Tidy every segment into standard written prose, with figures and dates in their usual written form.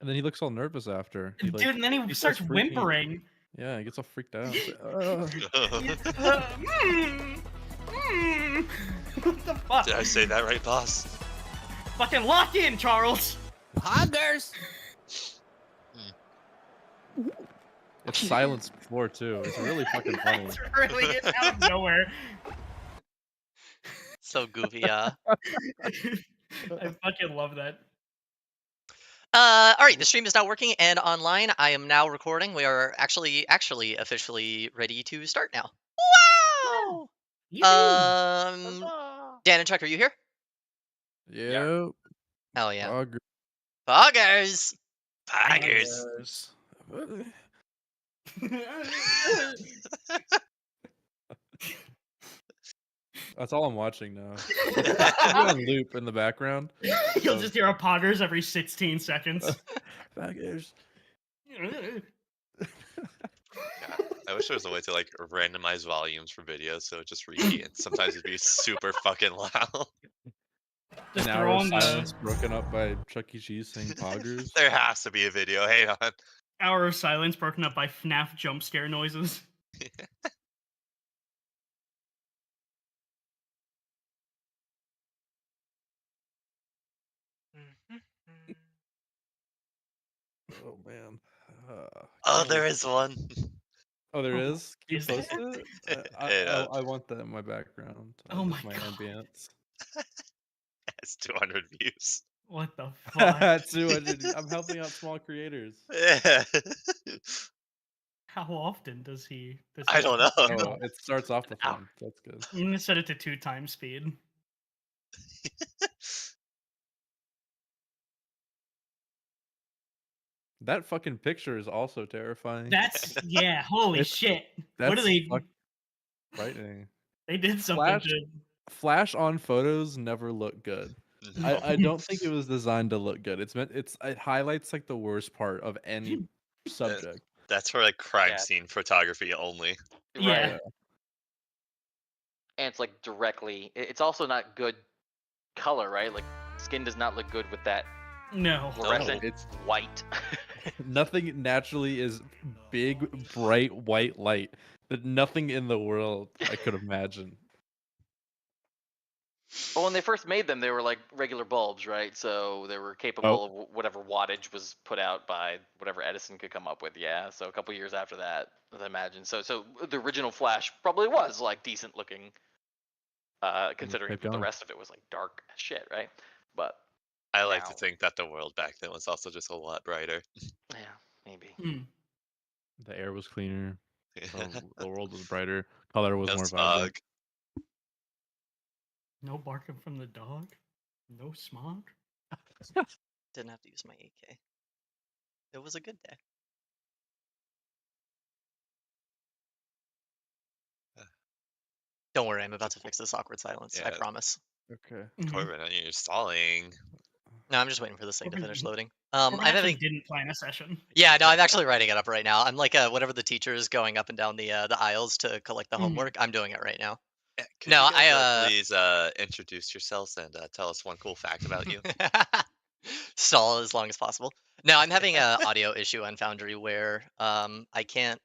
And then he looks all nervous after. He Dude, like and then he starts starts freaking. whimpering. Yeah, he gets all freaked out. He's like, Mm, mm. What the fuck? Did I say that right, boss? Fucking lock in, Charles. Poggers. It's silence before too. It's really fucking funny. It's really it's out of nowhere. So goofy, yeah. I fucking love that. All right, the stream is now working and online. I am now recording. We are actually officially ready to start now. Wow! Yippee! Dan and Chuck, are you here? Yep. Hell yeah. Pog- Poggers! Tigers. That's all I'm watching now. It's on loop in the background. You'll just hear a poggers every 16 seconds. Poggers. I wish there was a way to like randomize volumes for videos so it just repeat and sometimes it'd be super fucking loud. Just An throw hour of on silence the broken up by Chuck E. Cheese saying poggers. There has to be a video. Hang on. hour of silence broken up by FNAF jump scare noises. Oh man. Oh, Can't there wait. is one. Oh, there is. Can you Is there? post it? Yeah. I want that in my background. Oh with my my God. ambience. It's 200 views. What the fuck? 200. I'm helping out small creators. Yeah. How often does he? I don't know. Oh, it starts off with one. That's good. I'm gonna set it to 2 times speed. That fucking picture is also terrifying. That's yeah. Holy It's- shit! That's What are they? frightening. They did something. Flash, flash on photos never look good. No. I don't think it was designed to look good. It highlights like the worst part of any subject. That's for like crime Yeah. scene photography only. Yeah. Right. And it's like directly. It's also not good color, right? Like skin does not look good with that No. fluorescent It's white. nothing naturally is big, bright white light. That nothing in the world I could imagine. But when they first made them, they were like regular bulbs, right? So they were capable of whatever wattage was put out by whatever Edison could come up with. Yeah. So a couple years after that, I imagine. So the original Flash probably was like decent looking, considering kept the going. rest of it was like dark as shit, right? But I like to Now- think that the world back then was also just a lot brighter. yeah, maybe. Hmm. The air was cleaner. The world was brighter. Color was No more smog. vibrant. No barking from the dog. No smog. Didn't have to use my AK. It was a good day. Don't worry, I'm about to fix this awkward silence. I Yeah. promise. Okay. Mhm. Corbin, you're stalling. No, I'm just waiting for this thing to Corbin- finish loading. Corbin I'm actually having didn't plan a session. yeah, no, I'm actually writing it up right now. I'm like whatever the teacher is going up and down the aisles to collect the Mhm. homework. I'm doing it right now. Yeah, could No, you guys, I please introduce yourselves and tell us one cool fact about you? stall as long as possible. No, I'm having a audio issue on Foundry where I can't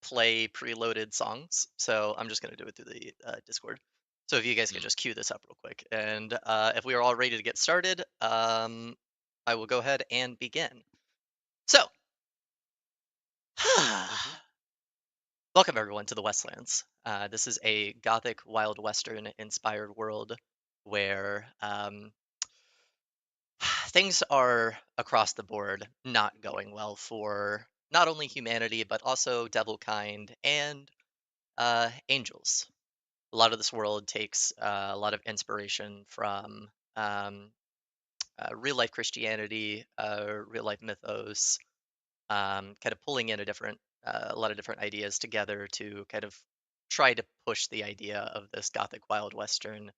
play preloaded songs, so I'm just gonna do it through the Discord. So if you guys could just cue this up real quick, and if we are all ready to get started, I will go ahead and begin. So, welcome everyone to the Westlands. This is a gothic Wild Western inspired world where things are across the board not going well for not only humanity but also devil kind and angels. A lot of this world takes a lot of inspiration from real life Christianity, real life mythos, kind of pulling in a lot of different ideas together to kind of try to push the idea of this gothic wild western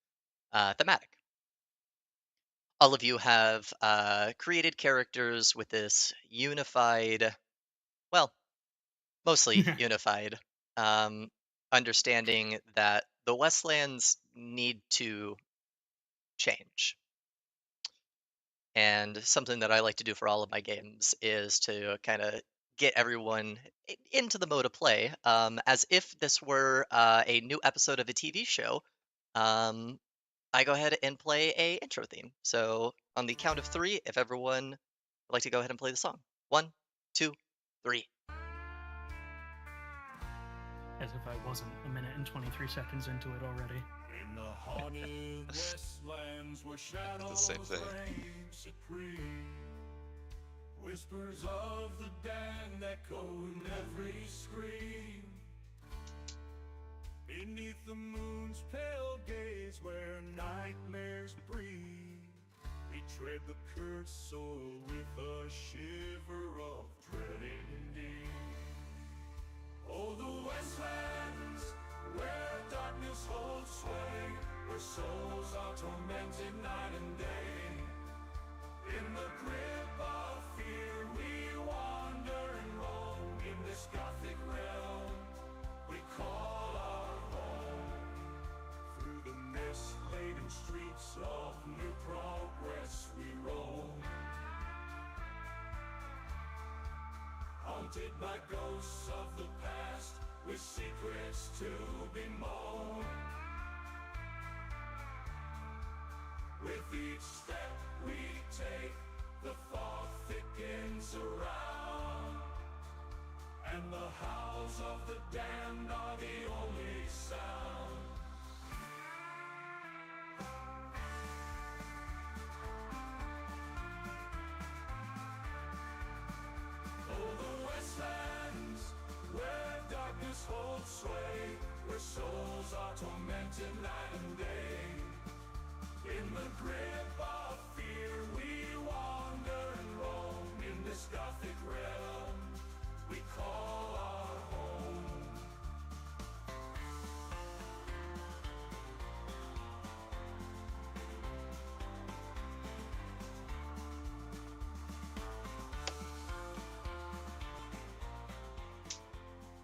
thematic. All of you have created characters with this unified, well, mostly unified, understanding that the Westlands need to change. And something that I like to do for all of my games is to kind of get everyone into the mode of play, as if this were a new episode of a TV show. Um, I go ahead and play a intro theme. So on the count of three, if everyone would like to go ahead and play the song. 1, 2, 3. As if I wasn't a minute and 23 seconds into it already. In the haunted westlands where shadows the same thing. reign supreme, whispers of the damned echo in every scream. Beneath the moon's pale gaze where nightmares breathe, we tread the cursed soil with a shiver of dread indeed. Oh, the westlands where darkness holds sway, where souls are tormented night and day. In the grip of fear we wander and roam, in this gothic realm we call our home. Through the mist-laden streets of New Progress we roam, haunted by ghosts of the past, with secrets to bemoan. With each step we take, the fog thickens around, and the howls of the damned are the only sound. Oh, the westlands where darkness holds sway, where souls are tormented night and day. In the grip of fear we wander and roam, in this gothic realm we call our home.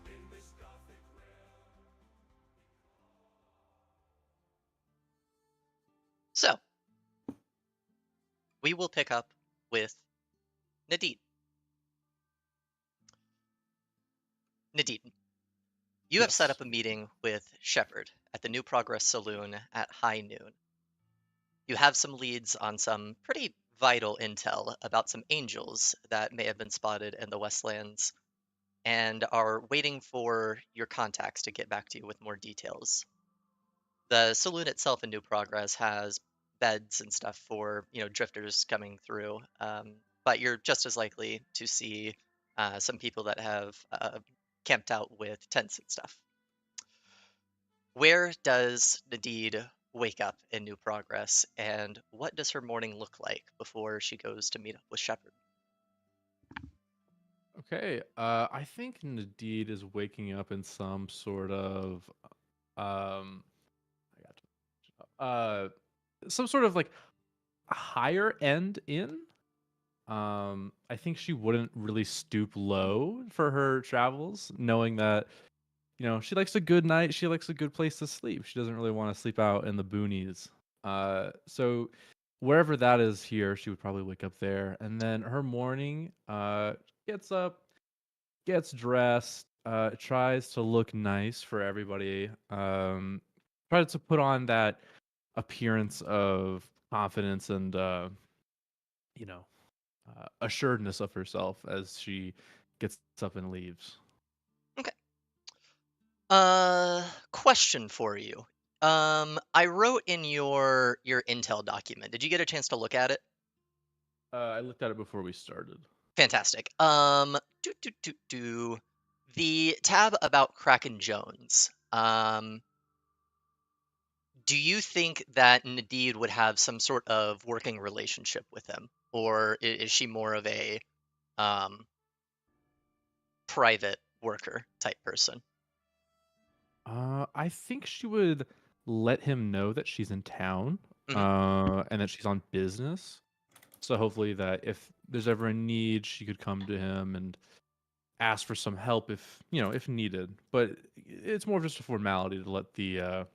In this gothic realm. So we will pick up with Nadine. Nadine, you have set Yes. up a meeting with Shepard at the New Progress Saloon at high noon. You have some leads on some pretty vital intel about some angels that may have been spotted in the Westlands, and are waiting for your contacts to get back to you with more details. The saloon itself in New Progress has beds and stuff for drifters coming through, but you're just as likely to see some people that have camped out with tents and stuff. Where does Nadine wake up in New Progress, and what does her morning look like before she goes to meet up with Shepard? Okay. I think Nadine is waking up in some sort of I got some sort of like higher end inn. I think she wouldn't really stoop low for her travels, knowing that she likes a good night, she likes a good place to sleep. She doesn't really want to sleep out in the boonies. So wherever that is here, she would probably wake up there, and then her morning, gets up, gets dressed, tries to look nice for everybody, tries to put on that appearance of confidence and you know assuredness of herself as she gets up and leaves. Okay. Question for you. I wrote in your intel document. Did you get a chance to look at it? I looked at it before we started. Fantastic. The tab about Kraken Jones. Do you think that Nadine would have some sort of working relationship with him, or is she more of a um, private worker type person? I think she would let him know that she's in town, Mhm. and that she's on business. So hopefully that if there's ever a need, she could come to him and ask for some help if needed. But it's more of just a formality to let the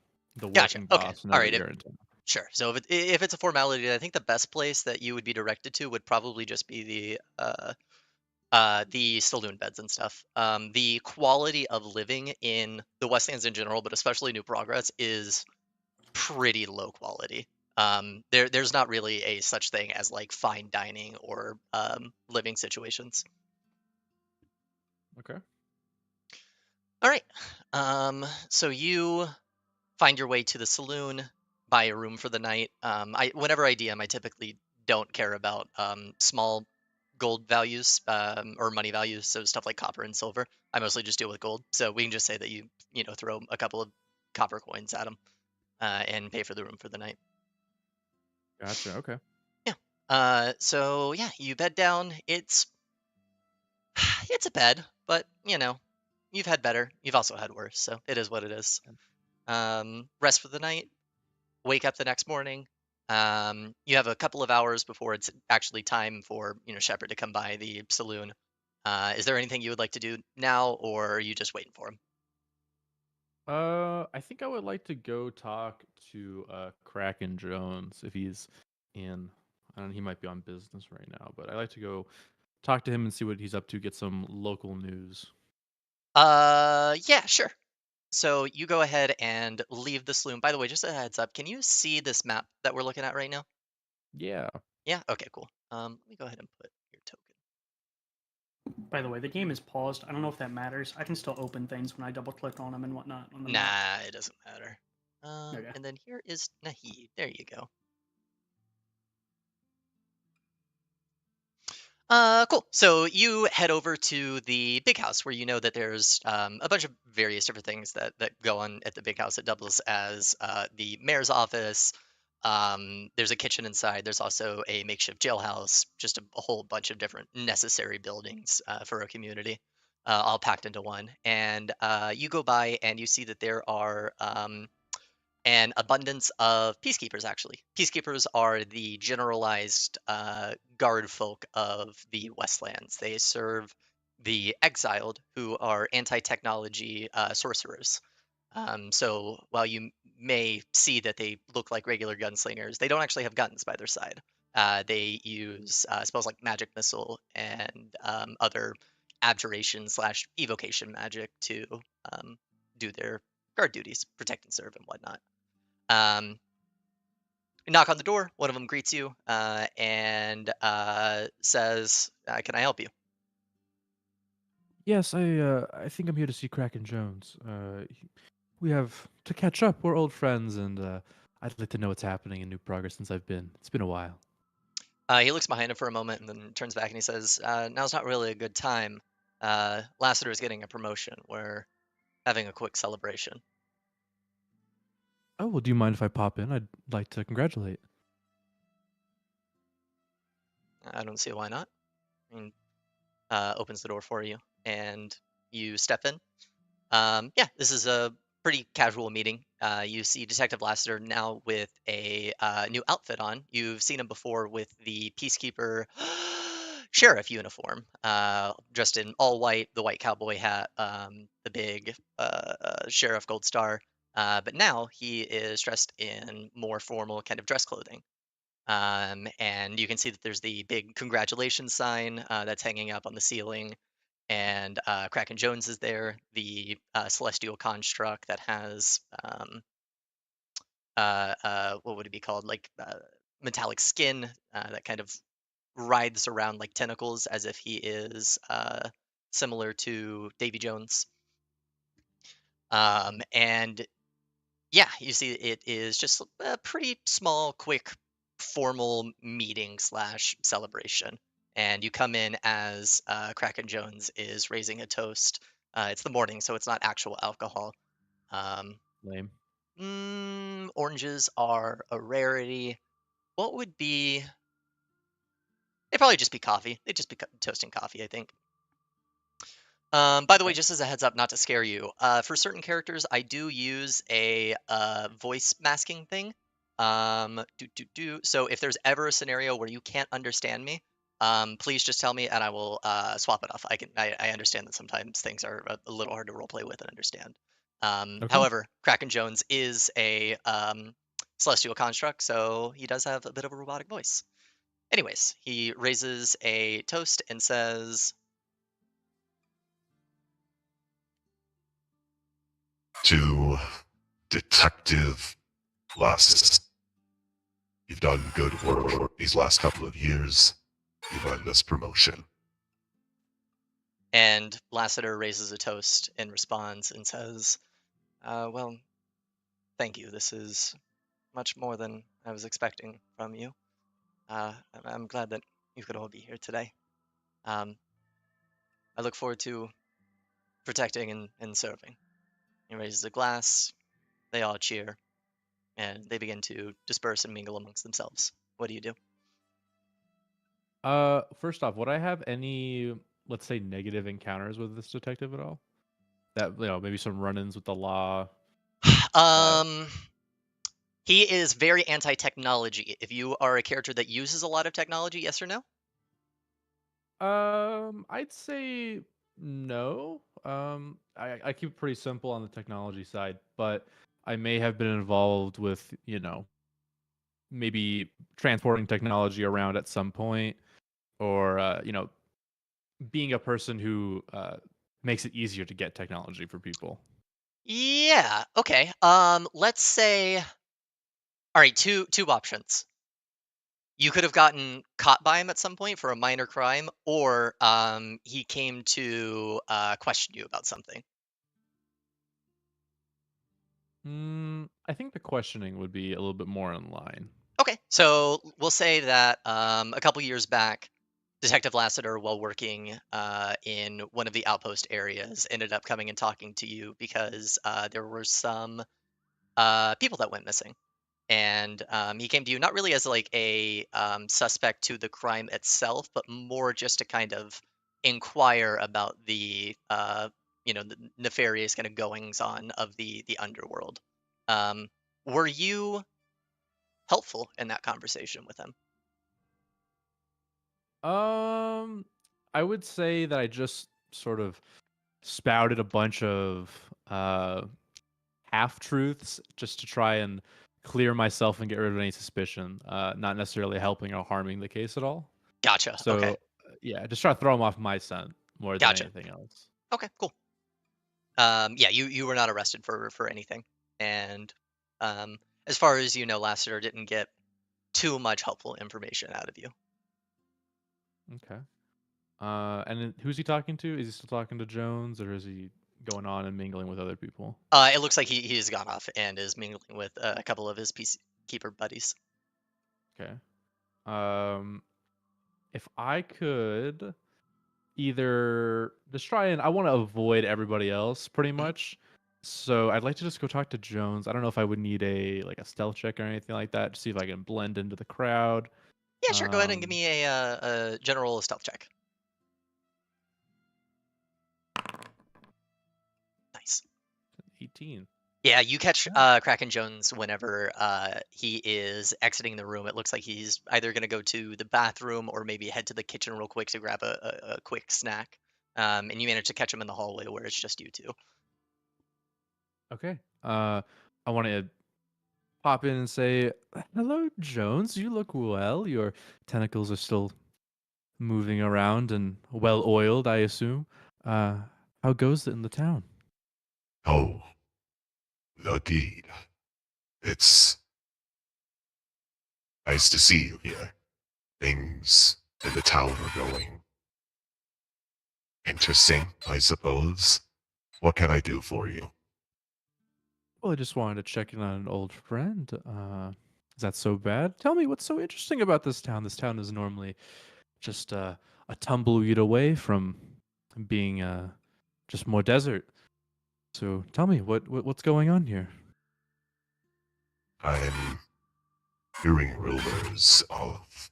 Gotcha. working Okay. boss know All that right. you're in town. Sure. So if it's a formality, I think the best place that you would be directed to would probably just be the saloon beds and stuff. The quality of living in the Westlands in general, but especially New Progress, is pretty low quality. There's not really a such thing as like fine dining or living situations. Okay. All right. So you find your way to the saloon, buy a room for the night. Whenever I DM, I typically don't care about small gold values or money values, so stuff like copper and silver. I mostly just deal with gold, so we can just say that you know throw a couple of copper coins at them and pay for the room for the night. Gotcha. Okay. Yeah. So yeah, you bed down. It's a bed, but you know, you've had better. You've also had worse, so it is what it is. Rest for the night. Wake up the next morning. You have a couple of hours before it's actually time for Shepard to come by the saloon. Is there anything you would like to do now, or are you just waiting for him? I think I would like to go talk to Kraken Jones if he's in. I don't know, he might be on business right now, but I'd like to go talk to him and see what he's up to, get some local news. Yeah, sure. So you go ahead and leave the saloon. By the way, just a heads up, can you see this map that we're looking at right now? Yeah. Yeah. Okay. Cool. Let me go ahead and put your token. By the way, the game is paused. I don't know if that matters. I can still open things when I double click on them and whatnot on the map. Nah, it doesn't matter. Okay. And then here is Nahid. There you go. Cool. So you head over to the big house where you know that there's a bunch of various different things that go on at the big house. It doubles as the mayor's office. There's a kitchen inside. There's also a makeshift jailhouse. Just a whole bunch of different necessary buildings for a community, all packed into one. And you go by and you see that there are an abundance of peacekeepers, actually. Peacekeepers are the generalized guard folk of the Westlands. They serve the exiled, who are anti technology sorcerers. So while you may see that they look like regular gunslingers, they don't actually have guns by their side. They use spells like magic missile and other abjuration slash evocation magic to do their guard duties, protect and serve and whatnot. You knock on the door. One of them greets you and says, "Can I help you?" Yes, I think I'm here to see Kraken Jones. We have to catch up. We're old friends, and I'd like to know what's happening in New Progress since I've been. It's been a while. He looks behind him for a moment and then turns back and he says, "Now's not really a good time. Lassiter is getting a promotion. We're having a quick celebration." Oh, well, do you mind if I pop in? I'd like to congratulate. I don't see why not. I mean, opens the door for you and you step in. Yeah, this is a pretty casual meeting. You see Detective Lassiter now with a new outfit on. You've seen him before with the Peacekeeper sheriff uniform, dressed in all white, the white cowboy hat, the big sheriff gold star. But now he is dressed in more formal kind of dress clothing. And you can see that there's the big congratulations sign that's hanging up on the ceiling, and Kraken Jones is there, the celestial construct that has what would it be called, like metallic skin that kind of writhes around like tentacles as if he is similar to Davy Jones. And yeah, you see it is just a pretty small, quick, formal meeting slash celebration. And you come in as Kraken Jones is raising a toast. It's the morning, so it's not actual alcohol. Um, Lame. Oranges are a rarity. What would be? It'd probably just be coffee. They'd just be toasting coffee, I think. By the way, Okay. just as a heads up, not to scare you, for certain characters, I do use a voice masking thing. So if there's ever a scenario where you can't understand me, please just tell me and I will swap it off. I understand that sometimes things are a little hard to roleplay with and understand. Okay. However, Kraken Jones is a celestial construct, so he does have a bit of a robotic voice. Anyways, he raises a toast and says, To Detective Lassus. You've done good work these last couple of years. You've earned this promotion. and Lassiter raises a toast and responds and says, well, thank you. This is much more than I was expecting from you. I'm glad that you could all be here today. I look forward to protecting and serving. He raises a glass, they all cheer, and they begin to disperse and mingle amongst themselves. What do you do? First off, would I have any, let's say, negative encounters with this detective at all? That, maybe some run-ins with the law. Um, he is very anti-technology. If you are a character that uses a lot of technology, yes or no? I'd say no. I keep it pretty simple on the technology side, but I may have been involved with, maybe transporting technology around at some point, or being a person who makes it easier to get technology for people. Yeah. Okay. Let's say, all right, two options. You could have gotten caught by him at some point for a minor crime, or he came to question you about something. I think the questioning would be a little bit more in line. Okay, so we'll say that a couple years back, Detective Lassiter, while working in one of the outpost areas, ended up coming and talking to you because there were some people that went missing. And he came to you not really as like a suspect to the crime itself, but more just to kind of inquire about the the nefarious kind of goings on of the underworld. Were you helpful in that conversation with him? Um, I would say that I just sort of spouted a bunch of half truths just to try and clear myself and get rid of any suspicion. Not necessarily helping or harming the case at all. Gotcha. Okay. So yeah, just try to throw him off my scent more than Gotcha. anything else. Okay. Cool. Yeah, you were not arrested for anything, and um, as far as you know, Lassiter didn't get too much helpful information out of you. Okay. And then who's he talking to? Is he still talking to Jones, or is he going on and mingling with other people? It looks like he's gone off and is mingling with a couple of his peacekeeper buddies. Okay. If I could either just try and I want to avoid everybody else pretty Mhm. much. So I'd like to just go talk to Jones. I don't know if I would need a stealth check or anything like that to see if I can blend into the crowd. Yeah, sure. Go ahead and give Um, me a general stealth check. Nice. 18. Yeah, you catch Oh. Kraken Jones whenever he is exiting the room. It looks like he's either going to go to the bathroom or maybe head to the kitchen real quick to grab a quick snack. And you manage to catch him in the hallway where it's just you two. Okay. I want to pop in and say, "Hello, Jones. You look well. Your tentacles are still moving around and well oiled, I assume. How goes it in the town?" Oh, the deed. It's nice to see you here. Things in the town are going interesting, I suppose. What can I do for you? Well, I just wanted to check in on an old friend. Is that so bad? Tell me what's so interesting about this town. This town is normally just a tumbleweed away from being just more desert. So tell me what's going on here. I'm hearing rumors of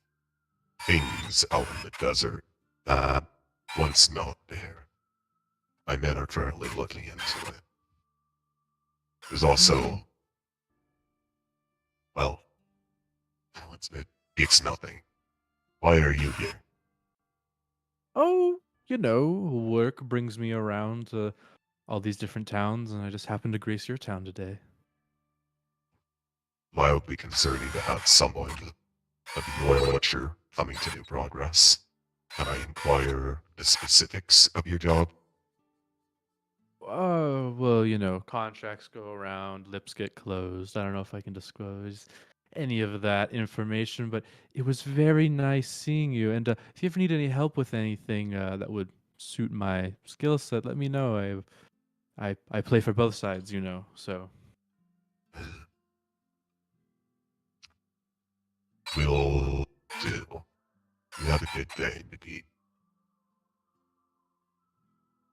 things out in the desert that once not there. My men are currently looking into it. There's also, well, what's it? It's nothing. Why are you here? Oh, work brings me around to all these different towns, and I just happened to grace your town today. mildly concerning to have someone of your nature coming to New Progress. Can I inquire the specifics of your job? Oh, well, you know, contracts go around, lips get closed. I don't know if I can disclose any of that information, but it was very nice seeing you. And if you ever need any help with anything that would suit my skill set, let me know. I play for both sides, you know. So Will do. You have a good day, Nadine.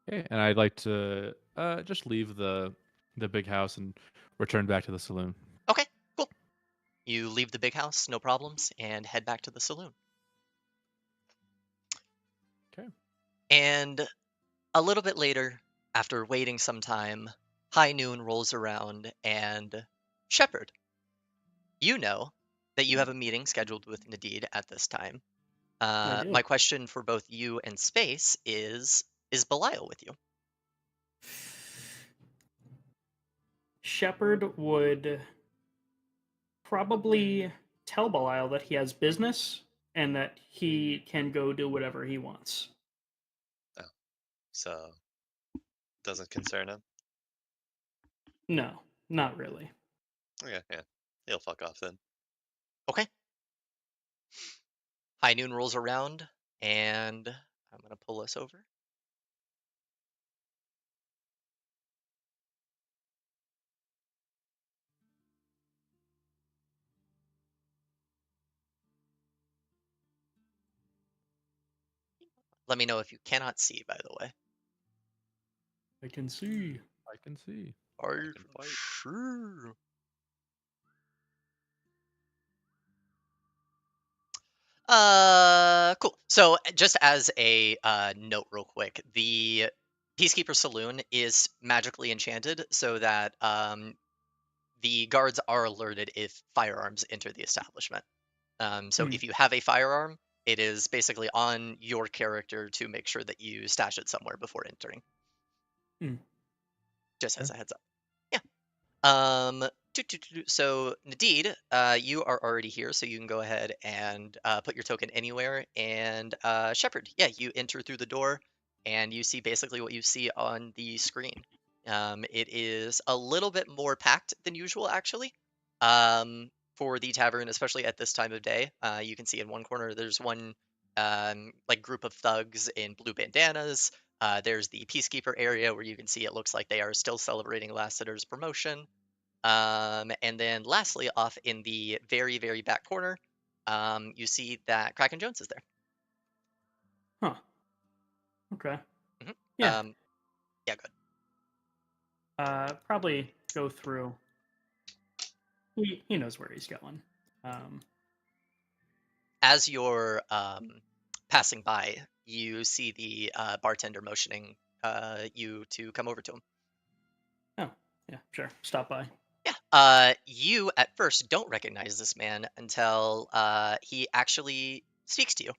okay, and I'd like to just leave the big house and return back to the saloon. Okay, cool. You leave the big house, no problems, and head back to the saloon. Okay. And a little bit later, after waiting some time, high noon rolls around, and Shepard, you know that you have a meeting scheduled with Nadid at this time. I do. My question for both you and Space is Belial with you? Shepard would probably tell Belial that he has business and that he can go do whatever he wants. So doesn't concern him. No, not really. Okay, yeah, he'll fuck off then. Okay. High noon rolls around, and I'm going to pull us over. Let me know if you cannot see, by the way. I can see. I can see. Are I you can fight. sure? Cool. So just as a note real quick, the Peacekeeper Saloon is magically enchanted so that the guards are alerted if firearms enter the establishment. So Hmm. if you have a firearm, it is basically on your character to make sure that you stash it somewhere before entering. Hmm. Just as Okay. a heads up. Yeah. So Nadid, you are already here, so you can go ahead and put your token anywhere. And Shepard, yeah, you enter through the door, and you see basically what you see on the screen. It is a little bit more packed than usual, actually, for the tavern, especially at this time of day. You can see in one corner there's one like group of thugs in blue bandanas. There's the peacekeeper area where you can see it looks like they are still celebrating Lassiter's promotion. And then lastly, off in the very, very back corner, you see that Kraken Jones is there. Huh. Okay. Mhm. Yeah. Yeah, good. Probably go through. He knows where he's going. As you're passing by, you see the bartender motioning you to come over to him. Oh, yeah, sure. Stop by. Yeah. You at first don't recognize this man until he actually speaks to you.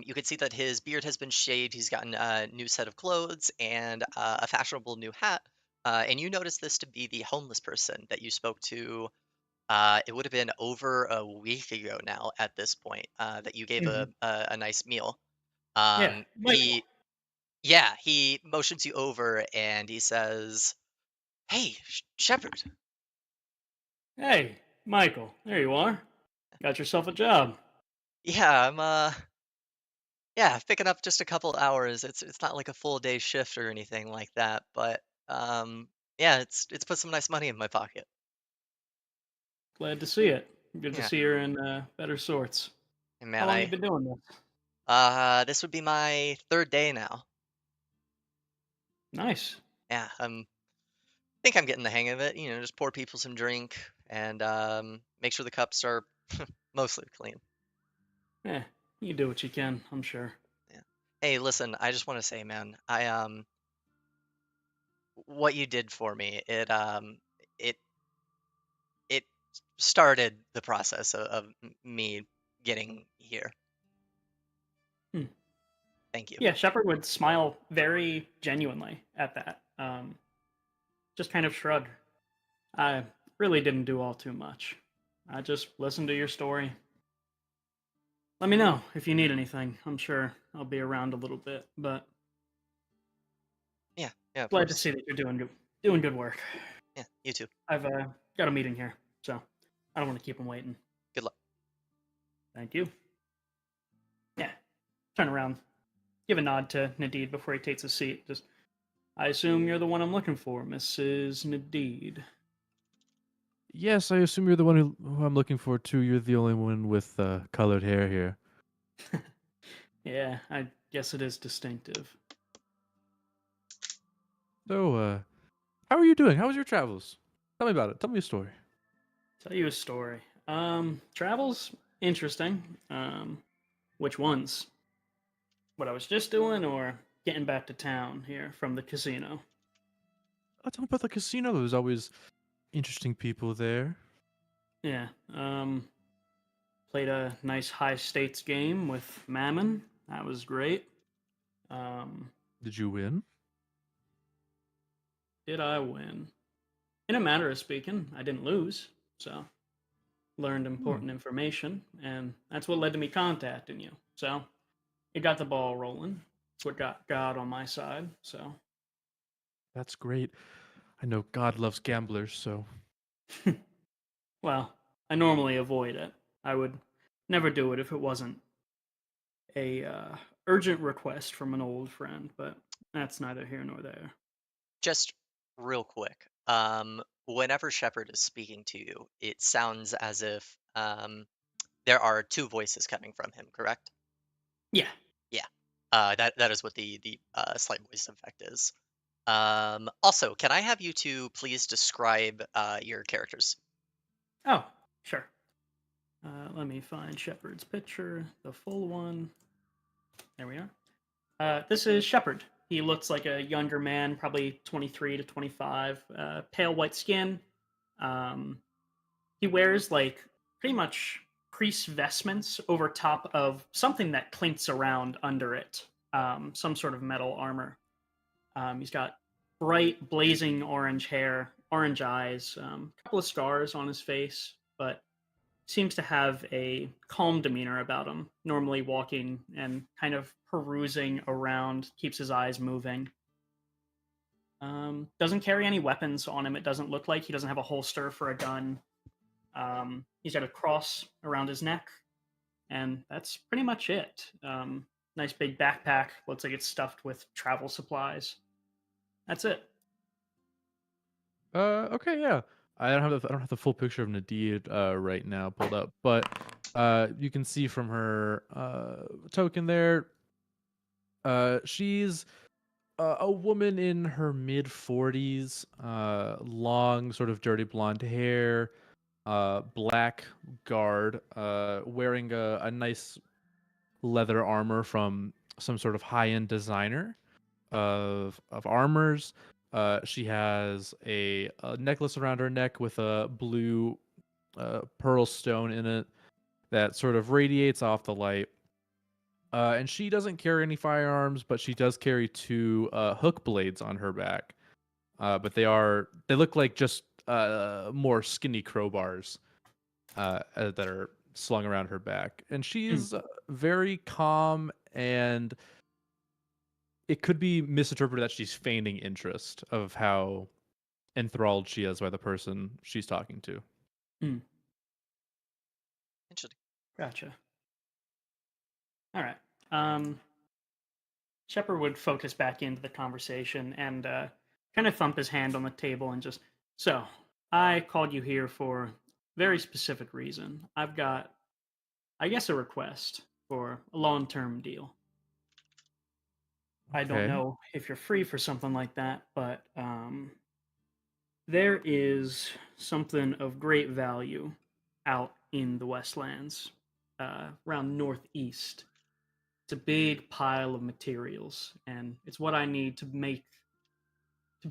You can see that his beard has been shaved. He's gotten a new set of clothes and a fashionable new hat. And you notice this to be the homeless person that you spoke to. It would have been over a week ago now at this point that you gave Mhm. a nice meal. Yeah, Michael. He motions you over and he says, "Hey, Shepard." Hey, Michael. There you are. Got yourself a job. Yeah, I'm picking up just a couple hours. It's not like a full day shift or anything like that, but yeah, it's put some nice money in my pocket. Glad to see it. Good to Yeah, see you're in better sorts. and How man, long you been doing this? this would be my third day now. Nice. Yeah, think I'm getting the hang of it. You know, just pour people some drink and make sure the cups are mostly clean. Yeah, you do what you can, I'm sure. Yeah. Hey, listen, I just want to say, man, what you did for me, it it started the process of me getting here. Hmm. Thank you. Yeah, Shepard would smile very genuinely at that. Just kind of shrug. I really didn't do all too much. I just listened to your story. Let me know if you need anything. I'm sure I'll be around a little bit, but Yeah, yeah, of glad to course. see that you're doing good work. Yeah, you too. I've got a meeting here, so I don't want to keep him waiting. Good luck. Thank you. Yeah. Turn around. Give a nod to Nadid before he takes a seat. Just, I assume you're the one I'm looking for, Mrs. Nadid. Yes, I assume you're the one who I'm looking for too. You're the only one with colored hair here. Yeah, I guess it is distinctive. So, how are you doing? How was your travels? Tell me about it. Tell me a story. Tell you a story. Travels interesting. Which ones? What I was just doing, or getting back to town here from the casino? Tell me about the casino. There's always interesting people there. Yeah. Played a nice high stakes game with Mammon. That was great. Um, Did you win? did I win? In a matter of speaking, I didn't lose. So learned Hmm, important information, and that's what led to me contacting you. So it got the ball rolling. It's what got God on my side. So, that's great. I know God loves gamblers, so well, I normally avoid it. I would never do it if it wasn't a urgent request from an old friend, but that's neither here nor there. Just real quick, whenever Shepard is speaking to you, it sounds as if there are two voices coming from him, correct? Yeah. Yeah. That is what the slight voice effect is. Also, can I have you two please describe your characters? Oh, sure. Let me find Shepard's picture, the full one. There we are. This is Shepard. He looks like a younger man, probably 23 to 25, pale white skin. Um, he wears like pretty much priest vestments over top of something that clinks around under it, some sort of metal armor. He's got bright, blazing orange hair, orange eyes, a couple of scars on his face, but seems to have a calm demeanor about him, normally walking and kind of perusing around, keeps his eyes moving. Doesn't carry any weapons on him, it doesn't look like. He doesn't have a holster for a gun. He's got a cross around his neck, and that's pretty much it. Nice big backpack, looks like it's stuffed with travel supplies. That's it. Okay, yeah. I don't have the full picture of Nadid right now pulled up, but you can see from her token there. She's a woman in her mid 40s, long, sort of dirty blonde hair, black guard, wearing a nice leather armor from some sort of high end designer of armors. She has a necklace around her neck with a blue pearl stone in it that sort of radiates off the light. And she doesn't carry any firearms, but she does carry two hook blades on her back. But they look like just more skinny crowbars that are slung around her back. And Hmm. she's very calm, and it could be misinterpreted that she's feigning interest of how enthralled she is by the person she's talking to. Hmm. Interesting. Gotcha. All right. Shepard would focus back into the conversation and kind of thump his hand on the table and just, so, I called you here for a very specific reason. I've got, I guess, a request for a long term deal. I don't Okay. know if you're free for something like that, but there is something of great value out in the Westlands, around Northeast. It's a big pile of materials, and it's what I need to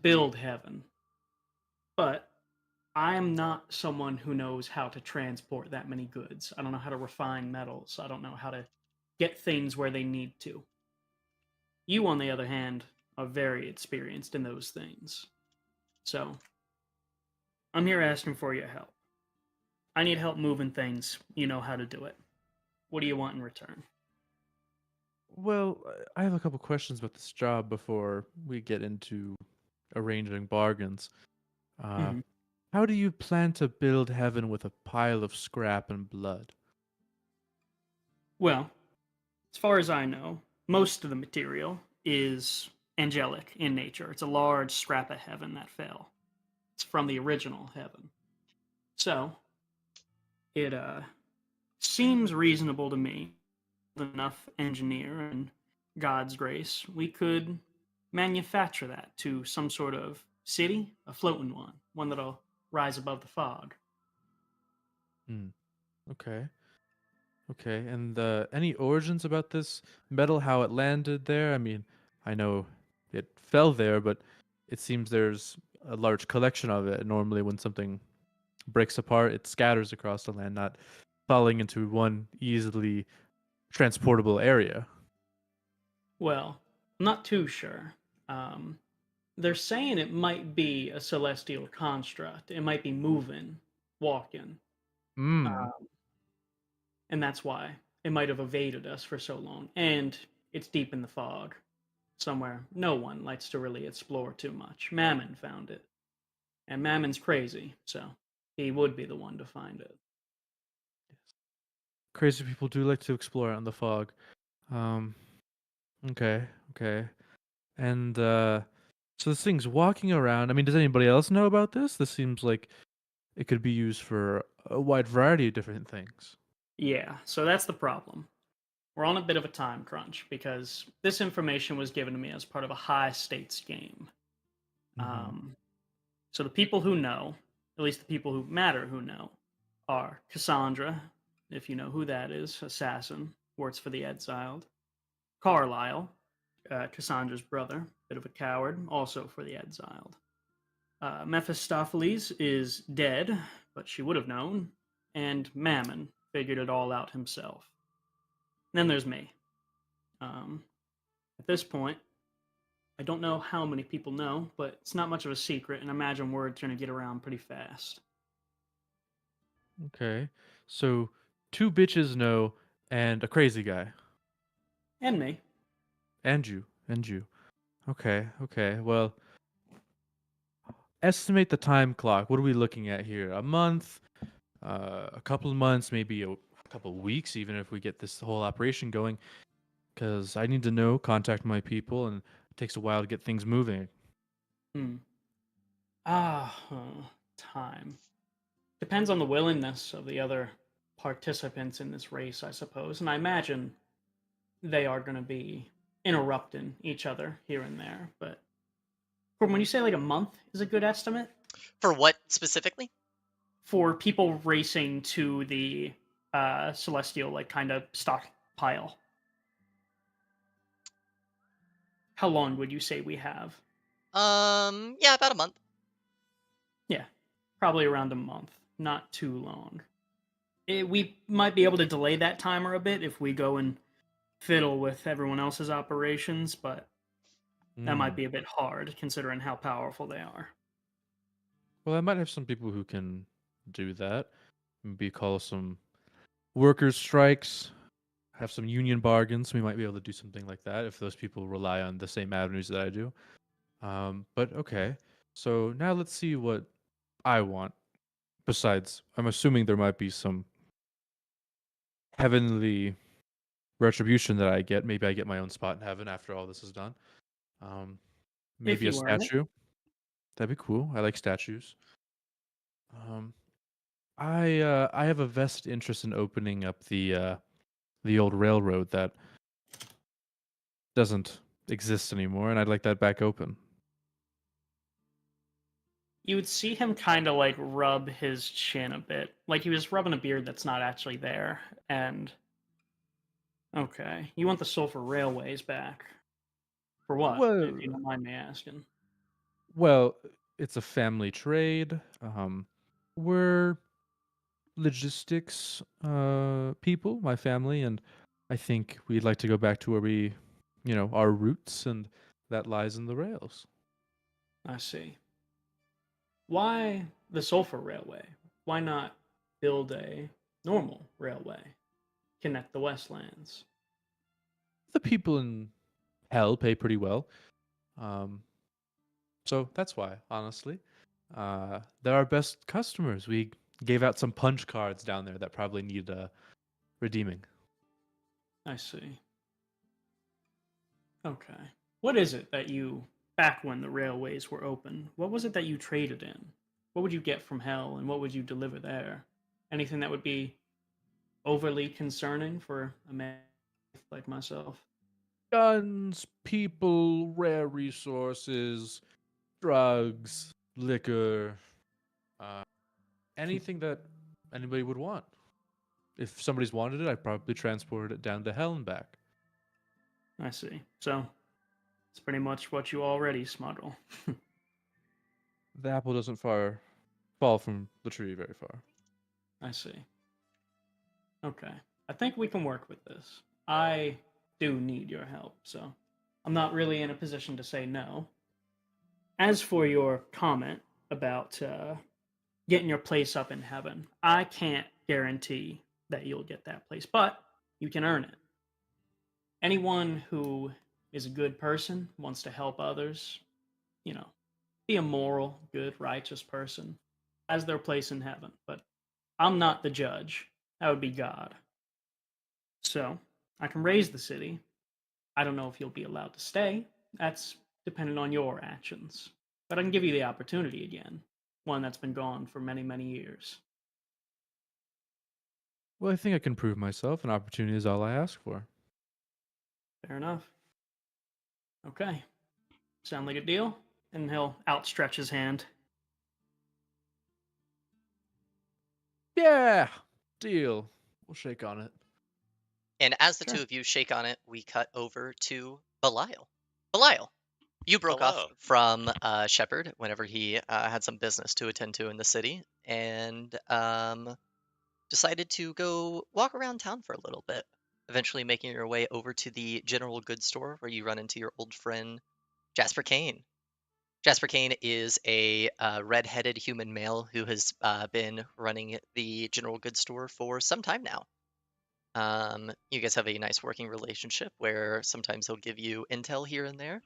build heaven. But I'm not someone who knows how to transport that many goods. I don't know how to refine metals. I don't know how to get things where they need to. You, on the other hand, are very experienced in those things. So, I'm here asking for your help. I need help moving things. You know how to do it. What do you want in return? Well, I have a couple questions about this job before we get into arranging bargains. Uh, Mhm. how do you plan to build heaven with a pile of scrap and blood? Well, as far as I know, most of the material is angelic in nature. It's a large scrap of heaven that fell. It's from the original heaven. So, it seems reasonable to me, with enough engineer and God's grace, we could manufacture that to some sort of city, a floating one that'll rise above the fog. Hmm. Okay. Okay. And any origins about this metal? How it landed there? I mean, I know it fell there, but it seems there's a large collection of it. Normally, when something breaks apart, it scatters across the land, not falling into one easily transportable area. Well, I'm not too sure. Um, they're saying it might be a celestial construct. It might be moving, walking, Hmm. uh, and that's why it might have evaded us for so long. And it's deep in the fog, somewhere no one likes to really explore too much. Mammon found it, and Mammon's crazy, so he would be the one to find it. Crazy people do like to explore out in the fog. Um. Okay. Okay. And so this thing's walking around. I mean, does anybody else know about this? This seems like it could be used for a wide variety of different things. Yeah, so that's the problem. We're on a bit of a time crunch because this information was given to me as part of a high stakes game. Mm-hmm. Um, so the people who know, at least the people who matter who know, are Cassandra, if you know who that is, assassin, works for the exiled. Carlisle, Cassandra's brother, bit of a coward, also for the exiled. Mephistopheles is dead, but she would have known. And Mammon figured it all out himself. And then there's me. Um, at this point, I don't know how many people know, but it's not much of a secret, and I imagine word's going to get around pretty fast. Okay. So two bitches know, and a crazy guy, And me. and you, and you. Okay. Okay. Well, estimate the time clock. What are we looking at here? A month, a couple of months, maybe a couple of weeks, even if we get this whole operation going. Because I need to know, contact my people, and it takes a while to get things moving. Hmm. Time. Depends on the willingness of the other participants in this race, I suppose. And I imagine they are going to be interrupting each other here and there. But from when you say like a month is a good estimate For what specifically? for people racing to the celestial like kind of stockpile, how long would you say we have? Yeah, about a month. Yeah, probably around a month. Not too long. We might be able to delay that timer a bit if we go and fiddle with everyone else's operations, but that might Hmm. be a bit hard considering how powerful they are. Well, I might have some people who can do that. Maybe call some workers' strikes, have some union bargains. We might be able to do something like that if those people rely on the same avenues that I do. But okay. So now let's see what I want. Besides, I'm assuming there might be some heavenly retribution that I get. Maybe I get my own spot in heaven after all this is done. Um, If maybe a you earn it, statue. That'd be cool. I like statues. Um, I have a vested interest in opening up the old railroad that doesn't exist anymore, and I'd like that back open. you would see him kind of like rub his chin a bit, like he was rubbing a beard that's not actually there. And okay, you want the Sulphur Railways back for what? If you Well, don't mind me asking. well, it's a family trade. We're logistics people, my family, and I think we'd like to go back to where we, our roots, and that lies in the rails. I see. Why the Sulphur Railway? Why not build a normal railway, connect the Westlands. The people in hell pay pretty well. Um, so that's why, honestly. They're our best customers. We gave out some punch cards down there that probably need redeeming. I see. Okay. What is it that you, back when the railways were open, what was it that you traded in? What would you get from hell and what would you deliver there? Anything that would be overly concerning for a man like myself? Guns, people, rare resources, drugs, liquor, uh, anything that anybody would want. If somebody's wanted it, I'd probably transport it down to hell and back. I see. So, it's pretty much what you already smuggle. The apple doesn't fall from the tree very far. I see. Okay. I think we can work with this. I do need your help, so I'm not really in a position to say no. As for your comment about getting your place up in heaven, I can't guarantee that you'll get that place, but you can earn it. Anyone who is a good person, wants to help others, you know, be a moral, good, righteous person, has their place in heaven. But I'm not the judge. That would be God. So I can raise the city. I don't know if you'll be allowed to stay. That's dependent on your actions. But I can give you the opportunity again, one that's been gone for many, many years. Well, I think I can prove myself. An opportunity is all I ask for. Fair enough. Okay. Sound like a deal? And he'll outstretch his hand. Yeah, deal. We'll shake on it. And as the Sure. two of you shake on it, we cut over to Belial. Belial, you broke off Hello. from Shepard whenever he had some business to attend to in the city, and decided to go walk around town for a little bit. Eventually, making your way over to the general goods store where you run into your old friend Jasper Kane. Jasper Kane is a red-headed human male who has been running the general goods store for some time now. You guys have a nice working relationship where sometimes he'll give you intel here and there.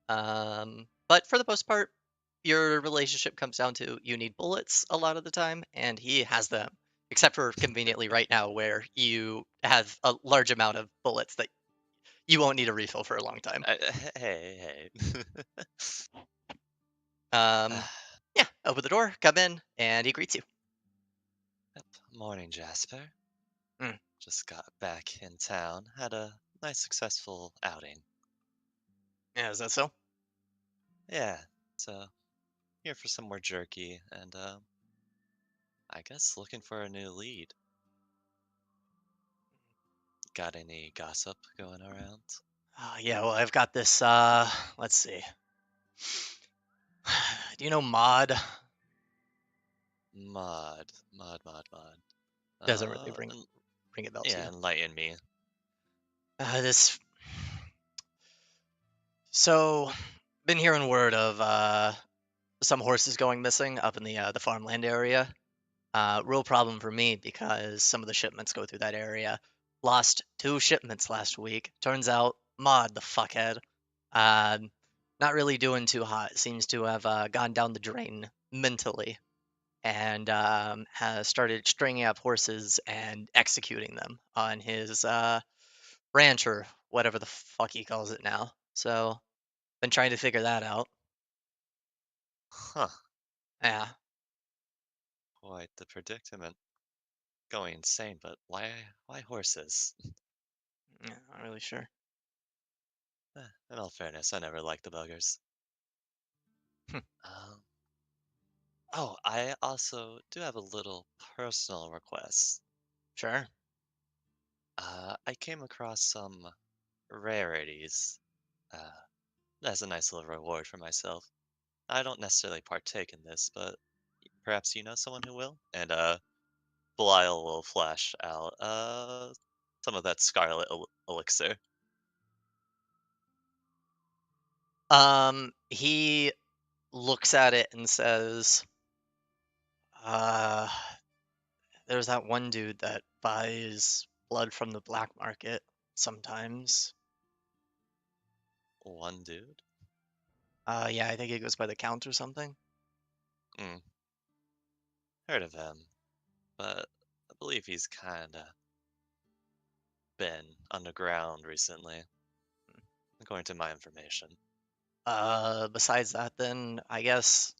But for the most part, your relationship comes down to you need bullets a lot of the time, and he has them. Except for conveniently right now, where you have a large amount of bullets that you won't need a refill for a long time. Hey. Yeah, open the door, come in, and he greets you. Morning, Jasper. Mm. Just got back in town. Had a nice, successful outing. Yeah, is that so? Yeah, so here for some more jerky, and I guess looking for a new lead. Got any gossip going around? Yeah, well, I've got this, let's see. Do you know Mod? Mod. Doesn't really ring En- ring a bell to yeah, you. enlighten me. This. So, been hearing word of some horses going missing up in the farmland area. Real problem for me because some of the shipments go through that area. Lost 2 shipments last week. Turns out Mod, the fuckhead, uh, not really doing too hot. Seems to have gone down the drain mentally, and has started stringing up horses and executing them on his ranch or whatever the fuck he calls it now. So, been trying to figure that out. Huh. Yeah. Quite the predicament. Going insane, but why horses? Yeah, not really sure. In all fairness, I never liked the buggers. Hmm. Um, oh, I also do have a little personal request. Sure. I came across some rarities. Uh, as a nice little reward for myself. I don't necessarily partake in this, but perhaps you know someone who will? And Belial will flash out some of that scarlet elixir. He looks at it and says, uh, There's that one dude that buys blood from the black market sometimes. One dude? Yeah, I think he goes by the count or something. Hmm. Heard of him, but I believe he's kinda been underground recently, according to my information. Besides that, then I guess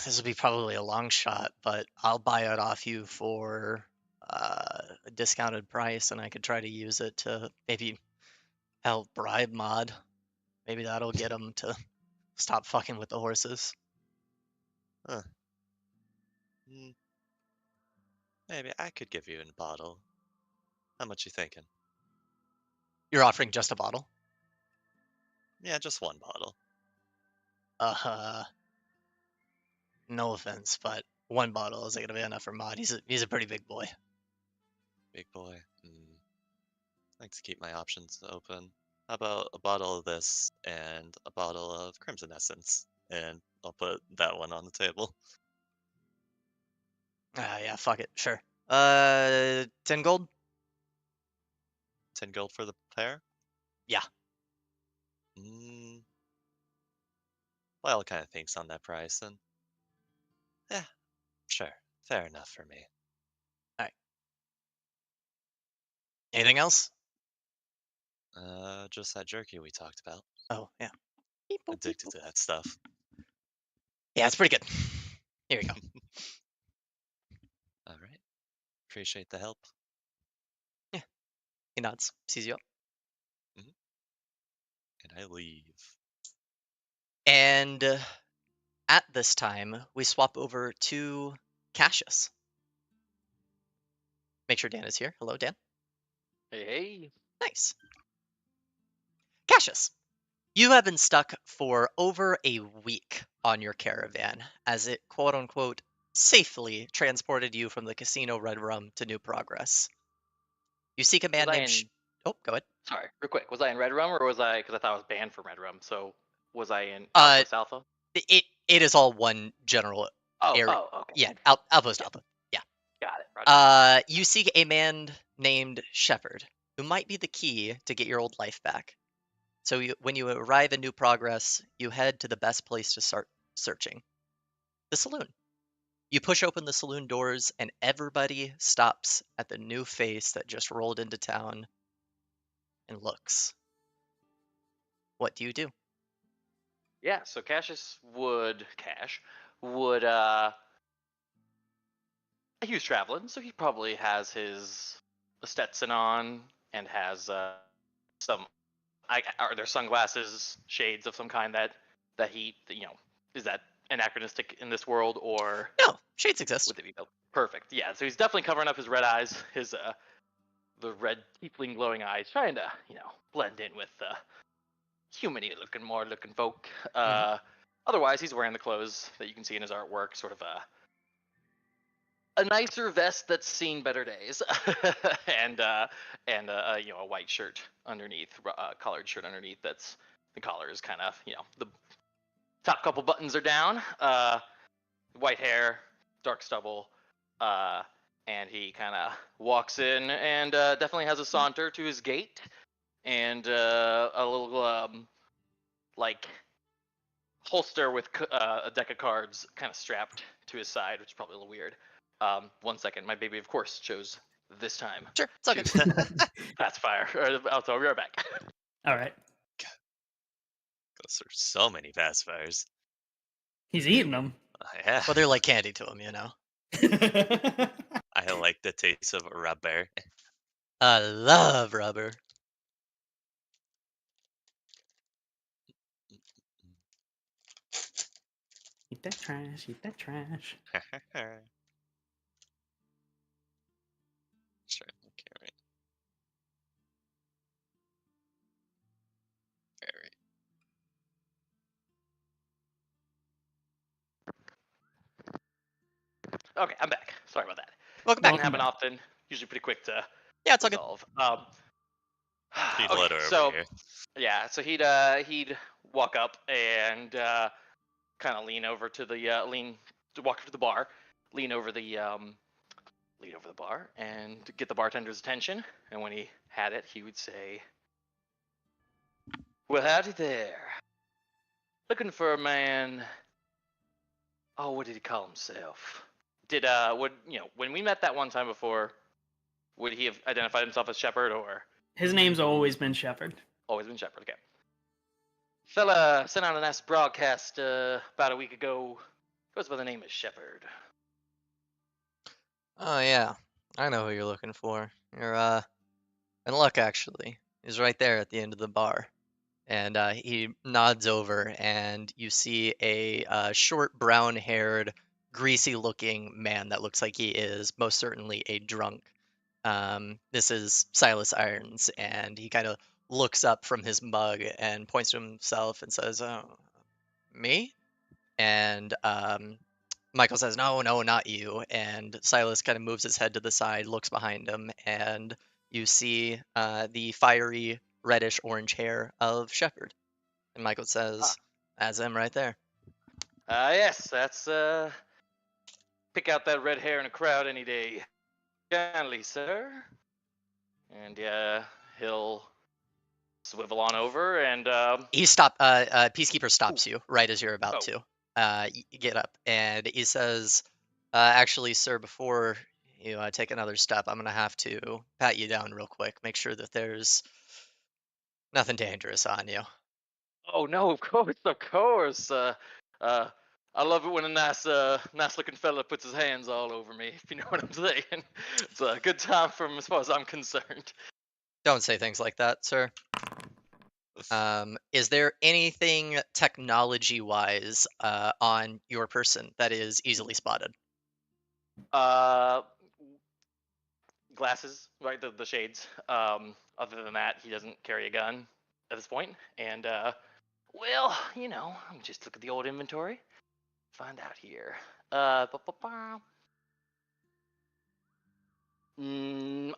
this will be probably a long shot, but I'll buy it off you for a discounted price, and I could try to use it to maybe help bribe Mod. Maybe that'll get him to stop fucking with the horses. Huh. Hmm, maybe I could give you a bottle. How much you thinking? You're offering just a bottle? Yeah, just one bottle. Uh, no offense, but one bottle isn't gonna be enough for Mod. He's a pretty big boy. Big boy. I like to keep my options open. How about a bottle of this and a bottle of Crimson Essence? And I'll put that one on the table. Yeah, fuck it, sure. 10 gold? 10 gold for the pair? Yeah. Mm, well, kind of thinks on that price, and yeah, sure, fair enough for me. All right. Anything else? Just that jerky we talked about. Oh, yeah. Beep, boop, beep, Addicted boop. to that stuff. Yeah, it's pretty good. Here we go. All right, appreciate the help. Yeah. He nods, sees you up. And I leave. And at this time, we swap over to Cassius. Make sure Dan is here. Hello, Dan. Hey. Nice. Cassius, you have been stuck for over a week on your caravan as it quote unquote safely transported you from the casino Red Rum to New Progress. You seek a Was man I named. in? Oh, go ahead. Sorry, real quick. Was I in Red Rum or was I? Because I thought I was banned from Red Rum. So was I in Outpost Alpha? It is all one general Oh, area. oh, okay. Yeah, Outpost Yeah. Alpha. Yeah. Got it. Roger. You seek a man named Shepard, who might be the key to get your old life back. So when you arrive in New Progress, you head to the best place to start searching, the saloon. You push open the saloon doors, and everybody stops at the new face that just rolled into town and looks. What do you do? Yeah. So Cash would he was traveling, so he probably has his Stetson on and has some. Are there sunglasses, shades of some kind that he is that anachronistic in this world or No, shades exist. would it be perfect? Yeah. So he's definitely covering up his red eyes, his the red tiefling glowing eyes, trying to blend in with humany looking folk. Otherwise, he's wearing the clothes that you can see in his artwork, sort of a nicer vest that's seen better days, and a white shirt underneath, collared shirt underneath. That's the collar is kind of the top couple buttons are down. White hair, dark stubble, and he kind of walks in and definitely has a saunter to his gait and a little like holster with a deck of cards kind of strapped to his side, which is probably a little weird. 1 second, my baby, of course, chose this time Sure, it's all to good. pacifier. I'll be right back. All right. Those are so many pacifiers. He's eating them. Yeah, Well, they're like candy to him, you know. I like the taste of rubber. I love rubber. Eat that trash. Eat that trash. Sure, okay, right. Very. Okay, I'm back. Sorry about that. Welcome back. Doesn't happen often. Usually pretty quick to Yeah, it's all good. resolve. Feed Okay, letter so over here. yeah, so he'd walk up and kind of lean over to the walk up to the bar, lean over the bar and get the bartender's attention. And when he had it, he would say, "Well, howdy there. Looking for a man. Oh, what did he call himself? When we met that one time before, would he have identified himself as Shepard or His name's always been Shepard. always been Shepard? Okay. Fella sent out a nice broadcast about a week ago. Goes by the name of Shepard. Oh yeah, I know who you're looking for. You're in luck actually. He's right there at the end of the bar. And he nods over, and you see a short, brown-haired, greasy-looking man that looks like he is most certainly a drunk. This is Silas Irons, and he kind of looks up from his mug and points to himself and says, "Oh, me?" And Michael says, "No, no, not you." And Silas kind of moves his head to the side, looks behind him, and you see the fiery reddish orange hair of Shepard. And Michael says, "That's him right there." Yes, that's pick out that red hair in a crowd any day. Kindly, sir. And he'll swivel on over and Peacekeeper stops you right as you're about to get up, and he says, "Actually, sir, before you take another step, I'm gonna have to pat you down real quick, make sure that there's nothing dangerous on you." oh no, of course, of course. I love it when a nice looking fella puts his hands all over me, if you know what I'm saying. It's a good time from as far as I'm concerned. Don't say things like that, sir. Is there anything technology-wise on your person that is easily spotted? Glasses, right? The shades. Other than that, he doesn't carry a gun at this point. And well, I'm just look at the old inventory. Find out here. A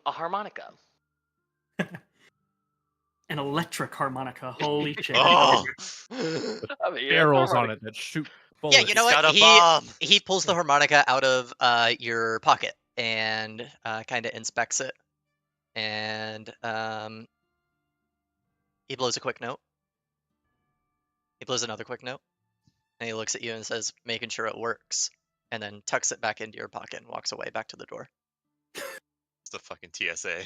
harmonica. An electric harmonica. Holy shit. Oh, I mean, yeah, Barrels on harmonica. it that shoot yeah, bullets. you know He's what? got a bomb. He pulls the harmonica out of your pocket and kind of inspects it, and he blows a quick note. He blows another quick note, and he looks at you and says, "Making sure it works," and then tucks it back into your pocket and walks away back to the door. It's the fucking TSA.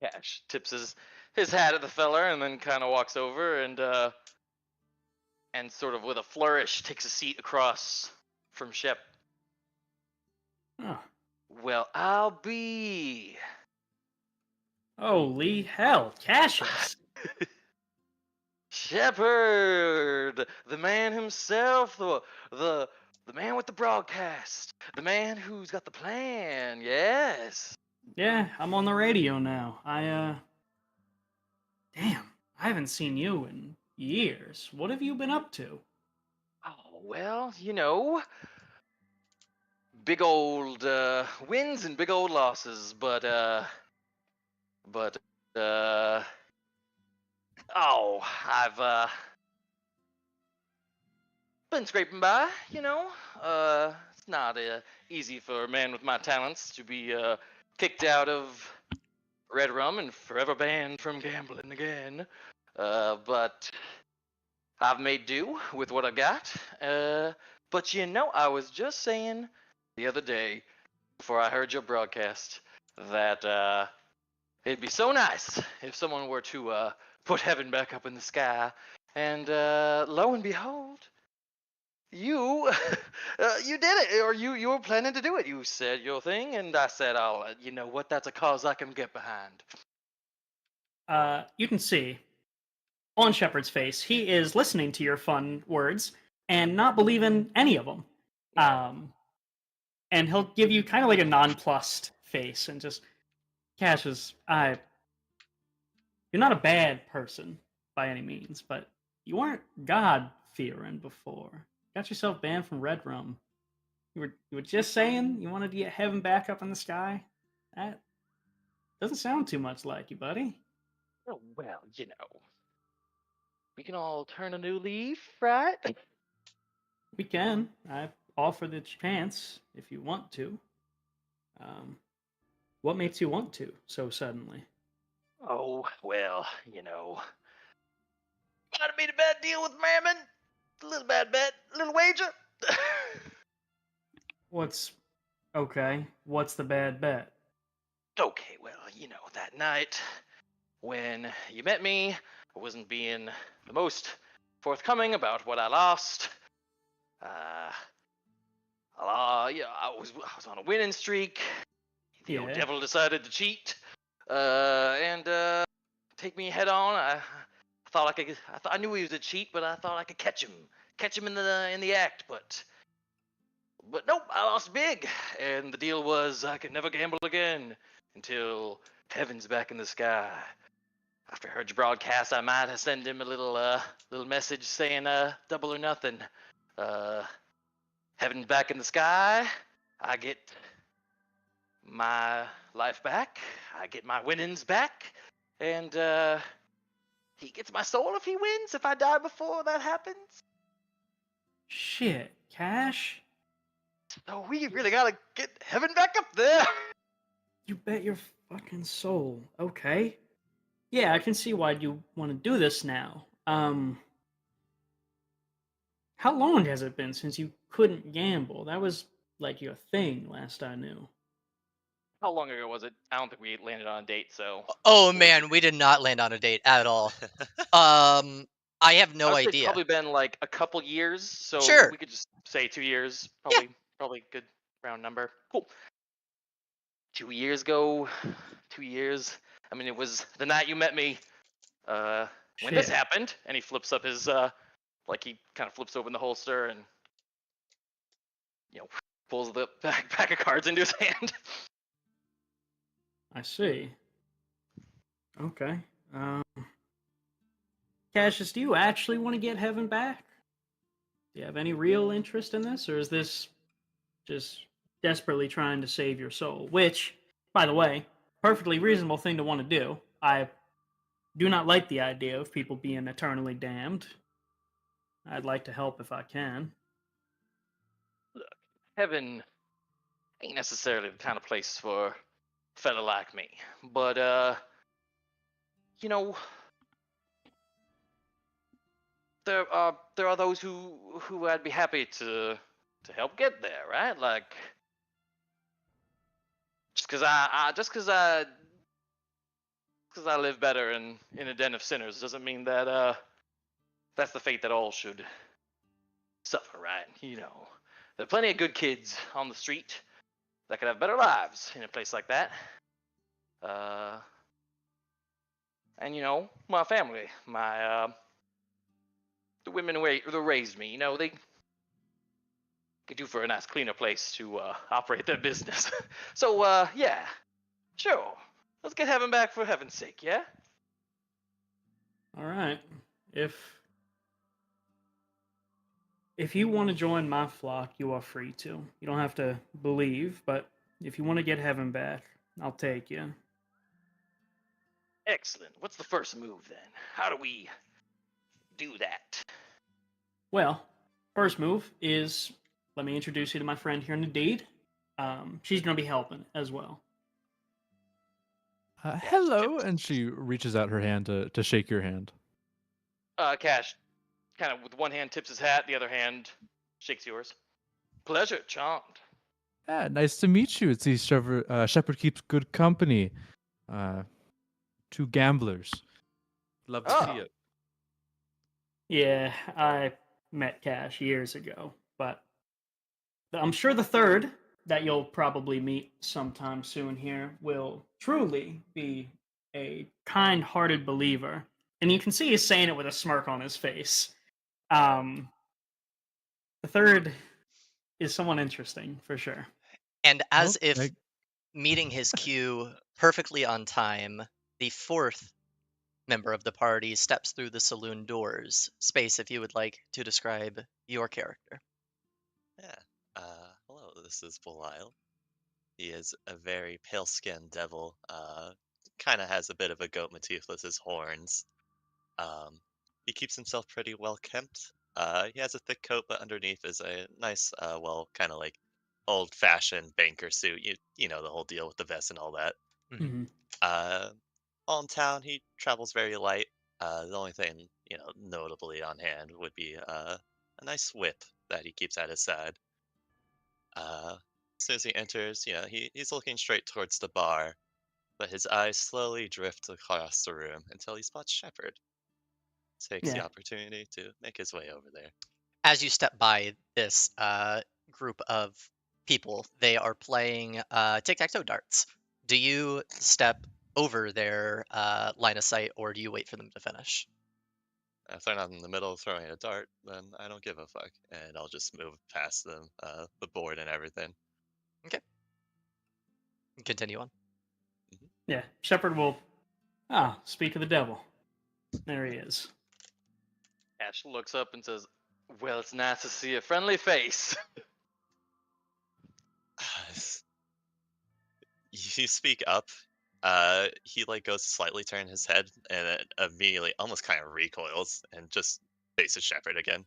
Cash tips his hat at the feller and then kind of walks over and sort of with a flourish takes a seat across from Shep. Oh. Well, I'll be. Holy hell. Cassius. Shepard, the man himself, the man with the broadcast, the man who's got the plan. Yes. Yeah, I'm on the radio now. Damn, I haven't seen you in years. What have you been up to? Oh well, big old wins and big old losses, but I've been scraping by. It's not easy for a man with my talents to be kicked out of Red Rum and forever banned from gambling again. But I've made do with what I got. But I was just saying the other day before I heard your broadcast that it'd be so nice if someone were to put heaven back up in the sky. And lo and behold, you you did it, or you were planning to do it. You said your thing, and I said, "Oh, you know what? That's a cause I can get behind." You can see on Shepard's face, he is listening to your fun words and not believing any of them. And he'll give you kind of like a nonplussed face and just, Cassius, you're not a bad person by any means, but you weren't God-fearing before. Got yourself banned from Red Rum. You were just saying you wanted to get heaven back up in the sky? That doesn't sound too much like you, buddy. Oh well, we can all turn a new leaf, right? We can. offer the chance if you want to. Um, what makes you want to so suddenly? Oh, well, might have made a bad deal with Mammon. A little bad bet, a little wager. What's okay? What's the bad bet? Okay, well, that night when you met me, I wasn't being the most forthcoming about what I lost. Uh, yeah, I was on a winning streak. The old Yeah. devil decided to cheat, and take me head on. I thought I could. I knew he was a cheat, but I thought I could catch him in the act. But nope, I lost big, and the deal was I could never gamble again until heaven's back in the sky. After I heard your broadcast, I might have sent him a little message saying double or nothing. Uh, heaven's back in the sky. I get my life back. I get my winnings back, and he gets my soul if he wins. If I die before that happens, Shit, Cash. so we really gotta get heaven back up there. You bet your fucking soul. Okay. Yeah, I can see why you want to do this now. How long has it been since you couldn't gamble? That was like your thing last I knew. How long ago was it? I don't think we landed on a date, so Oh what would you man, we did not land on a date at all. I have I no would say it's idea. probably been like a couple years, so Sure. we could just say 2 years. Yeah. Probably good round number. Cool. 2 years ago, 2 years. I mean, it was the night you met me. When this Shit. happened, and he flips up his like he kind of flips open the holster and pulls the pack of cards into his hand. I see. Okay. Cassius, do you actually want to get heaven back? Do you have any real interest in this, or is this just desperately trying to save your soul? Which, by the way, perfectly reasonable thing to want to do. I do not like the idea of people being eternally damned. I'd like to help if I can. Heaven ain't necessarily the kind of place for a fella like me, but you know, there are those who I'd be happy to help get there, right? Like just cause I live better in a den of sinners doesn't mean that that's the fate that all should suffer, right? There are plenty of good kids on the street that could have better lives in a place like that. Uh, and my family, the women who raised me, they could do for a nice cleaner place to operate their business. So yeah, sure, let's get heaven back for heaven's sake, yeah. All right. If you want to join my flock, you are free to. You don't have to believe, but if you want to get heaven back, I'll take you. Excellent. What's the first move then? How do we do that? Well, first move is let me introduce you to my friend here, Nadine. She's going to be helping as well. Hello, and she reaches out her hand to shake your hand. Cash, kind of with one hand tips his hat, the other hand shakes yours. Pleasure, charmed. Yeah, nice to meet you. It seems Shepherd keeps good company. Two gamblers. Love to see Oh. it. Yeah, I met Cash years ago, but I'm sure the third that you'll probably meet sometime soon here will truly be a kind-hearted believer. And you can see he's saying it with a smirk on his face. The third is someone interesting for sure. And as if Okay. meeting his cue perfectly on time, the fourth member of the party steps through the saloon doors. Space, if you would like to describe your character. Yeah. Hello, this is Belial. He is a very pale-skinned devil. Kind of has a bit of a goat motif with his horns. He keeps himself pretty well kempt. He has a thick coat, but underneath is a nice, well, kind of like old-fashioned banker suit. You know the whole deal with the vest and all that. Mhm. Hmm. Uh, While in town, he travels very light. The only thing notably on hand would be a nice whip that he keeps at his side. As soon as he enters, he's looking straight towards the bar, but his eyes slowly drift across the room until he spots Shepard. Takes the Yeah. opportunity to make his way over there. As you step by this group of people, they are playing tic-tac-toe darts. Do you step over their line of sight, or do you wait for them to finish? If they're not in the middle of throwing a dart, then I don't give a fuck, and I'll just move past them, the board and everything. Okay. Continue on. Yeah. Shepard will. Speak of the devil. There he is. Ash looks up and says, "Well, it's nice to see a friendly face." You speak up. He like goes to slightly turn his head, and then immediately, almost kind of recoils and just faces Shepard again.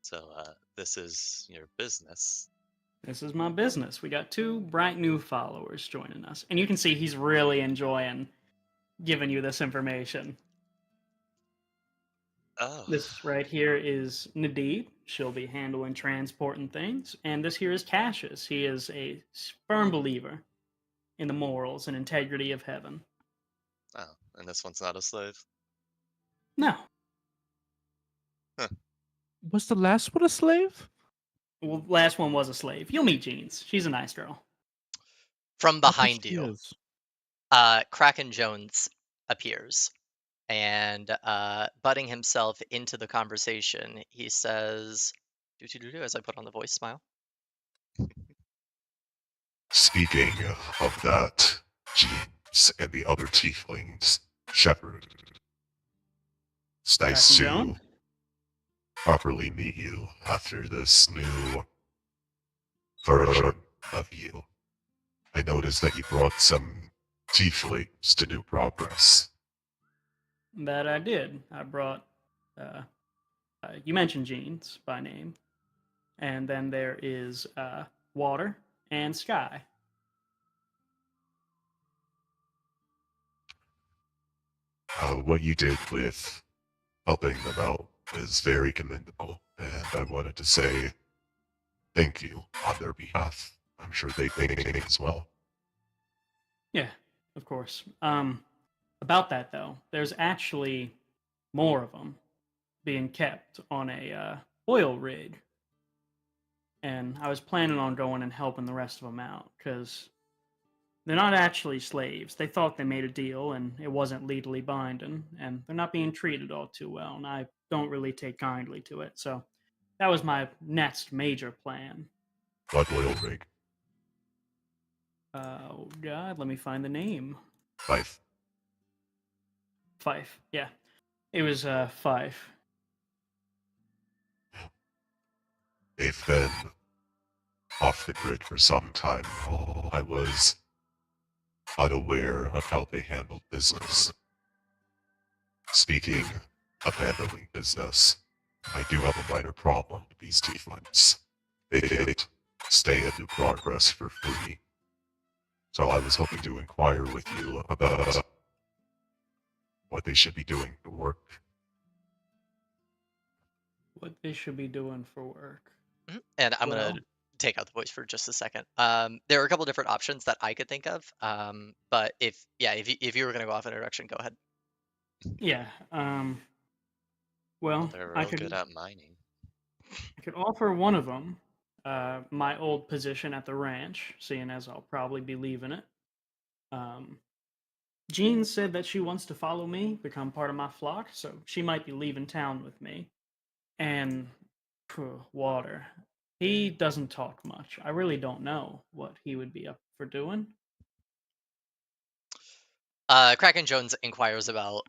So, this is your business. This is my business. We got 2 bright new followers joining us. And you can see he's really enjoying giving you this information. Oh, This right here is Nadine. She'll be handling transporting things. And this here is Cassius. He is a firm believer in the morals and integrity of heaven. oh, and this one's not a slave. No. Was the last one a slave? Well, last one was a slave. You'll meet Jeans. She's a nice girl. From I bet behind she you, is. Kraken Jones appears, and butting himself into the conversation, he says, "Do as I put on the voice smile." Speaking of that, Jeeves and the other tieflings, Shepard. It's nice Kraken to Jones? properly meet you after this new version of you. I noticed that you brought some tieflings to New Progress. That I did. I brought. You mentioned Jeans by name. And then there is Water and Sky. What you did with helping them out is very commendable, and I wanted to say thank you on their behalf. I'm sure they thank me as well. Yeah, of course. About that though, there's actually more of them being kept on a oil rig, and I was planning on going and helping the rest of them out because they're not actually slaves. They thought they made a deal and it wasn't legally binding, and they're not being treated all too well, and I don't really take kindly to it. So that was my next major plan. What oil rig? Oh God, let me find the name. Life. Fife. Yeah, it was Fife. They've been off the grid for some time. I was unaware of how they handled business. Speaking of handling business, I do have a minor problem with these tieflings. They can't stay at New Progress for free. So I was hoping to inquire with you about what they should be doing for work. What they should be doing for work. And I'm Well, gonna take out the voice for just a second. There are a couple different options that I could think of. But if you were gonna go off in a direction, go ahead. yeah. Well, Well, they're I real good could at mining. offer one of them my old position at the ranch, seeing as I'll probably be leaving it. Um, Jean said that she wants to follow me, become part of my flock, so she might be leaving town with me. And Water, he doesn't talk much. I really don't know what he would be up for doing. Kraken Jones inquires about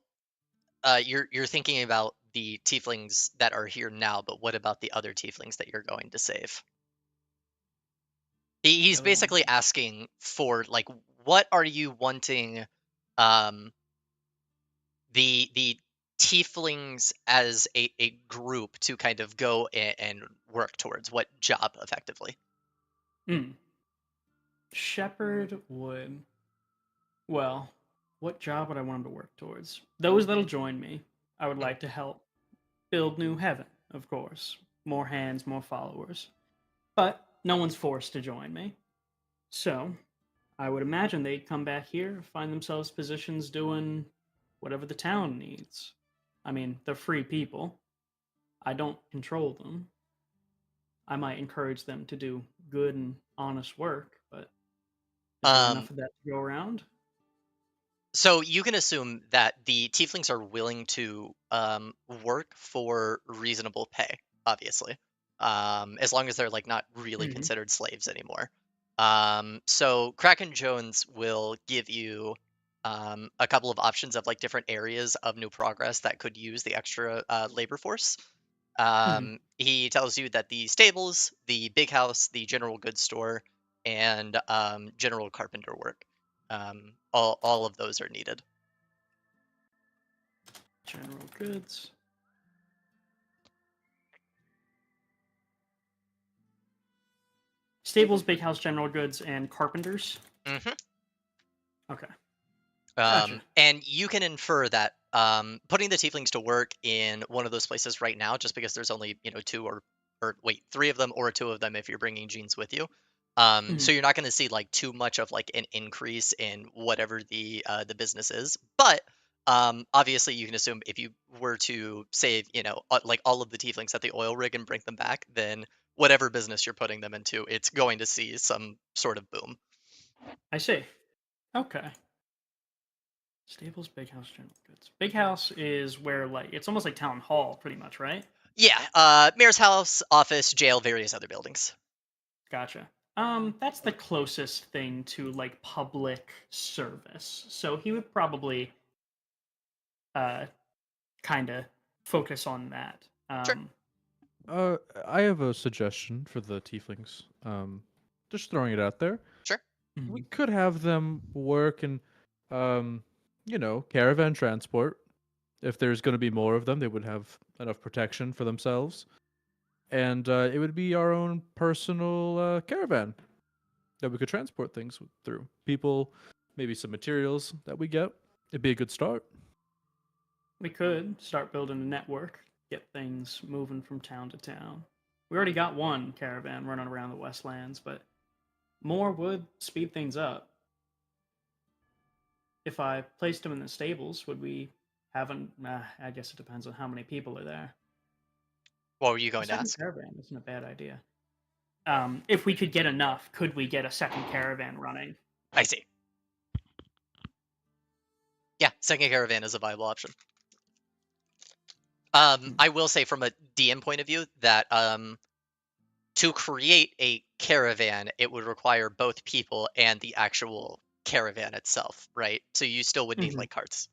you're thinking about the tieflings that are here now, but what about the other tieflings that you're going to save? He's basically Oh. asking for like, what are you wanting um the tieflings as a group to kind of go and work towards? What job, effectively? Mm. Shepherd would. Well, what job would I want him to work towards? Those that'll join me, I would Mhm. like to help build new heaven, of course. More hands, more followers. But no one's forced to join me. So, I would imagine they'd come back here, find themselves positions doing whatever the town needs. I mean, they're free people. I don't control them. I might encourage them to do good and honest work, but is there Um, enough of that to go around? So you can assume that the tieflings are willing to work for reasonable pay, obviously, as long as they're like not really Hmm. considered slaves anymore. So Kraken Jones will give you a couple of options of like different areas of New Progress that could use the extra labor force. Hmm. He tells you that the stables, the big house, the general goods store, and general carpenter work. All of those are needed. General goods. Stables, big house, general goods, and carpenters. hmm Okay, gotcha. And you can infer that putting the tieflings to work in one of those places right now, just because there's only two or wait, three of them or two of them if you're bringing genes with you. Hmm. So you're not going to see like too much of like an increase in whatever the business is, but obviously you can assume if you were to save like all of the tieflings at the oil rig and bring them back, then whatever business you're putting them into, it's going to see some sort of boom. I see. Okay. Stables, big house, general goods. Big house is where like it's almost like town hall, pretty much, right? Yeah, mayor's house, office, jail, various other buildings. Gotcha. That's the closest thing to like public service. So he would probably uh kind of focus on that. Sure. I have a suggestion for the tieflings. Just throwing it out there. Sure. We Mhm. could have them work in, caravan transport. If there's going to be more of them, they would have enough protection for themselves, and it would be our own personal caravan that we could transport things through. People, maybe some materials that we get. It'd be a good start. We could start building a network, get things moving from town to town. We already got one caravan running around the Westlands, but more would speed things up. If I placed them in the stables, would we have an? I guess it depends on how many people are there. What were you A going to second ask? caravan isn't a bad idea. If we could get enough, could we get a second caravan running? I see. Yeah, second caravan is a viable option. Hmm. I will say from a DM point of view that to create a caravan, it would require both people and the actual caravan itself, right? So you still would need Mhm. like carts.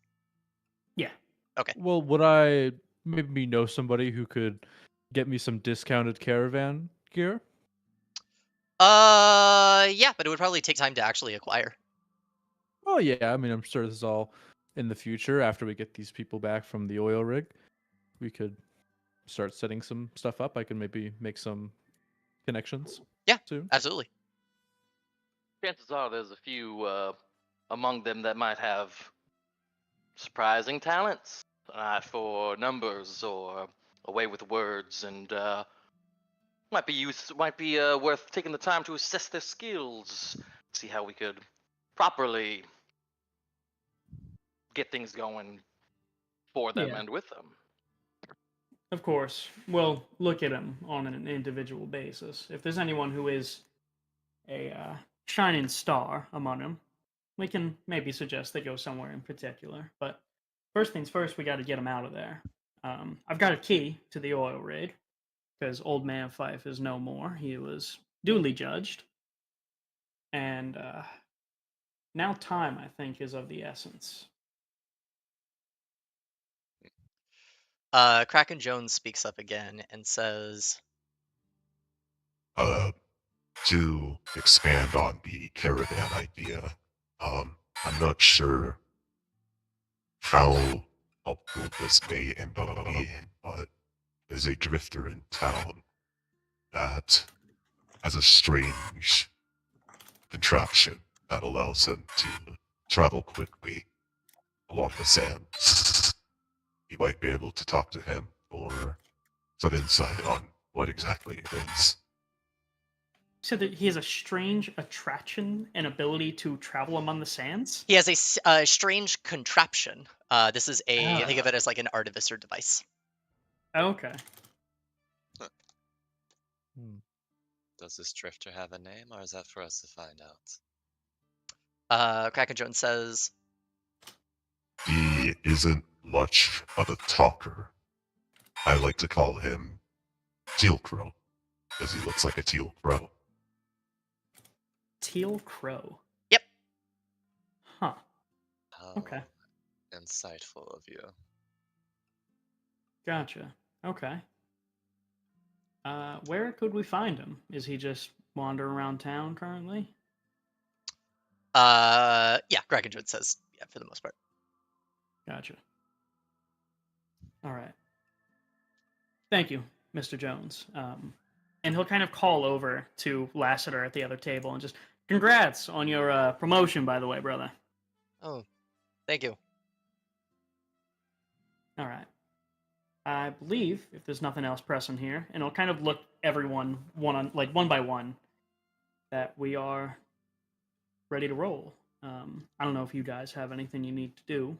Yeah. Okay. Well, would I maybe know somebody who could get me some discounted caravan gear? Yeah, but it would probably take time to actually acquire. Oh yeah, I mean, I'm sure this is all in the future after we get these people back from the oil rig. We could start setting some stuff up. I can maybe make some connections Yeah, soon. absolutely. Chances are there's a few among them that might have surprising talents, an eye for numbers or a way with words, and might be worth taking the time to assess their skills, see how we could properly get things going for them Yeah. and with them. Of course. We'll look at them on an individual basis. If there's anyone who is a shining star among them, we can maybe suggest they go somewhere in particular. But first things first, we got to get them out of there. I've got a key to the oil rig because Old Man Fife is no more. He was duly judged, and now time, I think, is of the essence. Kraken Jones speaks up again and says, Uh, to expand on the caravan idea, I'm not sure how this may involve me, but there's a drifter in town that has a strange contraption that allows him to travel quickly along the sands. You might be able to talk to him for some insight on what exactly it is. So that he has a strange attraction and ability to travel among the sands. He has a strange contraption. This is think of it as like an artificer device. Okay. Does this drifter have a name, or is that for us to find out? Kraken Jones says, He isn't much of a talker. I like to call him Teal Crow, because he looks like a teal crow. Teal Crow. Yep. Huh. How Okay. insightful of you. Gotcha. Okay. Where could we find him? Is he just wandering around town currently? yeah, Kraken Jones says, yeah, for the most part. Gotcha. All right. Thank you, Mr. Jones. And he'll kind of call over to Lassiter at the other table and just, congrats on your promotion, by the way, brother. Oh, thank you. All right. I believe, if there's nothing else pressing here, and I'll kind of look everyone one by one, that we are ready to roll. I don't know if you guys have anything you need to do.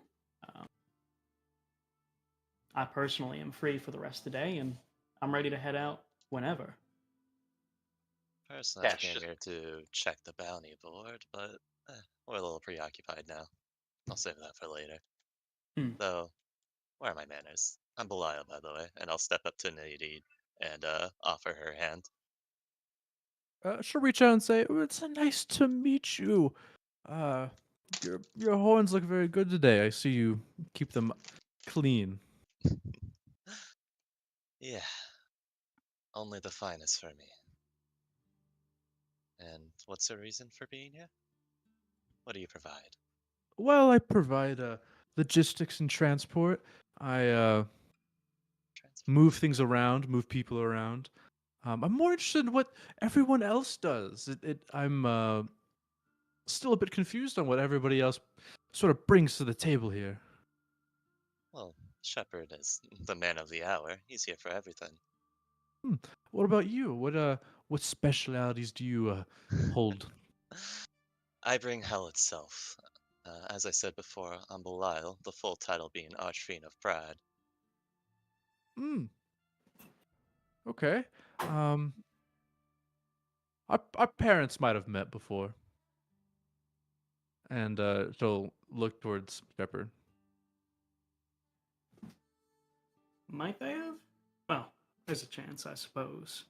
I personally am free for the rest of the day, and I'm ready to head out whenever. Personally, I Cash came just- here to check the bounty board, but we're a little preoccupied now. I'll save that for later. Though, where are my manners? I'm Belial, by the way, and I'll step up to Nadine and offer her hand. She'll reach out and say, "Oh, it's nice to meet you. Your horns look very good today. I see you keep them clean." Yeah, only the finest for me. And what's the reason for being here? What do you provide? Well, I provide logistics and transport. I move things around, move people around. I'm more interested in what everyone else does. I'm still a bit confused on what everybody else sort of brings to the table here. Well, Shepard is the man of the hour. He's here for everything. What about you? What specialities do you hold? I bring hell itself. As I said before, I'm Belial, the full title being Archfiend of Pride. Hmm. Okay. Our parents might have met before. And she'll look towards Shepard. Might they have? Well, there's a chance, I suppose.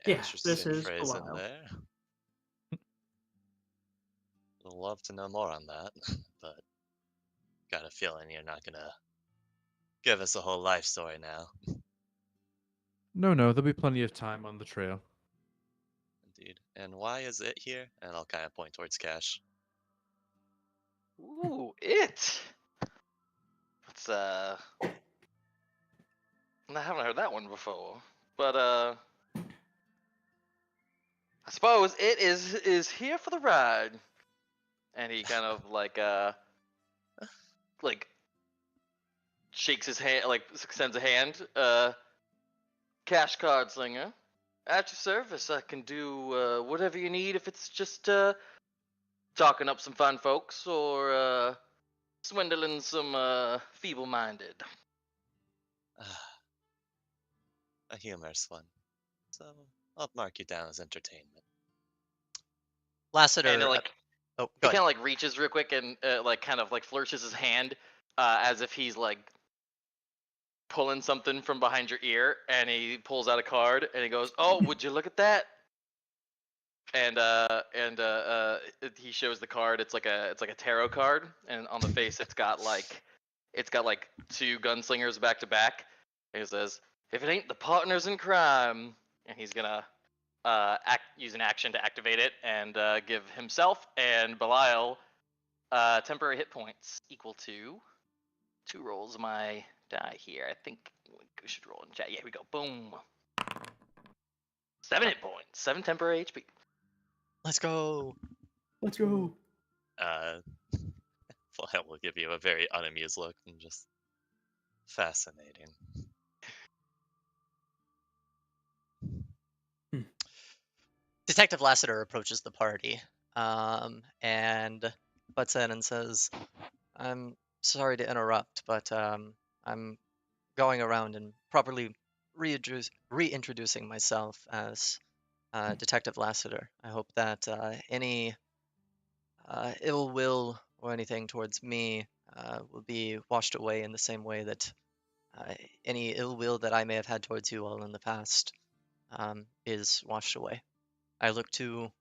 Yeah, Interesting this is phrase in Belial. there. Would love to know more on that, but got a feeling you're not gonna give us a whole life story now. No, there'll be plenty of time on the trail. Indeed. And why is it here? And I'll kind of point towards Cash. Ooh, it. It's I haven't heard that one before, but I suppose it is here for the ride. And he kind of like shakes his hand, like extends a hand. Cash card slinger, at your service. I can do whatever you need. If it's just talking up some fine folks or swindling some feeble-minded. A humorous one. So I'll mark you down as entertainment. Lassiter. And like oh, he go kind ahead. of like reaches real quick and like kind of like flourishes his hand as if he's like pulling something from behind your ear, and he pulls out a card and he goes, "Oh, would you look at that?" And he shows the card. It's like a tarot card, and on the face it's got like two gunslingers back to back. And he says, "If it ain't the partners in crime," and he's gonna use an action to activate it and give himself and Belial Temporary hit points equal to 2 rolls of my die here. I think we should roll in chat. Yeah, here we go. Boom. 7 hit points. 7 temporary HP. Let's go. Let's go. Uh, Flail will give you a very unamused look and just fascinating. Detective Lassiter approaches the party and butts in and says, I'm sorry to interrupt, but I'm going around and properly reintroducing myself as Detective Lassiter. I hope that any ill will or anything towards me will be washed away in the same way that uh, any ill will that I may have had towards you all in the past is washed away. I look to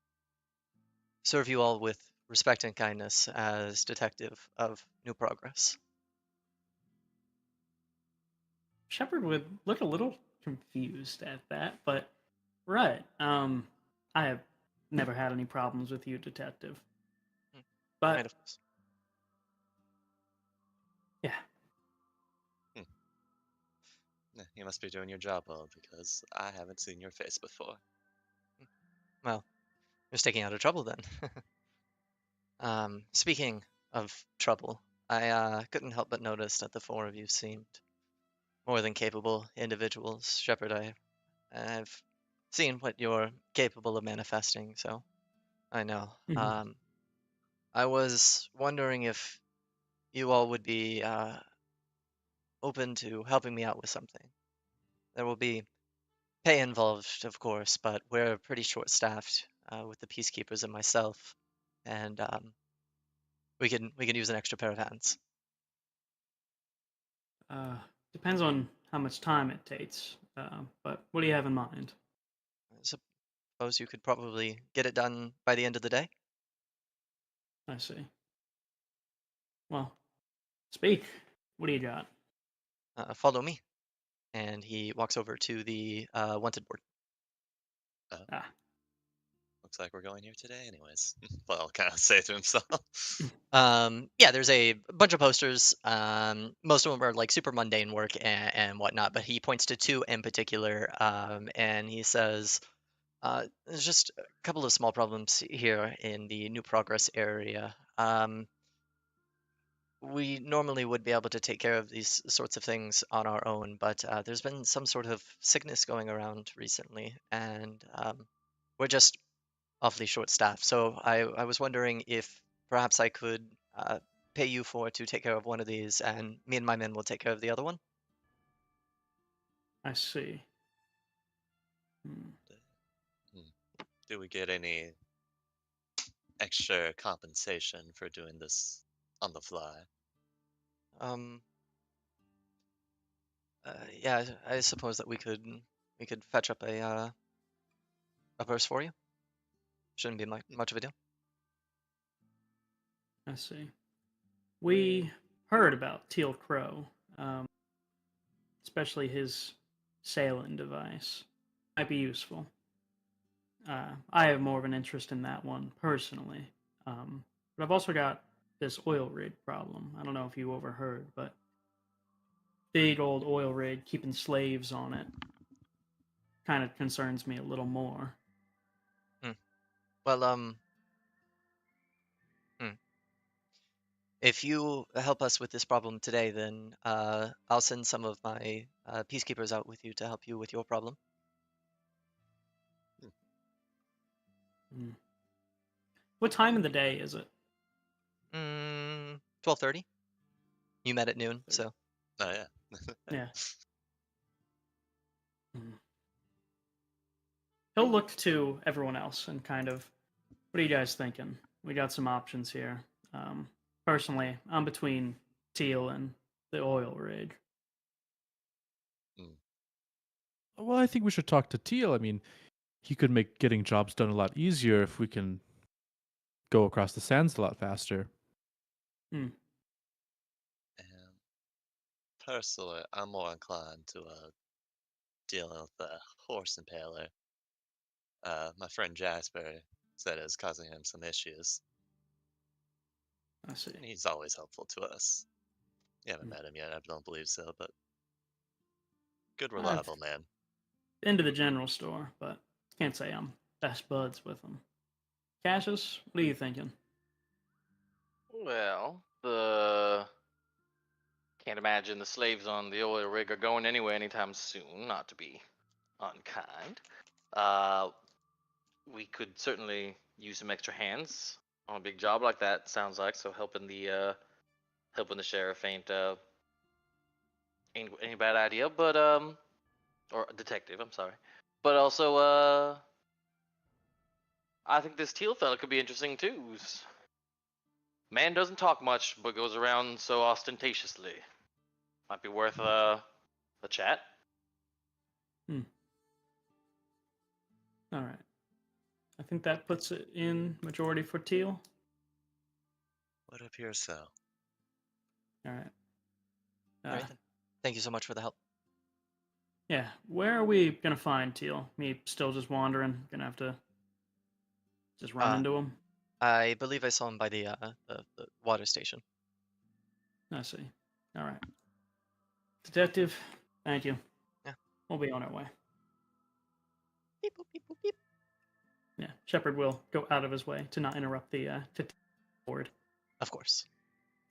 serve you all with respect and kindness as detective of New Progress. Shepard would look a little confused at that, but right. I have never had any problems with you, detective. Hmm, But Kind of. yeah, You must be doing your job well because I haven't seen your face before. Well, you're sticking out of trouble then. Speaking of trouble, I couldn't help but notice that the four of you seemed more than capable individuals. Shepard, I've seen what you're capable of manifesting, so I know. Mhm. I was wondering if you all would be open to helping me out with something. There will be pay involved, of course, but we're pretty short-staffed with the peacekeepers and myself, and we can use an extra pair of hands. uh, depends on how much time it takes. But what do you have in mind? I suppose you could probably get it done by the end of the day. I see. Well, speak. What do you got? Follow me, and he walks over to the wanted board. Ah, Looks like we're going here today, anyways. Well, kind of say to himself. Yeah, there's a bunch of posters. Most of them are like super mundane work and whatnot, but he points to two in particular, and he says, "There's just a couple of small problems here in the New Progress area. We normally would be able to take care of these sorts of things on our own, but there's been some sort of sickness going around recently, and we're just awfully short-staffed. So I was wondering if perhaps I could pay you for to take care of one of these, and me and my men will take care of the other one. I see. Hmm. Hmm. Do we get any extra compensation for doing this on the fly? Um, yeah, I suppose that we could fetch up a purse for you. Shouldn't be much of a deal. I see. We heard about Teal Crow, um, especially his sailing device. Might be useful. I have more of an interest in that one personally. But I've also got this oil rig problem. I don't know if you overheard, but big old oil rig keeping slaves on it kind of concerns me a little more. Hmm. Well, hmm. If you help us with this problem today, then I'll send some of my peacekeepers out with you to help you with your problem. Mm. What time of the day is it? 12:30. You met at noon, so Oh yeah. Yeah. Mm. He'll look to everyone else and kind of, what are you guys thinking? We got some options here. Um, Personally, I'm between Teal and the oil rig. Hmm. Well, I think we should talk to Teal. I mean, he could make getting jobs done a lot easier if we can go across the sands a lot faster. Hmm. And personally, I'm more inclined to dealing with the horse impaler. My friend Jasper said it's causing him some issues. I see. And he's always helpful to us. You haven't Hmm. met him yet, I don't believe so, but good, I've reliable man. been to the general store, but can't say I'm best buds with him. Cassius, what are you thinking? Well, the can't imagine the slaves on the oil rig are going anywhere anytime soon. Not to be unkind. Uh, we could certainly use some extra hands on a big job like that. Sounds like so helping the sheriff ain't any bad idea, but or detective. I'm sorry, but also I think this Teal fella could be interesting too. Man doesn't talk much, but goes around so ostentatiously. Might be worth a chat. Hmm. All right. I think that puts it in majority for Teal. Would appear so. All right. All right then. Thank you so much for the help. Yeah. Where are we gonna find Teal? Me still just wandering. Gonna have to just run Uh, into him. I believe I saw him by the water station. I see. All right. Detective, thank you. Yeah. We'll be on our way. Beep, boop, beep, boop, beep. Yeah. Shepard will go out of his way to not interrupt the board. Of course.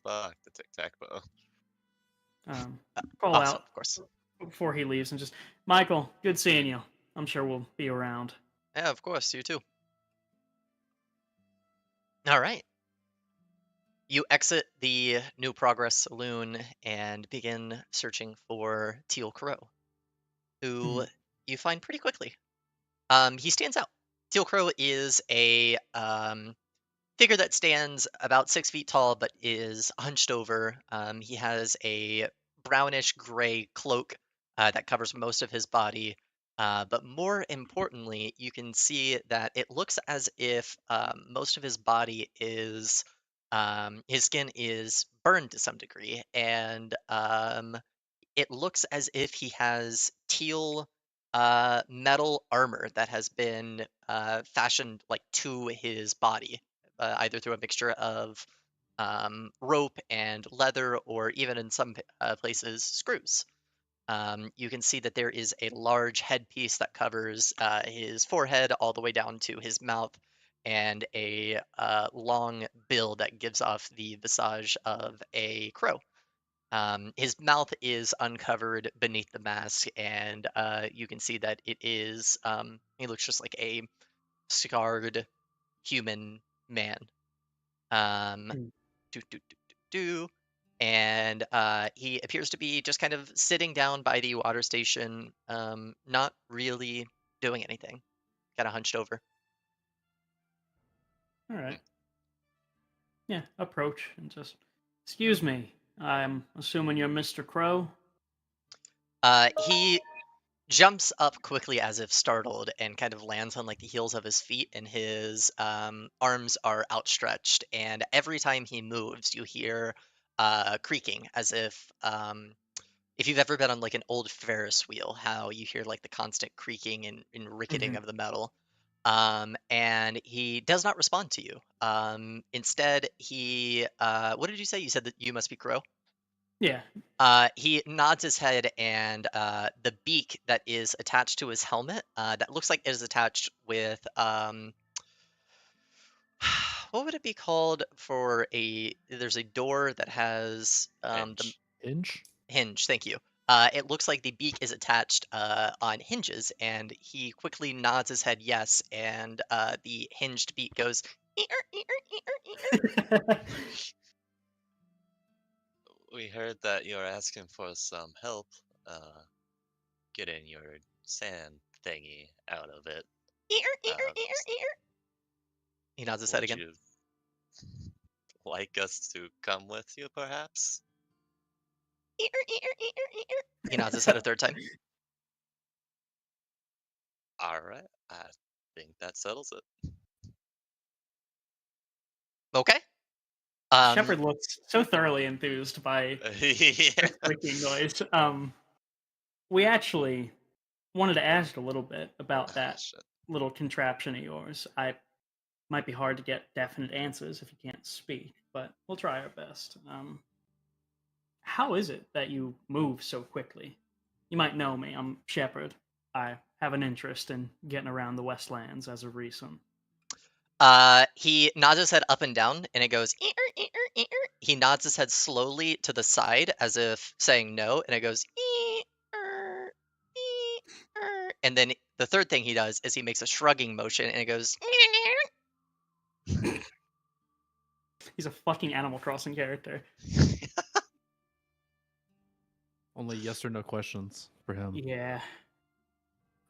Fuck the tic-tac-toe. Call Also, out of course. before he leaves and just, Michael, good seeing you. I'm sure we'll be around. Yeah, of course. You too. All right. You exit the New Progress Saloon and begin searching for Teal Crow, who you find pretty quickly. He stands out. Teal Crow is a figure that stands about 6 feet tall, but is hunched over. He has a brownish gray cloak that covers most of his body. But more importantly, you can see that it looks as if most of his body is, his skin is burned to some degree, and it looks as if he has teal metal armor that has been fashioned like to his body, either through a mixture of rope and leather, or even in some places screws. You can see that there is a large headpiece that covers his forehead all the way down to his mouth, and a long bill that gives off the visage of a crow. His mouth is uncovered beneath the mask, and you can see that it is. He looks just like a scarred human man. Um, Mm. do, do, do, do, do. And he appears to be just kind of sitting down by the water station, not really doing anything, kind of hunched over. All right. Yeah, approach and just, excuse me, I'm assuming you're Mr. Crow? He jumps up quickly as if startled and kind of lands on like the heels of his feet, and his arms are outstretched, and every time he moves you hear creaking, as if you've ever been on like an old Ferris wheel, how you hear like the constant creaking and ricketing of the metal. And he does not respond to you. Instead, he what did you say? You said that you must be Crow? Yeah. He nods his head, and the beak that is attached to his helmet, that looks like it is attached with what would it be called for a? There's a door that has the Hinge. hinge. Thank you. It looks like the beak is attached on hinges, and he quickly nods his head yes, and the hinged beak goes. "Eer, eer, eer, eer." We heard that you're asking for some help getting your sand thingy out of it. Eer, eer, Um, eer, eer. He nods his head would again. you like us to come with you, perhaps? Eer, eer, eer, eer. He nods his head a third time. All right, I think that settles it. Okay. Shepard looks so thoroughly enthused by Yeah. the clicking noise. We actually wanted to ask a little bit about that Shit. little contraption of yours. I might be hard to get definite answers if you can't speak. but we'll try our best. How is it that you move so quickly? You might know me. I'm Shepard. I have an interest in getting around the Westlands as of recent. He nods his head up and down, and it goes. "Ear, ear, ear, ear." He nods his head slowly to the side, as if saying no, and it goes. "Ear, ear." And then the third thing he does is he makes a shrugging motion, and it goes. He's a fucking Animal Crossing character. Only yes or no questions for him. Yeah.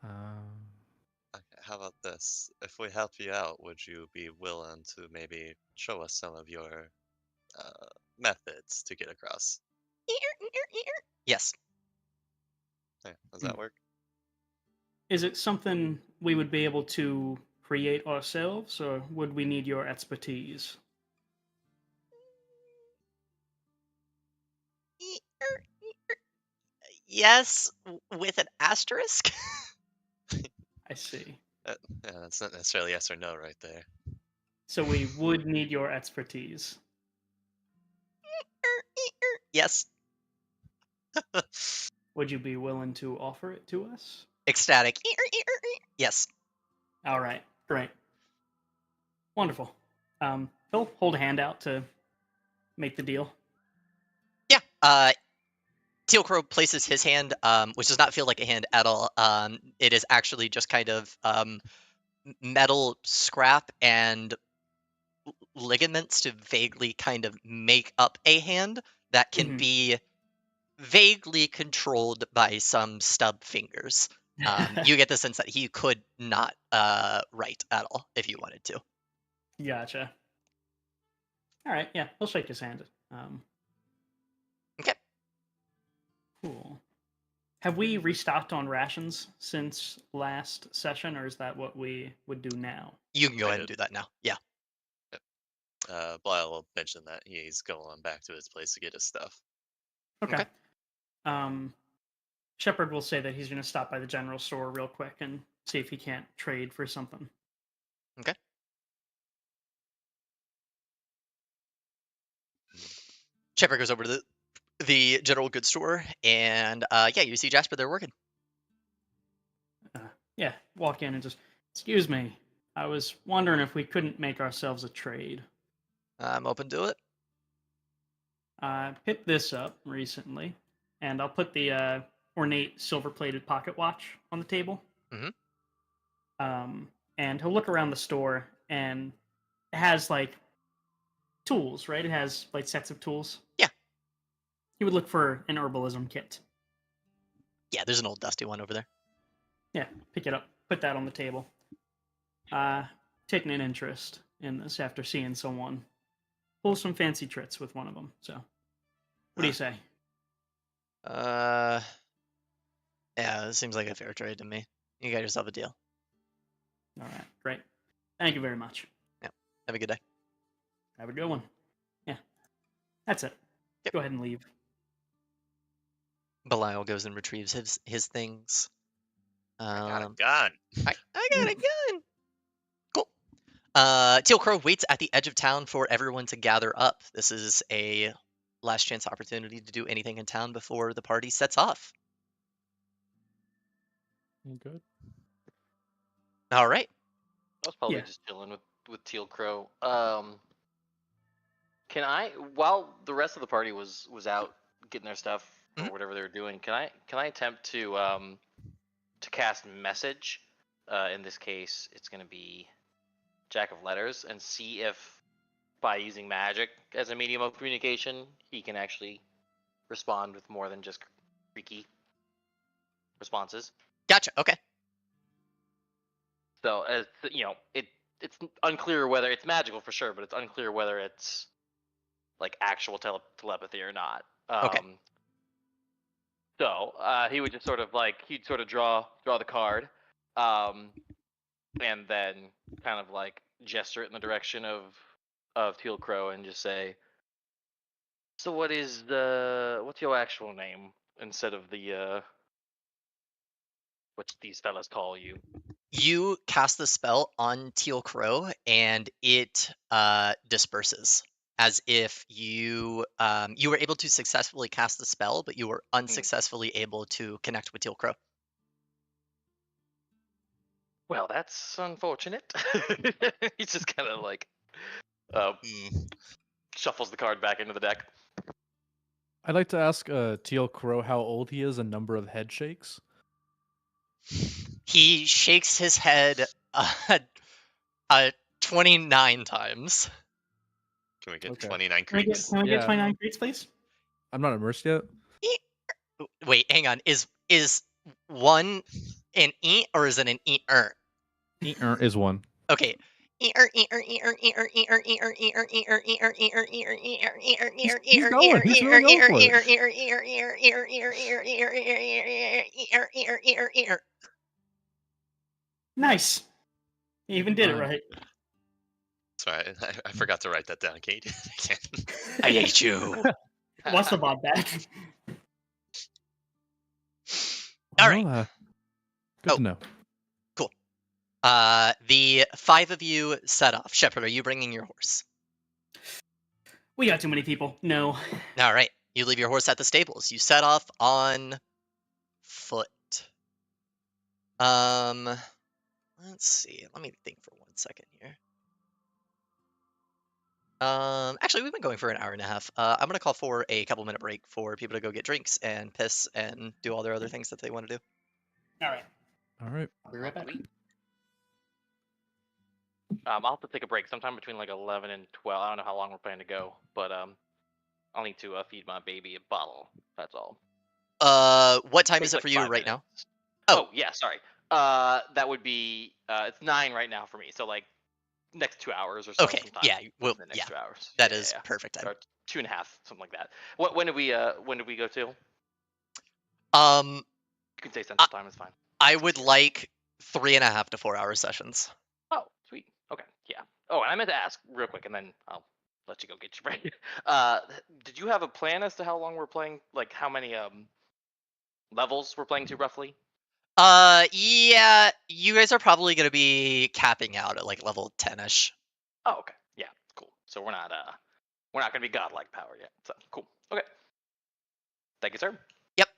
Okay, how about this? If we help you out, would you be willing to maybe show us some of your methods to get across? Yes. Yeah, does that work? Is it something we would be able to create ourselves, or would we need your expertise? Yes, with an asterisk. I see. Yeah, that's not necessarily yes or no right there. So we would need your expertise. Yes. Would you be willing to offer it to us? Ecstatic. Yes. All right, great. Wonderful. Phil, hold a hand out to make the deal. Yeah. Teal Crow places his hand, which does not feel like a hand at all. It is actually just kind of metal scrap and ligaments to vaguely kind of make up a hand that can be vaguely controlled by some stub fingers. You get the sense that he could not write at all if you wanted to. Gotcha. All right, yeah, he'll shake his hand. Okay. Cool. Have we restocked on rations since last session, or is that what we would do now? You can go I ahead and did. do that now. Yeah. Blyle will mention that he's going back to his place to get his stuff. Okay. Shepard will say that he's going to stop by the general store real quick and see if he can't trade for something. Okay. Shepard goes over to the general goods store, and yeah, you see Jasper there working. Yeah, walk in and just, excuse me, I was wondering if we couldn't make ourselves a trade. I'm open to it. I picked this up recently, and I'll put the ornate silver-plated pocket watch on the table. Mhm. And he'll look around the store, and it has like tools, right? It has like sets of tools. Yeah. He would look for an herbalism kit. Yeah, there's an old dusty one over there. Yeah, pick it up, put that on the table. Taking an interest in this after seeing someone pull some fancy tricks with one of them. So, what do you say? Yeah, it seems like a fair trade to me. You got yourself a deal. All right, great. Thank you very much. Have a good day. Have a good one. Yeah, that's it. Yep. Go ahead and leave. Belial goes and retrieves his things. I got a Um, gun. I got a gun. Cool. Teal Crow waits at the edge of town for everyone to gather up. This is a last chance opportunity to do anything in town before the party sets off. Good. All right. I was probably Yeah. just chilling with Teal Crow. Can I, while the rest of the party was out getting their stuff or Mhm. whatever they were doing, can I attempt to cast message? In this case, it's going to be Jack of Letters, and see if by using magic as a medium of communication, he can actually respond with more than just creaky responses. Gotcha. Okay. So, as you know, it's unclear whether it's magical for sure, but it's unclear whether it's like actual telepathy or not. Okay. So he would just sort of like he'd sort of draw the card, and then kind of like gesture it in the direction of Teal Crow and just say, "So what's your actual name instead of the what these fellas call you?" You cast the spell on Teal Crow, and it disperses as if you you were able to successfully cast the spell, but you were unsuccessfully able to connect with Teal Crow. Well, that's unfortunate. He's just kind of like shuffles the card back into the deck. I'd like to ask Teal Crow how old he is and number of head shakes. He shakes his head 29 times. Can we get Okay. 29 Can we get, creeps? can we get Yeah. 29 creeps, please? I'm not immersed yet. Wait, hang on. Is one an E or is it an E-er? Is one. Okay. He's going. He's really going for it. Nice. You even did it right. Sorry, I forgot to write that down. Can you do that again? I hate you. What's the bot back? All right. Well, good to know. Cool. The 5 of you set off. Shepard, are you bringing your horse? We got too many people. No. All right. You leave your horse at the stables. You set off on foot. Let's see. Let me think for 1 second here. Actually, we've been going for an hour and a half. I'm gonna call for a couple-minute break for people to go get drinks and piss and do all their other things that they want to do. All right. All right. I'll be right back. Sweet. I'll have to take a break sometime between like 11 and 12. I don't know how long we're planning to go, but I'll need to feed my baby a bottle. That's all. What time Takes is it like for you 5 right now? minutes. Oh. Oh yeah, sorry. That would be it's 9 right now for me. So like next 2 hours or so. Okay. Sometime Yeah. Well, within the yeah. next 2 hours. That Yeah, is yeah. perfect time. Or 2.5, something like that. When did we go to? You Um, can say Central Time is fine. I would like 3.5 to 4 hour sessions. Oh, sweet. Okay, yeah. Oh, and I meant to ask real quick, and then I'll let you go get your break. Did you have a plan as to how long we're playing? Like how many levels we're playing to roughly? Yeah, you guys are probably gonna be capping out at like level 10ish. Oh, okay. Yeah, cool. So we're not gonna be godlike power yet. So cool. Okay. Thank you, sir. Yep.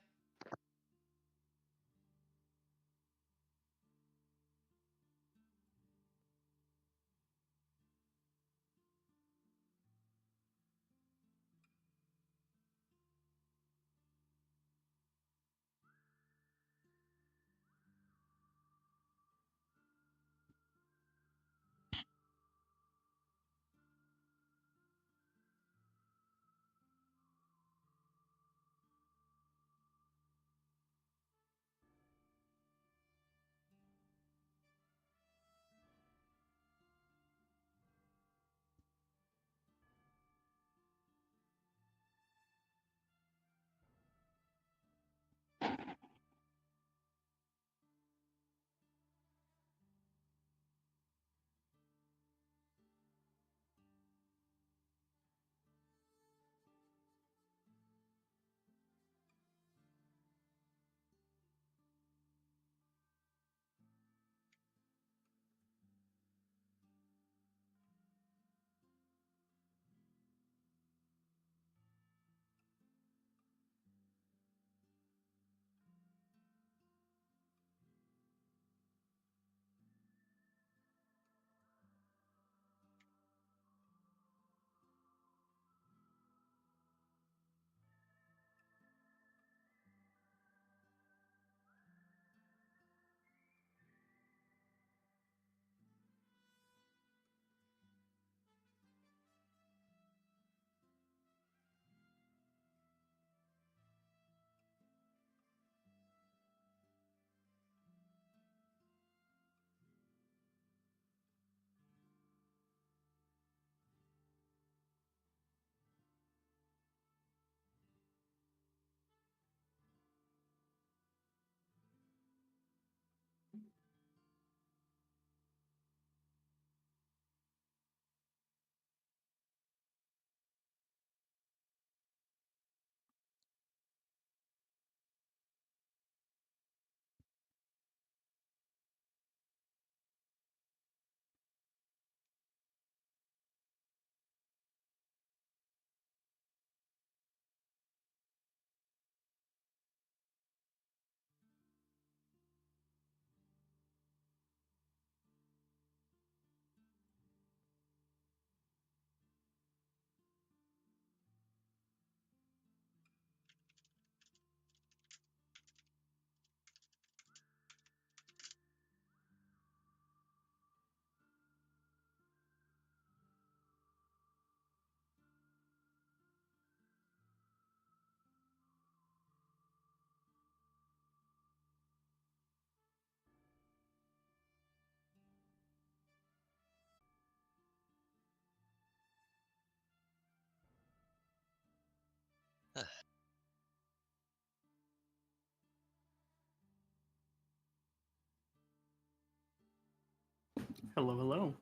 Hello, hello.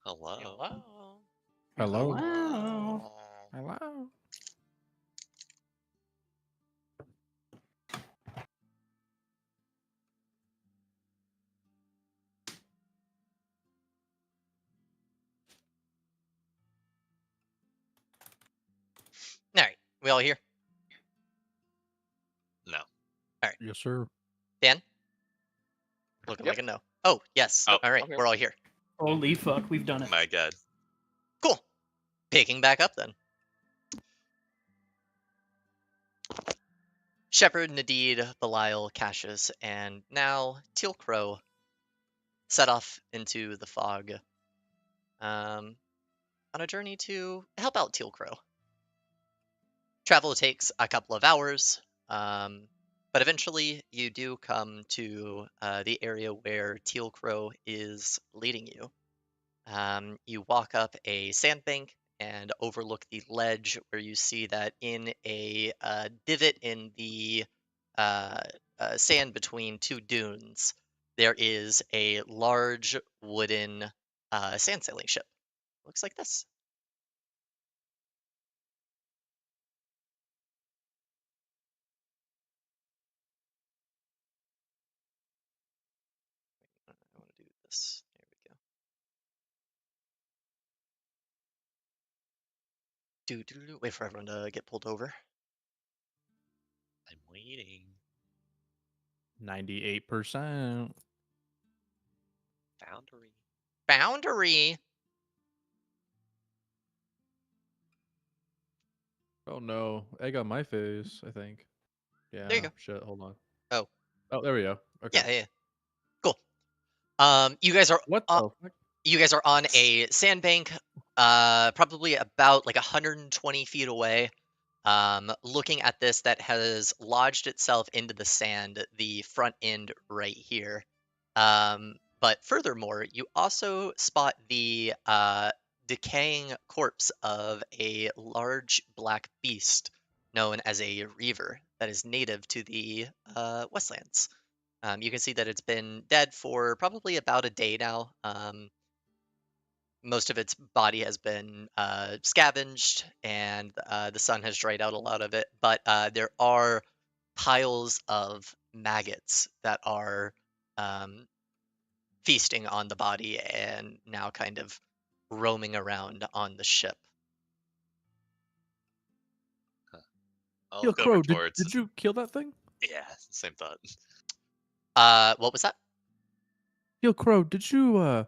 Hello. Hello. Hello. Hello. All right, we all here? No. Yes, sir. Dan? Looking Yep. like a no. Oh, yes. Oh, All right, okay. we're all here. Holy fuck, we've done it. My God. Cool. Picking back up then. Shepard, Nadid, Belial, Cassius, and now Teal Crow set off into the fog on a journey to help out Teal Crow. Travel takes a couple of hours, but eventually you do come to the area where Teal Crow is leading you. You walk up a sandbank and overlook the ledge where you see that in a divot in the sand between two dunes, there is a large wooden sand sailing ship. Looks like this. I want to do this. There we go. Wait for everyone to get pulled over. I'm waiting. 98%. Boundary. Boundary. Oh no, egg on my face. I think. Yeah. There you go. Shit. Hold on. Oh. Oh, there we go. Okay. Yeah. Cool. You guys are What the fuck? you guys are on a sandbank, probably about like 120 feet away. Looking at this that has lodged itself into the sand, the front end right here. But furthermore, you also spot the decaying corpse of a large black beast known as a reaver that is native to the Westlands. You can see that it's been dead for probably about a day now. Most of its body has been scavenged, and the sun has dried out a lot of it. But there are piles of maggots that are um, feasting on the body and now kind of roaming around on the ship. I'll Yo, look over Crow, towards. did you kill that thing? Yeah, same thought. What was that? Yo, Crow, did you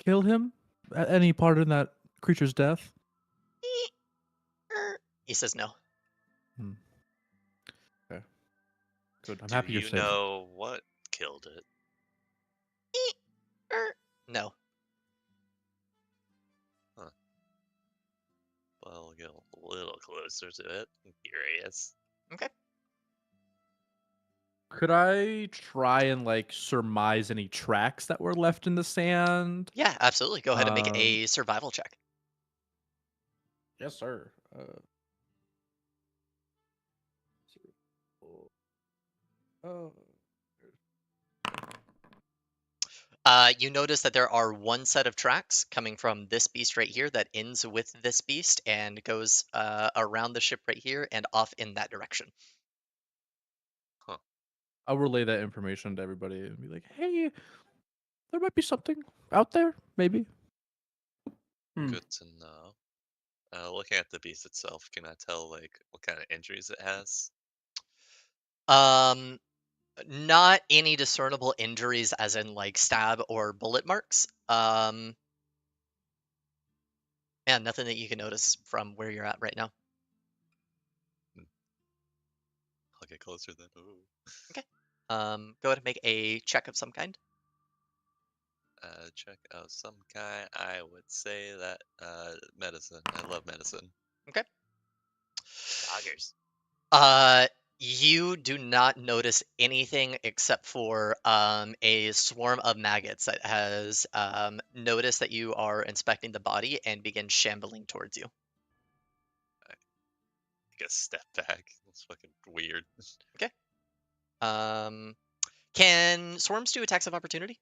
kill him at any part in that creature's death? He says no. Okay. Good. I'm Do happy you're you safe. know what killed it? No. Well, I'll get a little closer to it. I'm curious. Okay. Could I try and like surmise any tracks that were left in the sand? Yeah, absolutely. Go ahead and make Um, a survival check. Yes, sir. Oh. You notice that there are one set of tracks coming from this beast right here that ends with this beast and goes around the ship right here and off in that direction. I'll relay that information to everybody and be like, "Hey, there might be something out there, maybe." Good to know. Looking at the beast itself, can I tell like what kind of injuries it has? Um, Not any discernible injuries, as in like stab or bullet marks. Yeah, nothing that you can notice from where you're at right now. I'll get closer then. Ooh. Okay. Go ahead and make a check of some kind. Check out some kind. I would say that medicine. I love medicine. Okay. Doggers. You do not notice anything except for a swarm of maggots that has noticed that you are inspecting the body and begin shambling towards you. Take a step back. That's fucking weird. Okay. Can swarms do attacks of opportunity?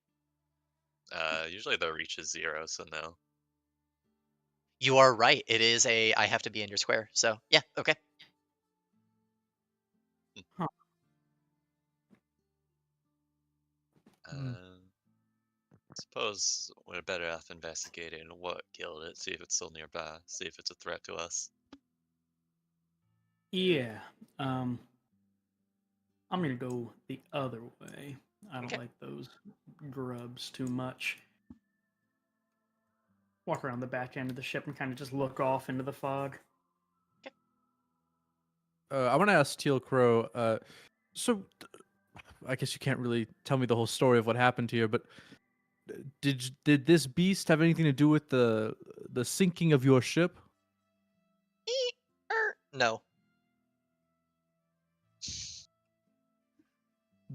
Usually the reach is 0, so no. You are right. It is a I have to be in your square. So yeah, okay. Hmm. Suppose we're better off investigating what killed it, see if it's still nearby, see if it's a threat to us. Yeah. I'm gonna go the other way. I don't Okay. like those grubs too much. Walk around the back end of the ship and kind of just look off into the fog. I want to ask Teal Crow. So I guess you can't really tell me the whole story of what happened here, but did this beast have anything to do with the sinking of your ship? No.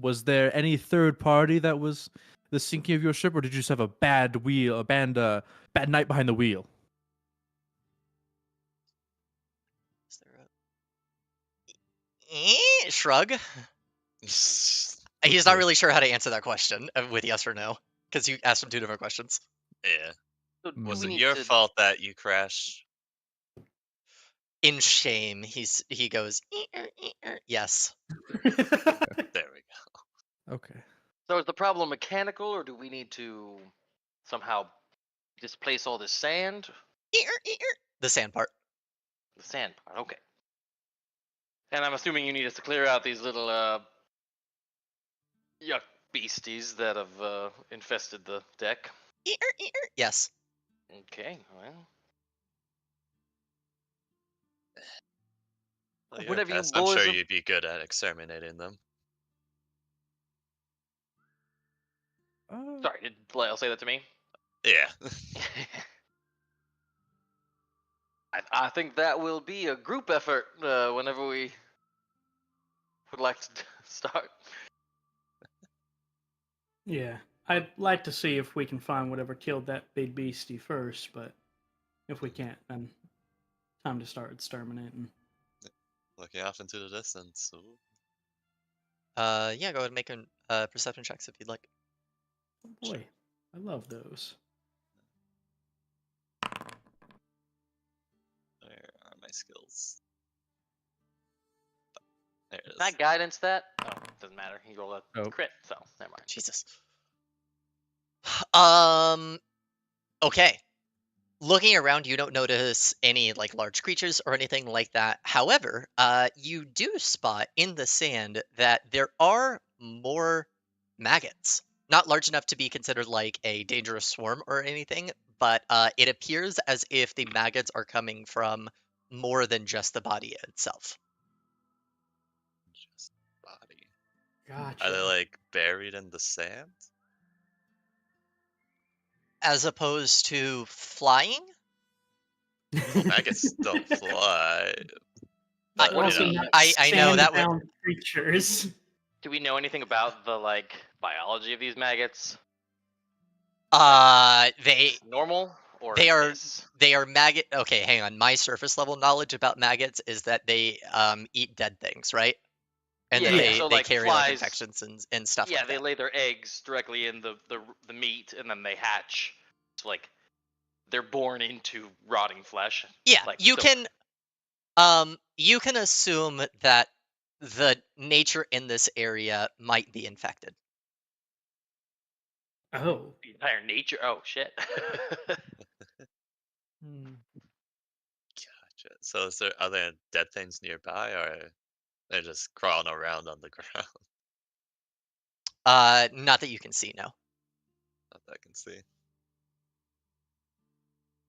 Was there any third party that was the sinking of your ship, or did you just have a bad wheel, bad night behind the wheel? Is there a shrug? He's not Okay. really sure how to answer that question with yes or no because you asked him 2 different questions. Yeah. So do Was we it need your to- fault that you crashed? In shame, he goes yes. There we go. Okay. So is the problem mechanical, or do we need to somehow displace all this sand? The sand part. The sand part, okay. And I'm assuming you need us to clear out these little yuck beasties that have infested the deck. Yes. Okay, well. Well, you're a Whatever you pest. I'm boys sure have- you'd be good at exterminating them. Sorry, did Lyle say that to me? Yeah. I think that will be a group effort whenever we would like to start. Yeah. I'd like to see if we can find whatever killed that big beastie first, but if we can't, then time to start exterminating. Looking off into the distance. Ooh. Yeah, go ahead and make a perception checks if you'd like. Oh boy, I love those. Where are my skills? There it Is is. that guidance that? Oh, doesn't matter. He rolled a Oh. crit, so never mind. Jesus. Okay. Looking around, you don't notice any like large creatures or anything like that. However, you do spot in the sand that there are more maggots. Not large enough to be considered like a dangerous swarm or anything, but it appears as if the maggots are coming from more than just the body itself. Just body. Gotcha. Are they like buried in the sand? As opposed to flying? Well, maggots don't fly. But, We're you also know, not I know that would. sand-bound creatures. Do we know anything about the biology of these maggots? They Normal or They are this? they are maggot. Okay, hang on. My surface level knowledge about maggots is that they eat dead things, right? And that Yeah, Yeah. so, they like, carry like flies- infections and stuff Yeah, like they that. lay their eggs directly in the meat, and then they hatch. So they're born into rotting flesh. Yeah, Like, you so- you can assume that the nature in this area might be infected. Oh. The entire nature. Oh shit. gotcha. So is there other dead things nearby, or they're just crawling around on the ground? Not that you can see, no. Not that I can see.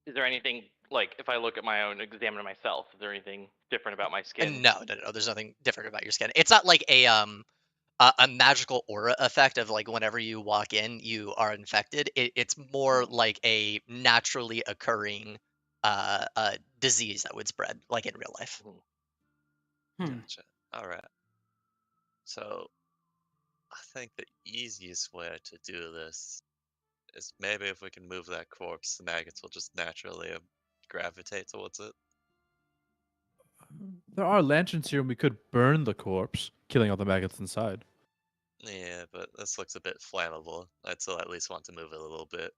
Is there anything if I look at my own, examine myself? Is there anything different about my skin? No. There's nothing different about your skin. It's not like a magical aura effect of like whenever you walk in, you are infected. It's more like a naturally occurring disease that would spread, like in real life. Hmm. Gotcha. All right. So I think the easiest way to do this is maybe if we can move that corpse, the maggots will just naturally gravitate towards it. There are lanterns here, and we could burn the corpse, killing all the maggots inside. Yeah, but this looks a bit flammable. I'd still at least want to move it a little bit.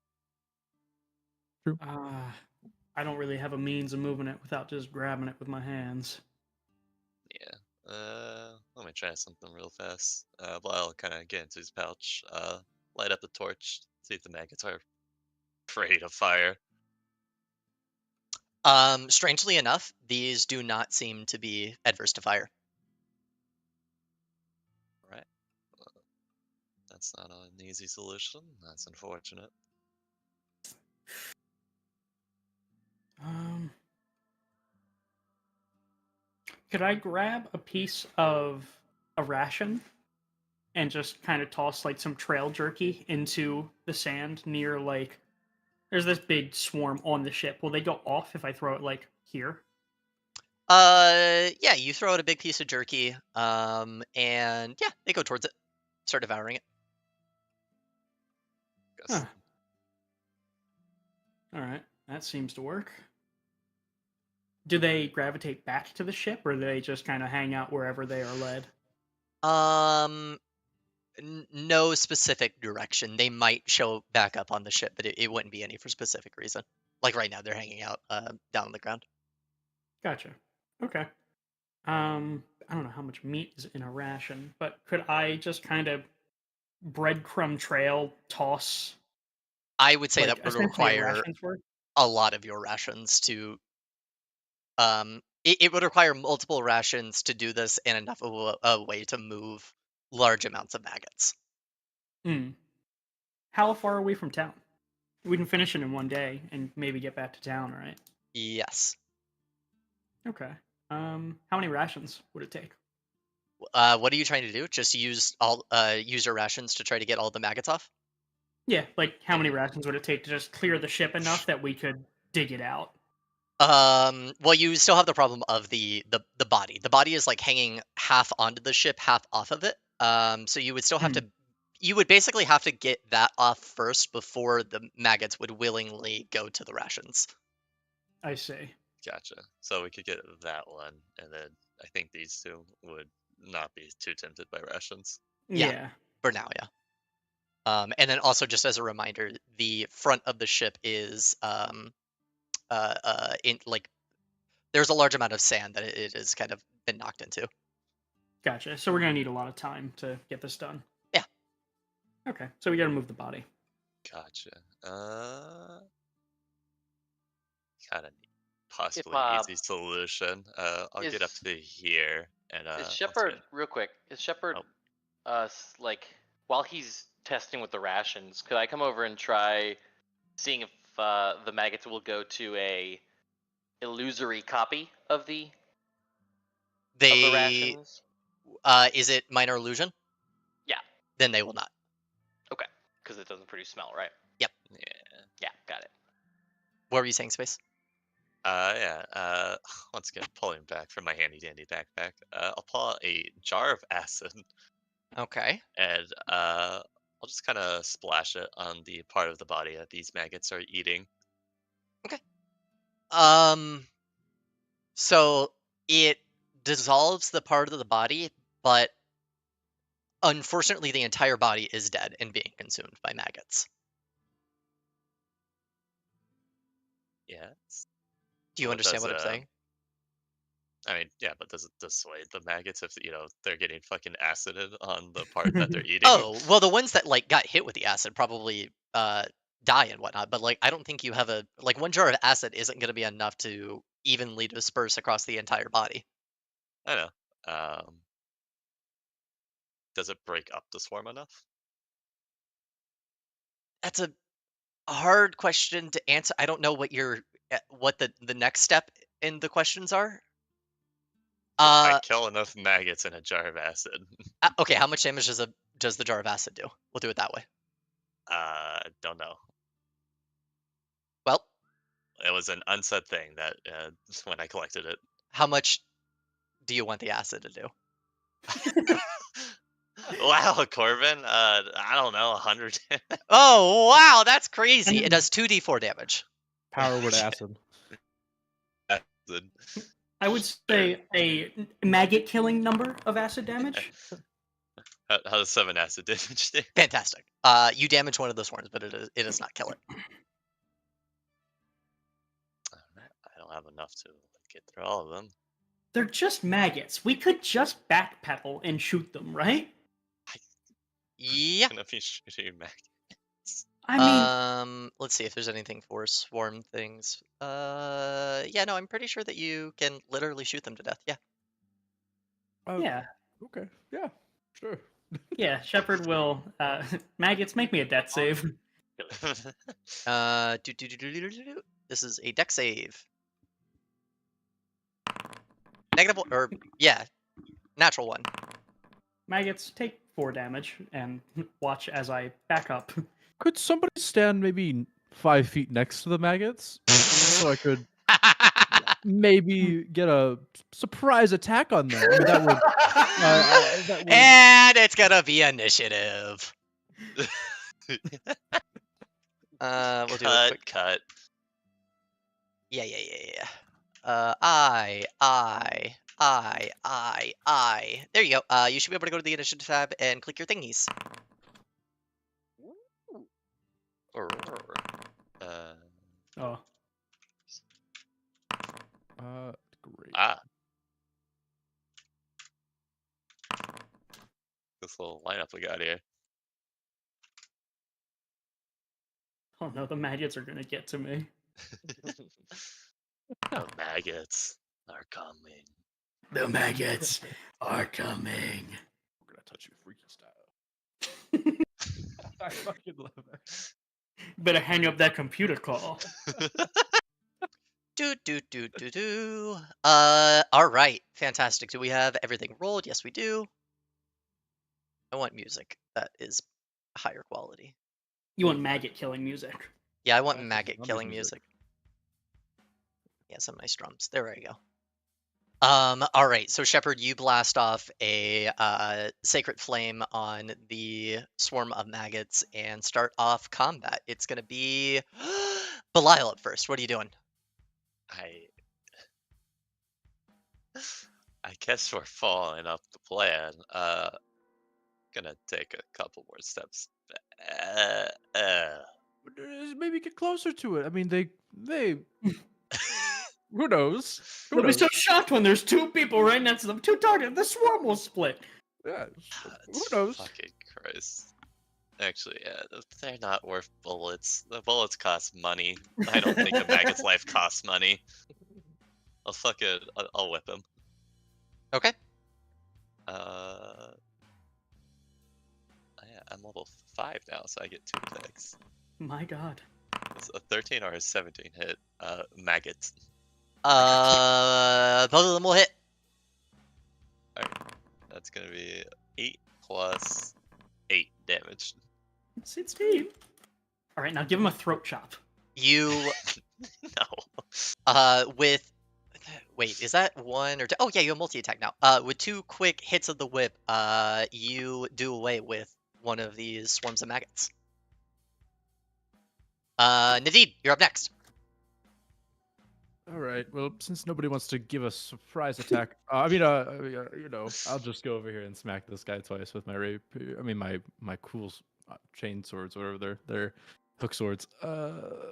I don't really have a means of moving it without just grabbing it with my hands. Yeah. Let me try something real fast. I'll kind of get into his pouch. Light up the torch. See if the maggots are afraid of fire. Strangely enough, these do not seem to be adverse to fire. Right. That's not an easy solution. That's unfortunate. Could I grab a piece of a ration and just kind of toss like some trail jerky into the sand near like there's this big swarm on the ship. Will they go off if I throw it like here? Yeah, you throw out a big piece of jerky, and yeah, they go towards it, start devouring it. Guess. Huh. All right, that seems to work. Do they gravitate back to the ship, or do they just kind of hang out wherever they are led? No specific direction. They might show back up on the ship, but it wouldn't be any for specific reason. Like right now, they're hanging out down on the ground. Gotcha. Okay. I don't know how much meat is in a ration, but could I just kind of breadcrumb trail toss I would say like that would essentially a require ration's worth? a lot of your rations to. It would require multiple rations to do this and enough of a way to move large amounts of maggots. Hmm. How far are we from town? We can finish it in one day and maybe get back to town, right? Yes. Okay. How many rations would it take? What are you trying to do? Just use your rations to try to get all the maggots off? Yeah, like how many rations would it take to just clear the ship enough that we could dig it out? Well, you still have the problem of the body. The body is like hanging half onto the ship, half off of it. So you would still have Hmm. you would basically have to get that off first before the maggots would willingly go to the rations. I see. Gotcha. So we could get that one, and then I think these two would not be too tempted by rations. Yeah. Yeah. For now, yeah. And then also just as a reminder, the front of the ship is in like there's a large amount of sand that it has kind of been knocked into. Gotcha. So we're gonna need a lot of time to get this done. Yeah. Okay. So we gotta move the body. Gotcha. Kind of possibly If easy solution. I'll get up is to here and is once Shepard again. real quick? Is Shepard Oh. like while he's testing with the rations? Could I come over and try seeing if the maggots will go to a illusory copy of the They rations? is it minor illusion? Yeah. Then they will not. Okay. Because it doesn't produce smell, right? Yep. Yeah. Yeah. Got it. What were you saying, Space? Yeah. Once again, pulling back from my handy dandy backpack. I'll pull out a jar of acid Okay. and I'll just kind of splash it on the part of the body that these maggots are eating. So it dissolves the part of the body, but unfortunately the entire body is dead and being consumed by maggots. Yes. Do you But understand does what I'm saying? I mean, yeah, but does it dissuade the maggots if they're getting fucking acided on the part that they're eating? Oh, well, the ones that like got hit with the acid probably die and whatnot, but like I don't think you have one jar of acid isn't going to be enough to evenly disperse across the entire body. I know. Does it break up the swarm enough? That's a hard question to answer. I don't know what what the next step in the questions are. I kill enough maggots in a jar of acid. Okay, how much damage does the jar of acid do? We'll do it that way. Don't know. Well, It was an unsaid thing that when I collected it. how much do you want the acid to do? Wow, Corbin. I don't know, 100. Oh, wow, that's crazy. It does 2d4 damage. Power word acid. Acid. I would say a maggot killing number of acid damage. How does 7 acid damage do? Fantastic. You damage one of the swarms, but it does not kill it. have enough to get through all of them. They're just maggots. We could just backpedal and shoot them, right? Yeah. Gonna be shooting maggots. I mean, Let's see if there's anything for swarm things. Yeah, no, I'm pretty sure that you can literally shoot them to death. Yeah. yeah. Okay. Yeah. Sure. Yeah, Shepard will. Maggots, make me a death save. This is a deck save. Negative or yeah, natural one. Maggots, take 4 damage and watch as I back up. Could somebody stand maybe 5 feet next to the maggots so I could maybe get a surprise attack on them? I mean, that would. That would. And it's gonna be initiative. We'll do a quick cut. Yeah. I. There you go. You should be able to go to the initiative tab and click your thingies. Oh, Great. This little lineup we got here. oh no, the maggots are gonna get to me. The maggots are coming. The maggots are coming. We're gonna touch you freaky style. I fucking love it. Better hang up that computer call. All right, fantastic. Do we have everything rolled? Yes, we do. I want music that is higher quality. You want maggot killing music. Yeah, I want That's maggot zombie killing music. music. Yeah, some nice drums. There we go. All right, so Shepard, you blast off a sacred flame on the swarm of maggots and start off combat. It's gonna be Belial up first. What are you doing? I guess we're following up the plan. Gonna take a couple more steps. Maybe get closer to it. I mean, they. Who knows? Who They'll be knows? so shocked when there's 2 people right next to them. 2 targets. The swarm will split. Yeah. Who It's knows? Fucking Christ. Actually, yeah, they're not worth bullets. The bullets cost money. I don't think a maggot's life costs money. I'll whip him. Okay. Yeah, I'm level 5 now, so I get 2 attacks. My god. It's a 13 or a 17 hit. Maggot. Both of them will hit. That's gonna be 8 plus 8 damage. 16. Alright, now give him a throat chop. You No. wait, is that 1 or 2? Oh yeah, you have multi-attack now. With 2 quick hits of the whip, you do away with one of these swarms of maggots. Naveed, you're up next. All right. Well, since nobody wants to give a surprise attack, I'll just go over here and smack this guy twice with my rapier. I mean, my cool chain swords, whatever they're hook swords. Okay.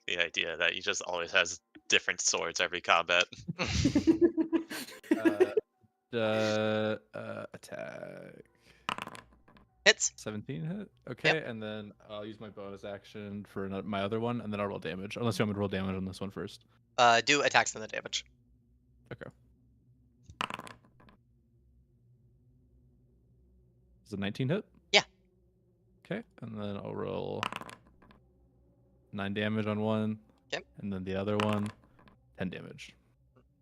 The idea that he just always has different swords every combat. Attack. Hits. 17 hit. Okay, and then I'll use my bonus action for my other one, and then I'll roll damage. Unless you want me to roll damage on this one first. Do attacks and the damage. Okay. Is it 19 hit? Yeah. Okay, and then I'll roll 9 damage on one. Okay. And then the other one, 10 damage.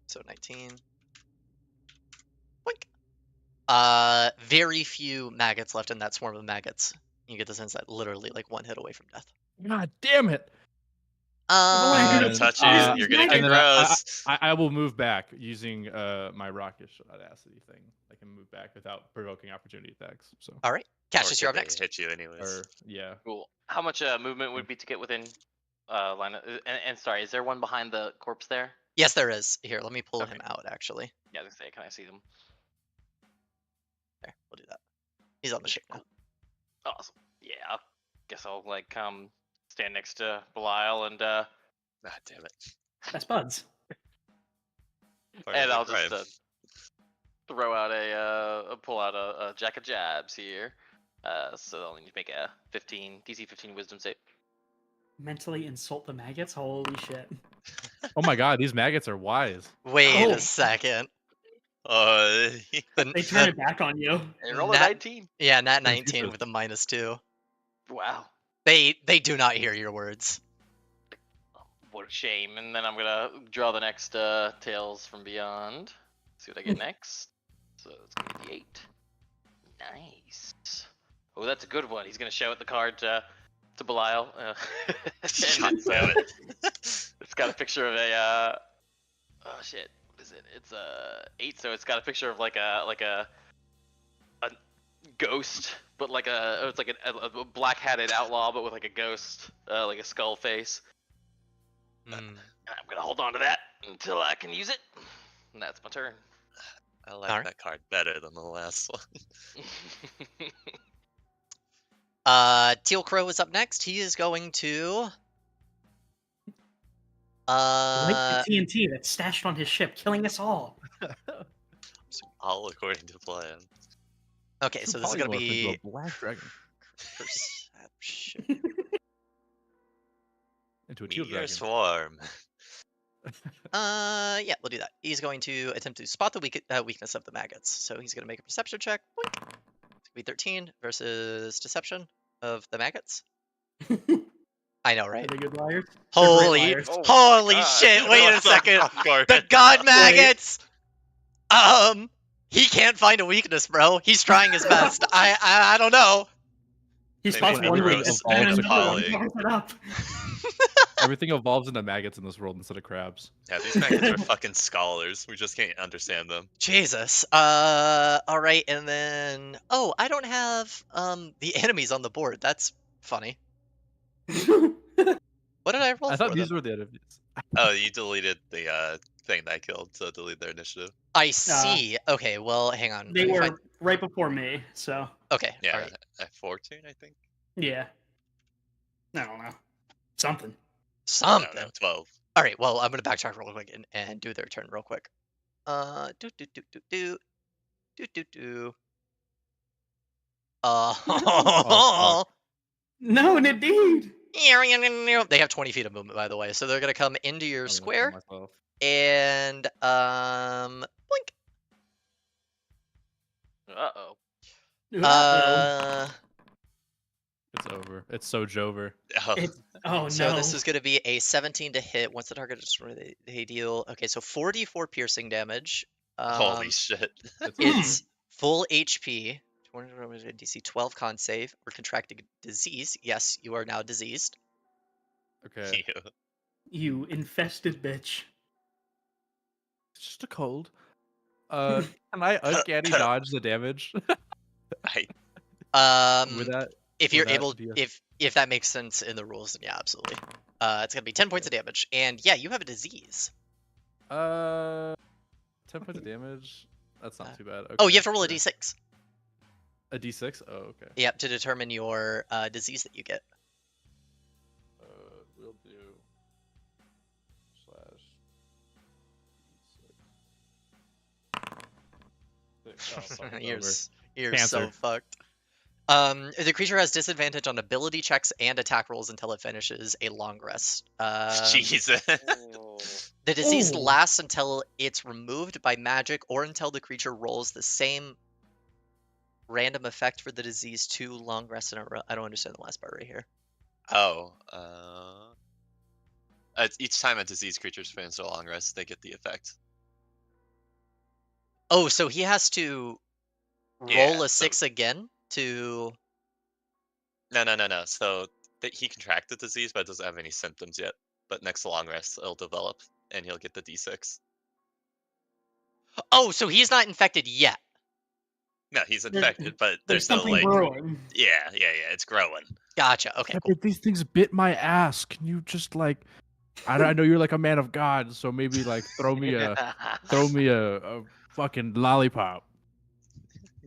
So 19. Boink. Very few maggots left in that swarm of maggots. You get the sense that literally like 1 hit away from death. God damn it! I'm gonna And, touch it. You're gonna get and then gross. I will move back using my rockish audacity thing. I can move back without provoking opportunity attacks. So. All right, Cassius, you're up next. Hit you anyways. Or yeah. Cool. How much movement would be to get within line of, and sorry, is there one behind the corpse there? Yes, there is. Here, let me pull Okay. him out. Actually, Yeah, I was gonna say, can I see them? there, we'll do that. He's on the ship now. Awesome. Yeah, I guess I'll like come stand next to Belial and Ah, damn it. That's Buds. Part of and the I'll just crime. throw out pull out a jack of jabs here. So I'll need to make a DC 15 Wisdom save. Mentally insult the maggots? Holy shit. Oh my god, these maggots are wise. Wait Oh. a second. They turn it back on you. And roll a Nat- 19. Yeah, nat They're 19 abusive. with a -2. Wow. They do not hear your words. What a shame. And then I'm gonna draw the next Tales from Beyond. See what I get next. So it's gonna be 8. Nice. Oh, that's a good one. He's gonna show it the card to Belial. And God damn it. it's got a picture of a oh shit. What is it? It's 8, so it's got a picture of like a ghost, but it's like a black hatted outlaw, but with like a ghost, like a skull face. Hmm. And I'm gonna hold on to that until I can use it. And that's my turn. I like Alright. that card better than the last one. Teal Crow is up next. He is going to Like the TNT that's stashed on his ship, killing us all. All according to plan. Okay, so this is gonna Polymorph into a be black dragon. perception. Into a teal Meteor dragon. Swarm. Yeah, we'll do that. He's going to attempt to spot the weakness of the maggots. So he's gonna make a perception check. Boink. It's gonna be 13 versus deception of the maggots. I know, Are right? they good liars? Holy, liars. Oh, holy God. shit! Wait a What the second. fuck, Corbin? The god maggots. He can't find a weakness, bro. He's trying his best. I don't know. He They spots made one everything weakness, evolves and to another one Polly. covers it up. Everything evolves into maggots in this world instead of crabs. Yeah, these maggots are fucking scholars. We just can't understand them. Jesus. All right, and then I don't have the enemies on the board. That's funny. What did I roll I for thought these them? were the enemies. Oh, you deleted the thing that I killed, so delete their initiative. I see. Okay, well, hang on. They Let me find- were right before me, so Okay. Yeah, All right. at 14, I think. yeah. I don't know. Something. No, Something. no, 12. All right. Well, I'm gonna backtrack real quick and do their turn real quick. Do do do do do do do do. Oh, No, indeed. They have 20 feet of movement, by the way, so they're gonna come into your I'm gonna kill square myself. and blink. Uh-oh. It's over. It's so Jover. Oh, Oh So no. this is gonna be a 17 to hit. Once the target is destroyed, they deal. Okay, so 44 piercing damage. holy shit. It's full HP. DC 12 con save or contracting disease. Yes, you are now diseased. Okay. Ew. You infested bitch. It's just a cold. Can I uncanny dodge the damage? I, With that? If with you're that able, DS? if that makes sense in the rules, then yeah, absolutely. It's gonna be 10 points of damage, and yeah, you have a disease. 10 points of damage. That's not too bad. Okay, Oh, you have to roll a sure. d6. A d6? Oh, okay. Yep, to determine your disease that you get. We'll do /d6. You're Over. you're Cancer. so fucked. The creature has disadvantage on ability checks and attack rolls until it finishes a long rest. Jesus. The disease Ooh. lasts until it's removed by magic or until the creature rolls the same random effect for the disease 2 long rests in a row. I don't understand the last part right here. Oh, each time a diseased creature spends a long rest, they get the effect. Oh, so he has to roll Yeah, a 6 again to... No. So he contracted disease, but doesn't have any symptoms yet. But next long rest, it'll develop, and he'll get the d6. Oh, so he's not infected yet. No, he's There- infected, but There's there's no something like. brewing. Yeah, it's growing. Gotcha. Okay, Yeah, cool. but these things bit my ass. Can you just like, I know you're like a man of God, so maybe like throw me a fucking lollipop.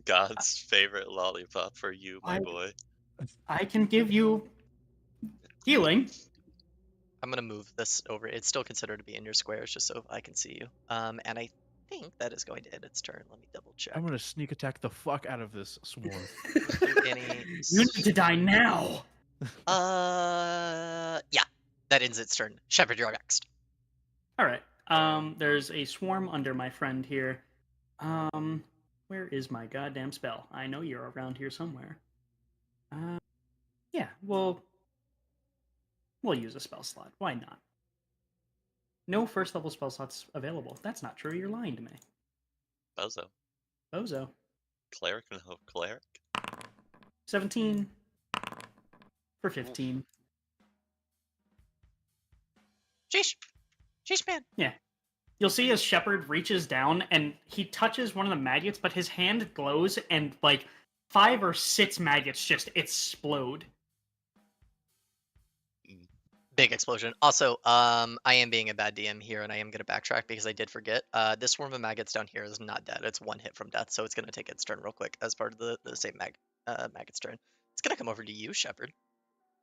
God's favorite lollipop for you, my I- boy. I can give you Healing. I'm gonna move this over. It's still considered to be in your squares, just so I can see you. And I think that is going to end its turn. Let me double check. I'm gonna sneak attack the fuck out of this swarm. Do any You need to die now. Yeah, that ends its turn. Shepard, you're next. All right. There's a swarm under my friend here. Where is my goddamn spell? I know you're around here somewhere. Yeah, we'll use a spell slot. Why not? No first level spell slots available. That's not true. You're lying to me. Bozo. Bozo. Cleric and hope cleric. 17 for 15. Sheesh. Sheesh, man. Yeah. You'll see as Shepard reaches down and he touches one of the maggots, but his hand glows and like 5 or 6 maggots just explode. Big explosion. Also, I am being a bad DM here, and I am going to backtrack because I did forget. This swarm of maggots down here is not dead. It's 1 hit from death, so it's going to take its turn real quick as part of the same maggot's turn. It's going to come over to you, Shepard.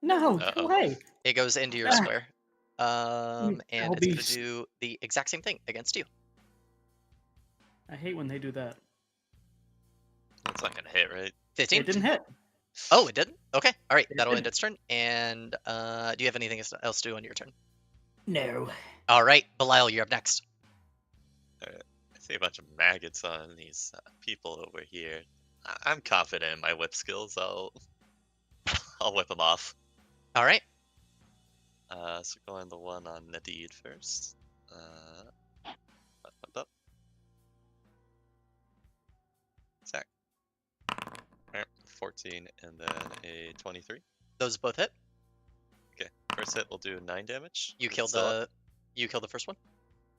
No, Uh-oh. go away. It goes into your Ah. square. And I'll it's be going to do the exact same thing against you. I hate when they do that. That's not gonna hit, right? 15? It didn't hit. Oh, it didn't? Okay. All right. It That'll end didn't. its turn. And do you have anything else to do on your turn? No. All right. Belial, you're up next. I see a bunch of maggots on these people over here. I'm confident in my whip skills. I'll whip them off. All right. So going the one on Nadid first. Up. Attack. Alright, 14 and then a 23. Those both hit. Okay, first hit will do 9 damage. You Is it killed still up? the first one.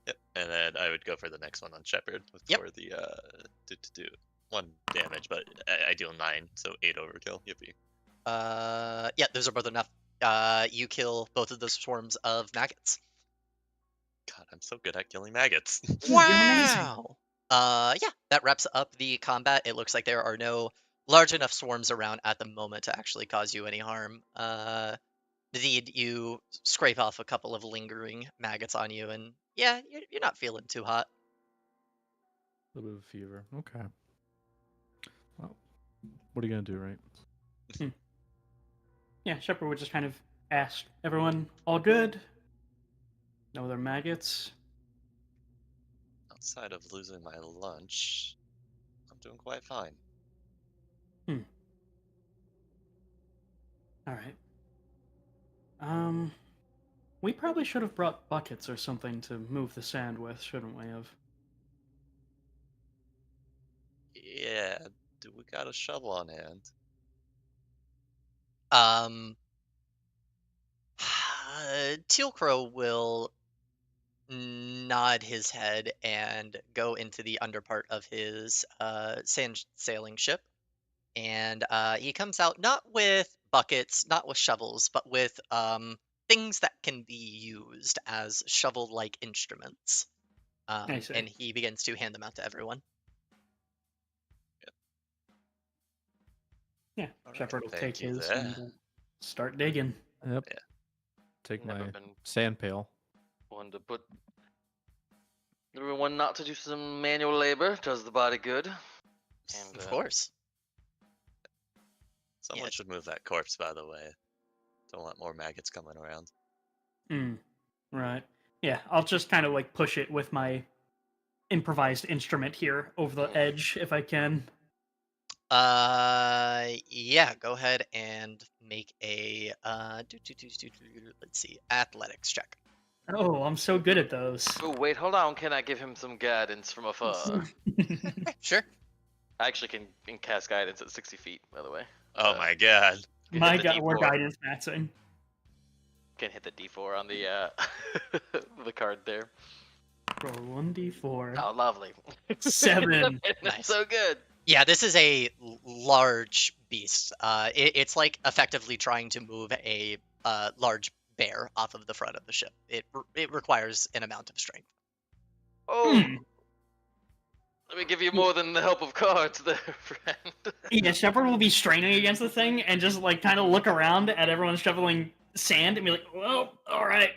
Yep, and then I would go for the next one on Shepard Yep. for the do 1 damage, but I deal 9, so 8 overkill. Yippee. Yeah, those are both enough. You kill both of those swarms of maggots. God, I'm so good at killing maggots. You're amazing. Wow. Yeah, that wraps up the combat. It looks like there are no large enough swarms around at the moment to actually cause you any harm. Indeed, you scrape off a couple of lingering maggots on you, and yeah, you're not feeling too hot. A little bit of fever. Okay. Well, what are you gonna do, right? Yeah, Shepard would just kind of ask everyone, all good? No other maggots? Outside of losing my lunch, I'm doing quite fine. All right. We probably should have brought buckets or something to move the sand with, shouldn't we have? Yeah, do we got a shovel on hand? Teal Crow will nod his head and go into the underpart of his sand sailing ship. And he comes out not with buckets, not with shovels, but with things that can be used as shovel-like instruments. I see. And he begins to hand them out to everyone. Yeah, All right, Shepard will thank take you his there. and start digging. Yep. Yeah. Take Never my been sand pail. one to put everyone not to do some manual labor does the body good. And Of course. Someone Yeah. should move that corpse, by the way. Don't want more maggots coming around. Right. Yeah, I'll just kind of like push it with my improvised instrument here over the edge if I can. Yeah, go ahead and make a let's see, athletics check. Oh, I'm so good at those. oh wait, hold on. Can I give him some guidance from afar? Sure. I actually can cast guidance at 60 feet, by the way. Oh my god. Can My hit the God, we're D4. guidance matching. Can hit the D4 on the the card there. Roll 1d4. Oh, lovely. 7. That's Nice. so good. Yeah, this is a large beast. It's like effectively trying to move a large bear off of the front of the ship. It requires an amount of strength. Oh, let me give you more than the help of cards there, friend. Yeah, Shepard will be straining against the thing and just like kind of look around at everyone shoveling sand and be like, "Well, all right."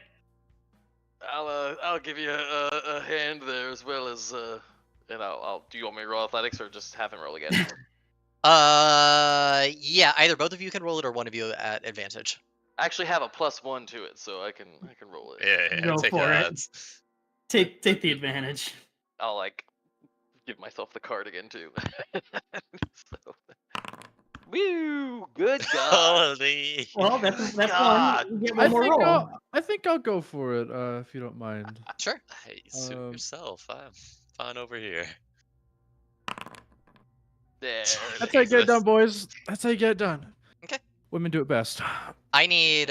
I'll give you a hand there as well as and I'll. Do you want me to roll athletics or just have him roll again? Yeah, either both of you can roll it or one of you at advantage. I actually have a +1 to it, so I can roll it. Yeah, Go take for the it. odds. Take the advantage. I'll like give myself the card again too. So, woo! Good God! Holy. Well, that's God. one. You get I one more think roll. I think I'll go for it if you don't mind. Sure. Hey, suit Um, yourself. I'm fine over here. There. That's how you get it done, Jesus. boys. That's how you get it done. Okay. Women do it best. I need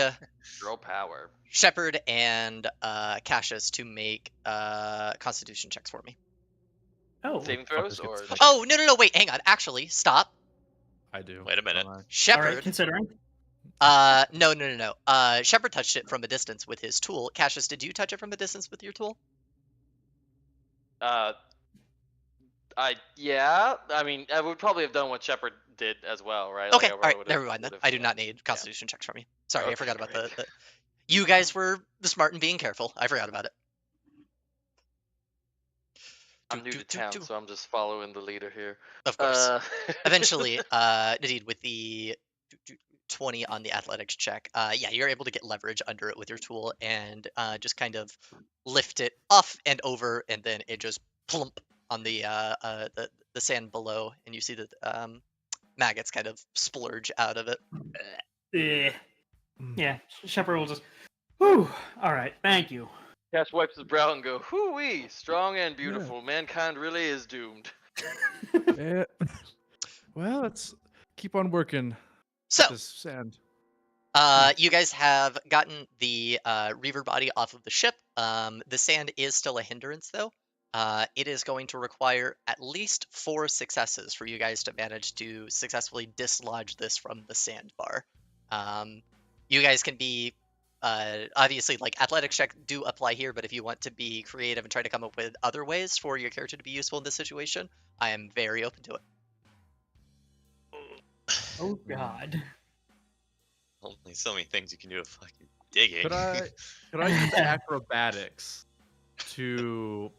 Girl power. Shepard and Cassius to make Constitution checks for me. Oh, Saving fuckers throws get or sick. Oh, no, wait, hang on. Actually, stop. I do. Wait a minute. don't I? all right. Shepard. Considering. No. Shepard touched it from a distance with his tool. Cassius, did you touch it from a distance with your tool? Yeah. I mean, I would probably have done what Shepard did as well, right? Okay, I all right, probably would've- never mind then. would've, I do yeah. not need Constitution checks from you. Sorry, I Okay, forgot about great. the. You guys were smart and being careful. I forgot about it. I'm new to town, so I'm just following the leader here. Of course. Eventually, Nadine, with the 20 on the athletics check, yeah, you're able to get leverage under it with your tool and just kind of lift it off and over, and then it just plump on the sand below, and you see the maggots kind of splurge out of it. Yeah, Shepard will just. Whew. All right, thank you. Cash wipes his brow and go, "Hoo-wee, strong and beautiful. Mankind really is doomed." Yeah. Well, let's keep on working. So, This sand. you guys have gotten the reaver body off of the ship. The sand is still a hindrance, though. It is going to require at least 4 successes for you guys to manage to successfully dislodge this from the sandbar. You guys can be obviously, like, athletics check do apply here, but if you want to be creative and try to come up with other ways for your character to be useful in this situation, I am very open to it. Oh God. Only so many things you can do with fucking digging. Could I use acrobatics to,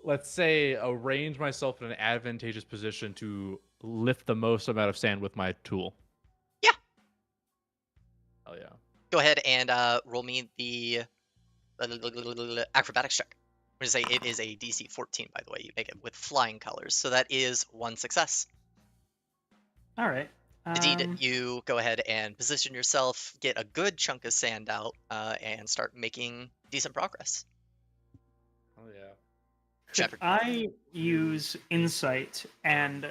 let's say, arrange myself in an advantageous position to lift the most amount of sand with my tool? Yeah. Oh yeah. Go ahead and roll me the acrobatics check. I'm going to say it is a DC 14, by the way. You make it with flying colors. So that is 1 success. All right. Indeed, you go ahead and position yourself, get a good chunk of sand out, and start making decent progress. Oh yeah. Could Shepard. I use insight and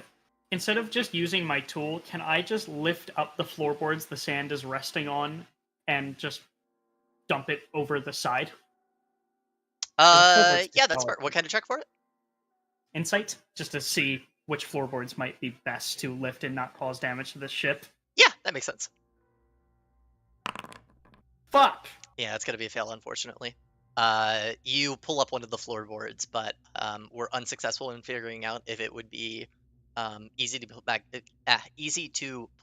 instead of just using my tool, can I just lift up the floorboards the sand is resting on and just dump it over the side? floorboards Yeah, get that's taller. smart. What kind of check for it? Insight, just to see which floorboards might be best to lift and not cause damage to the ship. Yeah, that makes sense. Fuck! Yeah, it's going to be a fail, unfortunately. You pull up one of the floorboards, but were unsuccessful in figuring out if it would be easy to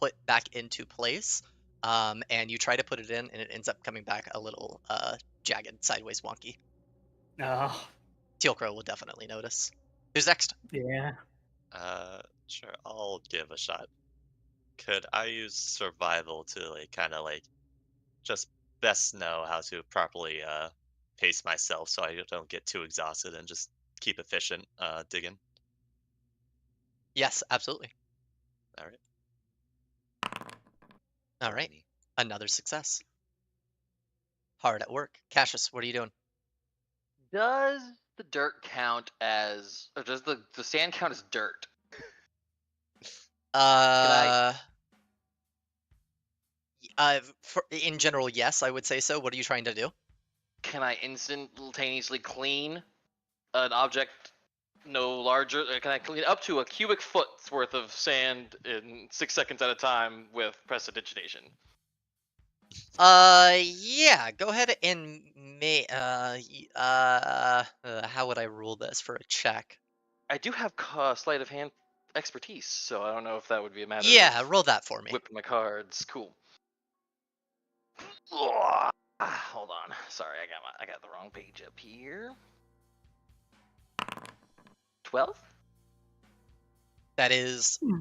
put back into place. And you try to put it in, and it ends up coming back a little jagged, sideways, wonky. Oh, Teal Crow will definitely notice. Who's next? yeah. Sure, I'll give a shot. Could I use survival to kind of just best know how to properly pace myself so I don't get too exhausted and just keep efficient digging? Yes, absolutely. All right. All right. 20. Another success. Hard at work. Cassius, what are you doing? Does the dirt count as, or does the sand count as dirt? In general, yes, I would say so. What are you trying to do? Can I instantaneously clean an object no larger? Can I clean up to a cubic foot's worth of sand in 6 seconds at a time with prestidigitation? Yeah, go ahead and how would I rule this for a check? I do have sleight of hand expertise, so I don't know if that would be a matter Yeah, of roll that for me. whipping my cards. Cool. Hold on. Sorry, I got the wrong page up here. 12? That is Hmm.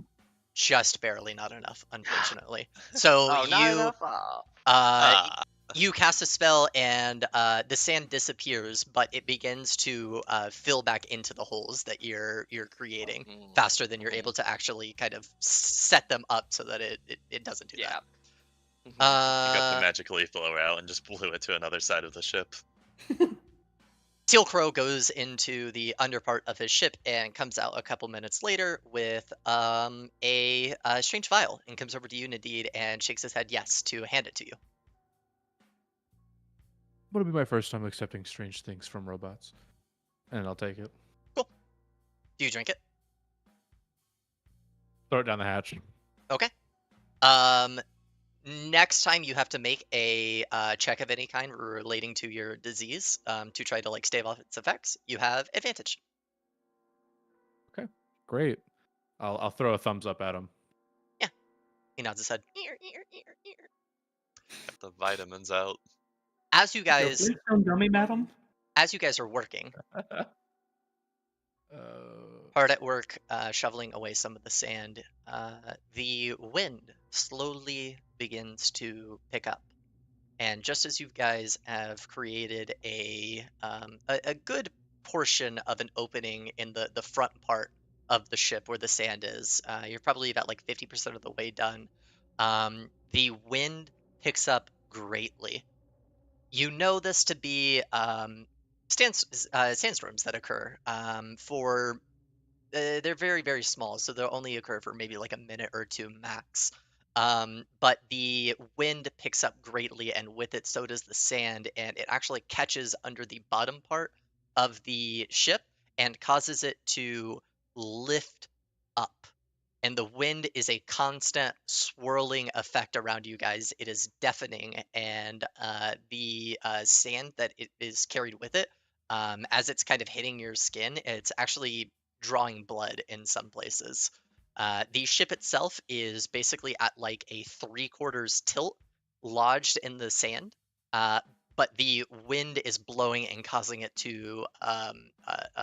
just barely not enough, unfortunately. So Oh, not you enough. Oh. Ah, you cast a spell and the sand disappears, but it begins to fill back into the holes that you're creating faster than you're able to actually kind of set them up so that it doesn't do Yeah. you got the that. magic leaf blower out and just blew it to another side of the ship. Teal Crow goes into the under part of his ship and comes out a couple minutes later with a strange vial and comes over to you, Nadine, and shakes his head yes to hand it to you. Would be my first time accepting strange things from robots, and I'll take it. Cool. Do you drink it? Throw it down the hatch. Okay. Next time you have to make a check of any kind relating to your disease to try to like stave off its effects, you have advantage. Okay, great. I'll throw a thumbs up at him. Yeah. He nods his head. Ear, ear, ear, ear. Got the vitamins out. As you guys, Flintstone gummy, madam? as you guys are working, Uh, hard at work, shoveling away some of the sand, the wind slowly begins to pick up. And just as you guys have created a good portion of an opening in the front part of the ship where the sand is, you're probably about like 50% of the way done. The wind picks up greatly. You know this to be sandstorms that occur for they're very, very small, so they'll only occur for maybe like a minute or two max. But the wind picks up greatly, and with it, so does the sand, and it actually catches under the bottom part of the ship and causes it to lift up. And the wind is a constant swirling effect around you guys. It is deafening, and the sand that it is carried with it, as it's kind of hitting your skin, it's actually drawing blood in some places. The ship itself is basically at like a 3/4 tilt, lodged in the sand, but the wind is blowing and causing it to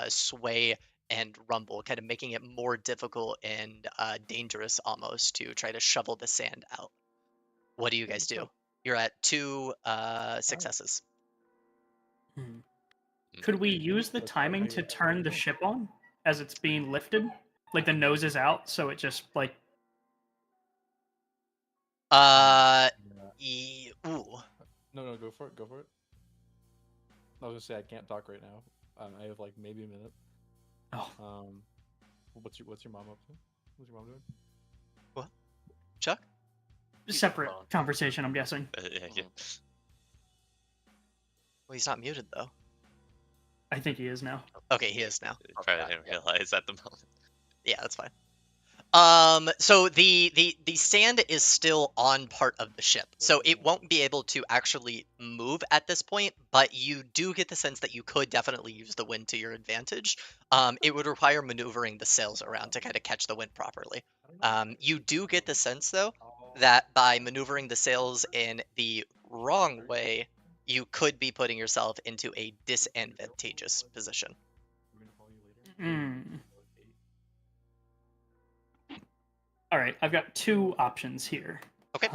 sway and rumble, kind of making it more difficult and dangerous almost to try to shovel the sand out. What do you guys do? You're at 2 successes. Could we use the That's how timing you- to turn the ship on as it's being lifted? Like the nose is out, so it just like Uh, Yeah. ooh. No, go for it. Go for it. I was gonna say I can't talk right now. I have like maybe a minute. Oh. What's your mom up to? What's your mom doing? What? Chuck? separate phone. conversation, I'm guessing. Yeah. Well, he's not muted though. I think he is now. Okay, he is now. Probably didn't realize at the moment. Yeah, that's fine. So the sand is still on part of the ship, so it won't be able to actually move at this point. But you do get the sense that you could definitely use the wind to your advantage. It would require maneuvering the sails around to kind of catch the wind properly. You do get the sense though that by maneuvering the sails in the wrong way, you could be putting yourself into a disadvantageous position. All right, I've got 2 options here. Okay.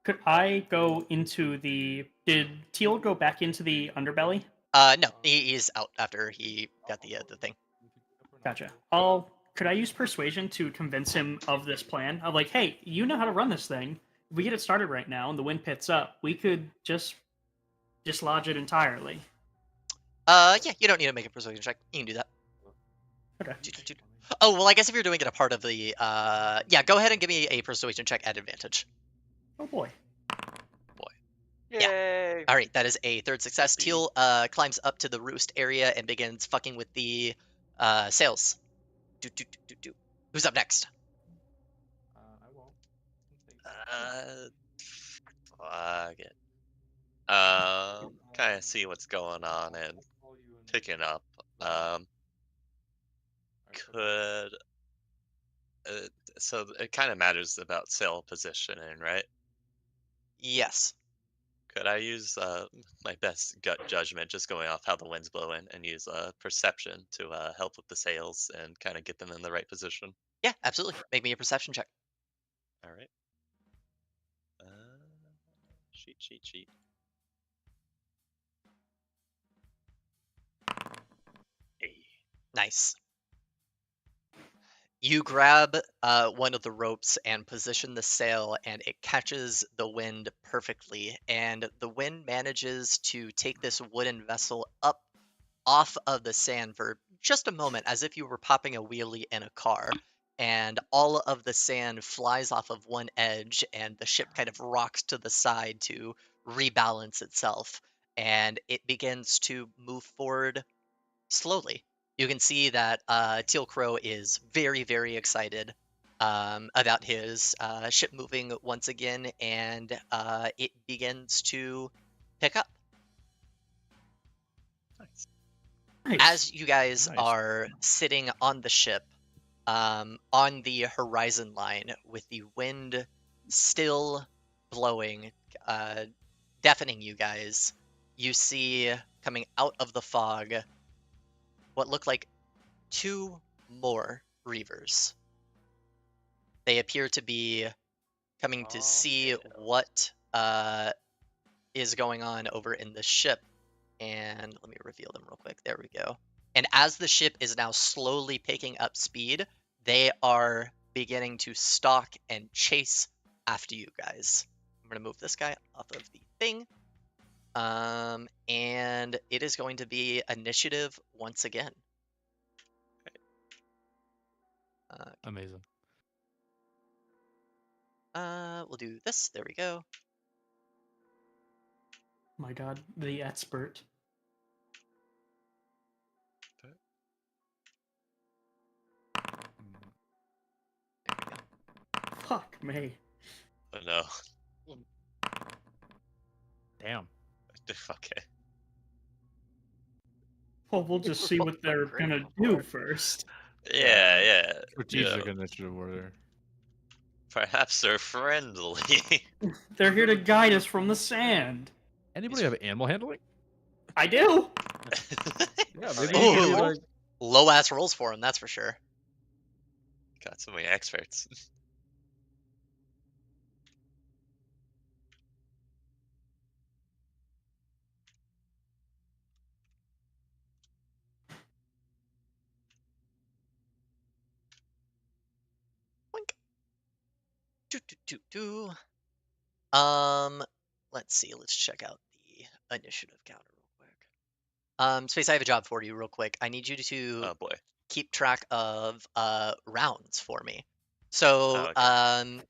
Could I go into the? Did Teal go back into the underbelly? No, he's out after he got the thing. Gotcha. Could I use persuasion to convince him of this plan? Of like, hey, you know how to run this thing. If we get it started right now and the wind pits up, we could just dislodge it entirely. Yeah, you don't need to make a persuasion check. You can do that. Okay. Oh, well, I guess if you're doing it a part of the, yeah, go ahead and give me a persuasion check at advantage. Oh boy. Yeah. Yay! All right, that is a 3rd success. Teal climbs up to the roost area and begins fucking with the sails. Who's up next? I won't. Fuck it. Kind of see what's going on and picking up. Could so it kind of matters about sail positioning, right? Yes. Could I use my best gut judgment, just going off how the wind's blowing, and use perception to help with the sails and kind of get them in the right position? Yeah, absolutely. Make me a perception check. All right. Cheat. Hey. Nice. You grab one of the ropes and position the sail, and it catches the wind perfectly. And the wind manages to take this wooden vessel up off of the sand for just a moment, as if you were popping a wheelie in a car. And all of the sand flies off of one edge, and the ship kind of rocks to the side to rebalance itself. And it begins to move forward slowly. You can see that Teal Crow is very, very excited about his ship moving once again, and it begins to pick up. Nice. Nice. As you guys Nice. are sitting on the ship, on the horizon line, with the wind still blowing, deafening you guys, you see coming out of the fog what look like 2 more Reavers. They appear to be coming to see what is going on over in the ship. And let me reveal them real quick. There we go. And as the ship is now slowly picking up speed, they are beginning to stalk and chase after you guys. I'm going to move this guy off of the thing. And it is going to be initiative once again. Amazing. We'll do this. There we go. My God, the expert. Fuck me. Oh no. Damn. Okay. Well, we'll just see what they're gonna do first. Yeah. Strategic initiative order. Perhaps they're friendly. They're here to guide us from the sand. Anybody have animal handling? I do. Yeah, Are maybe they you could be Ooh. like, Low ass rolls for him, that's for sure. Got so many experts. Boink. Do. Let's see. Let's check out the initiative counter real quick. Space, I have a job for you real quick. I need you to Oh boy. keep track of rounds for me. So, Okay.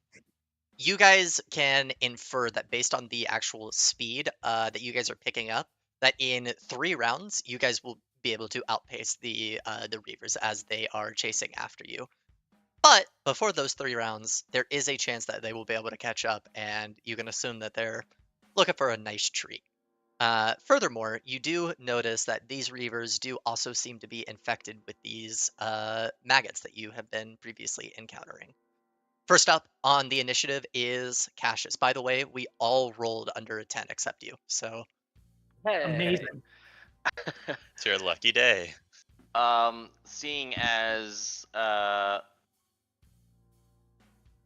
you guys can infer that based on the actual speed that you guys are picking up, that in 3 rounds you guys will be able to outpace the Reavers as they are chasing after you. But before those 3 rounds, there is a chance that they will be able to catch up, and you can assume that they're looking for a nice treat. Furthermore, you do notice that these Reavers do also seem to be infected with these maggots that you have been previously encountering. First up on the initiative is Cassius. By the way, we all rolled under a 10 except you. So Amazing. It's your lucky day. Seeing as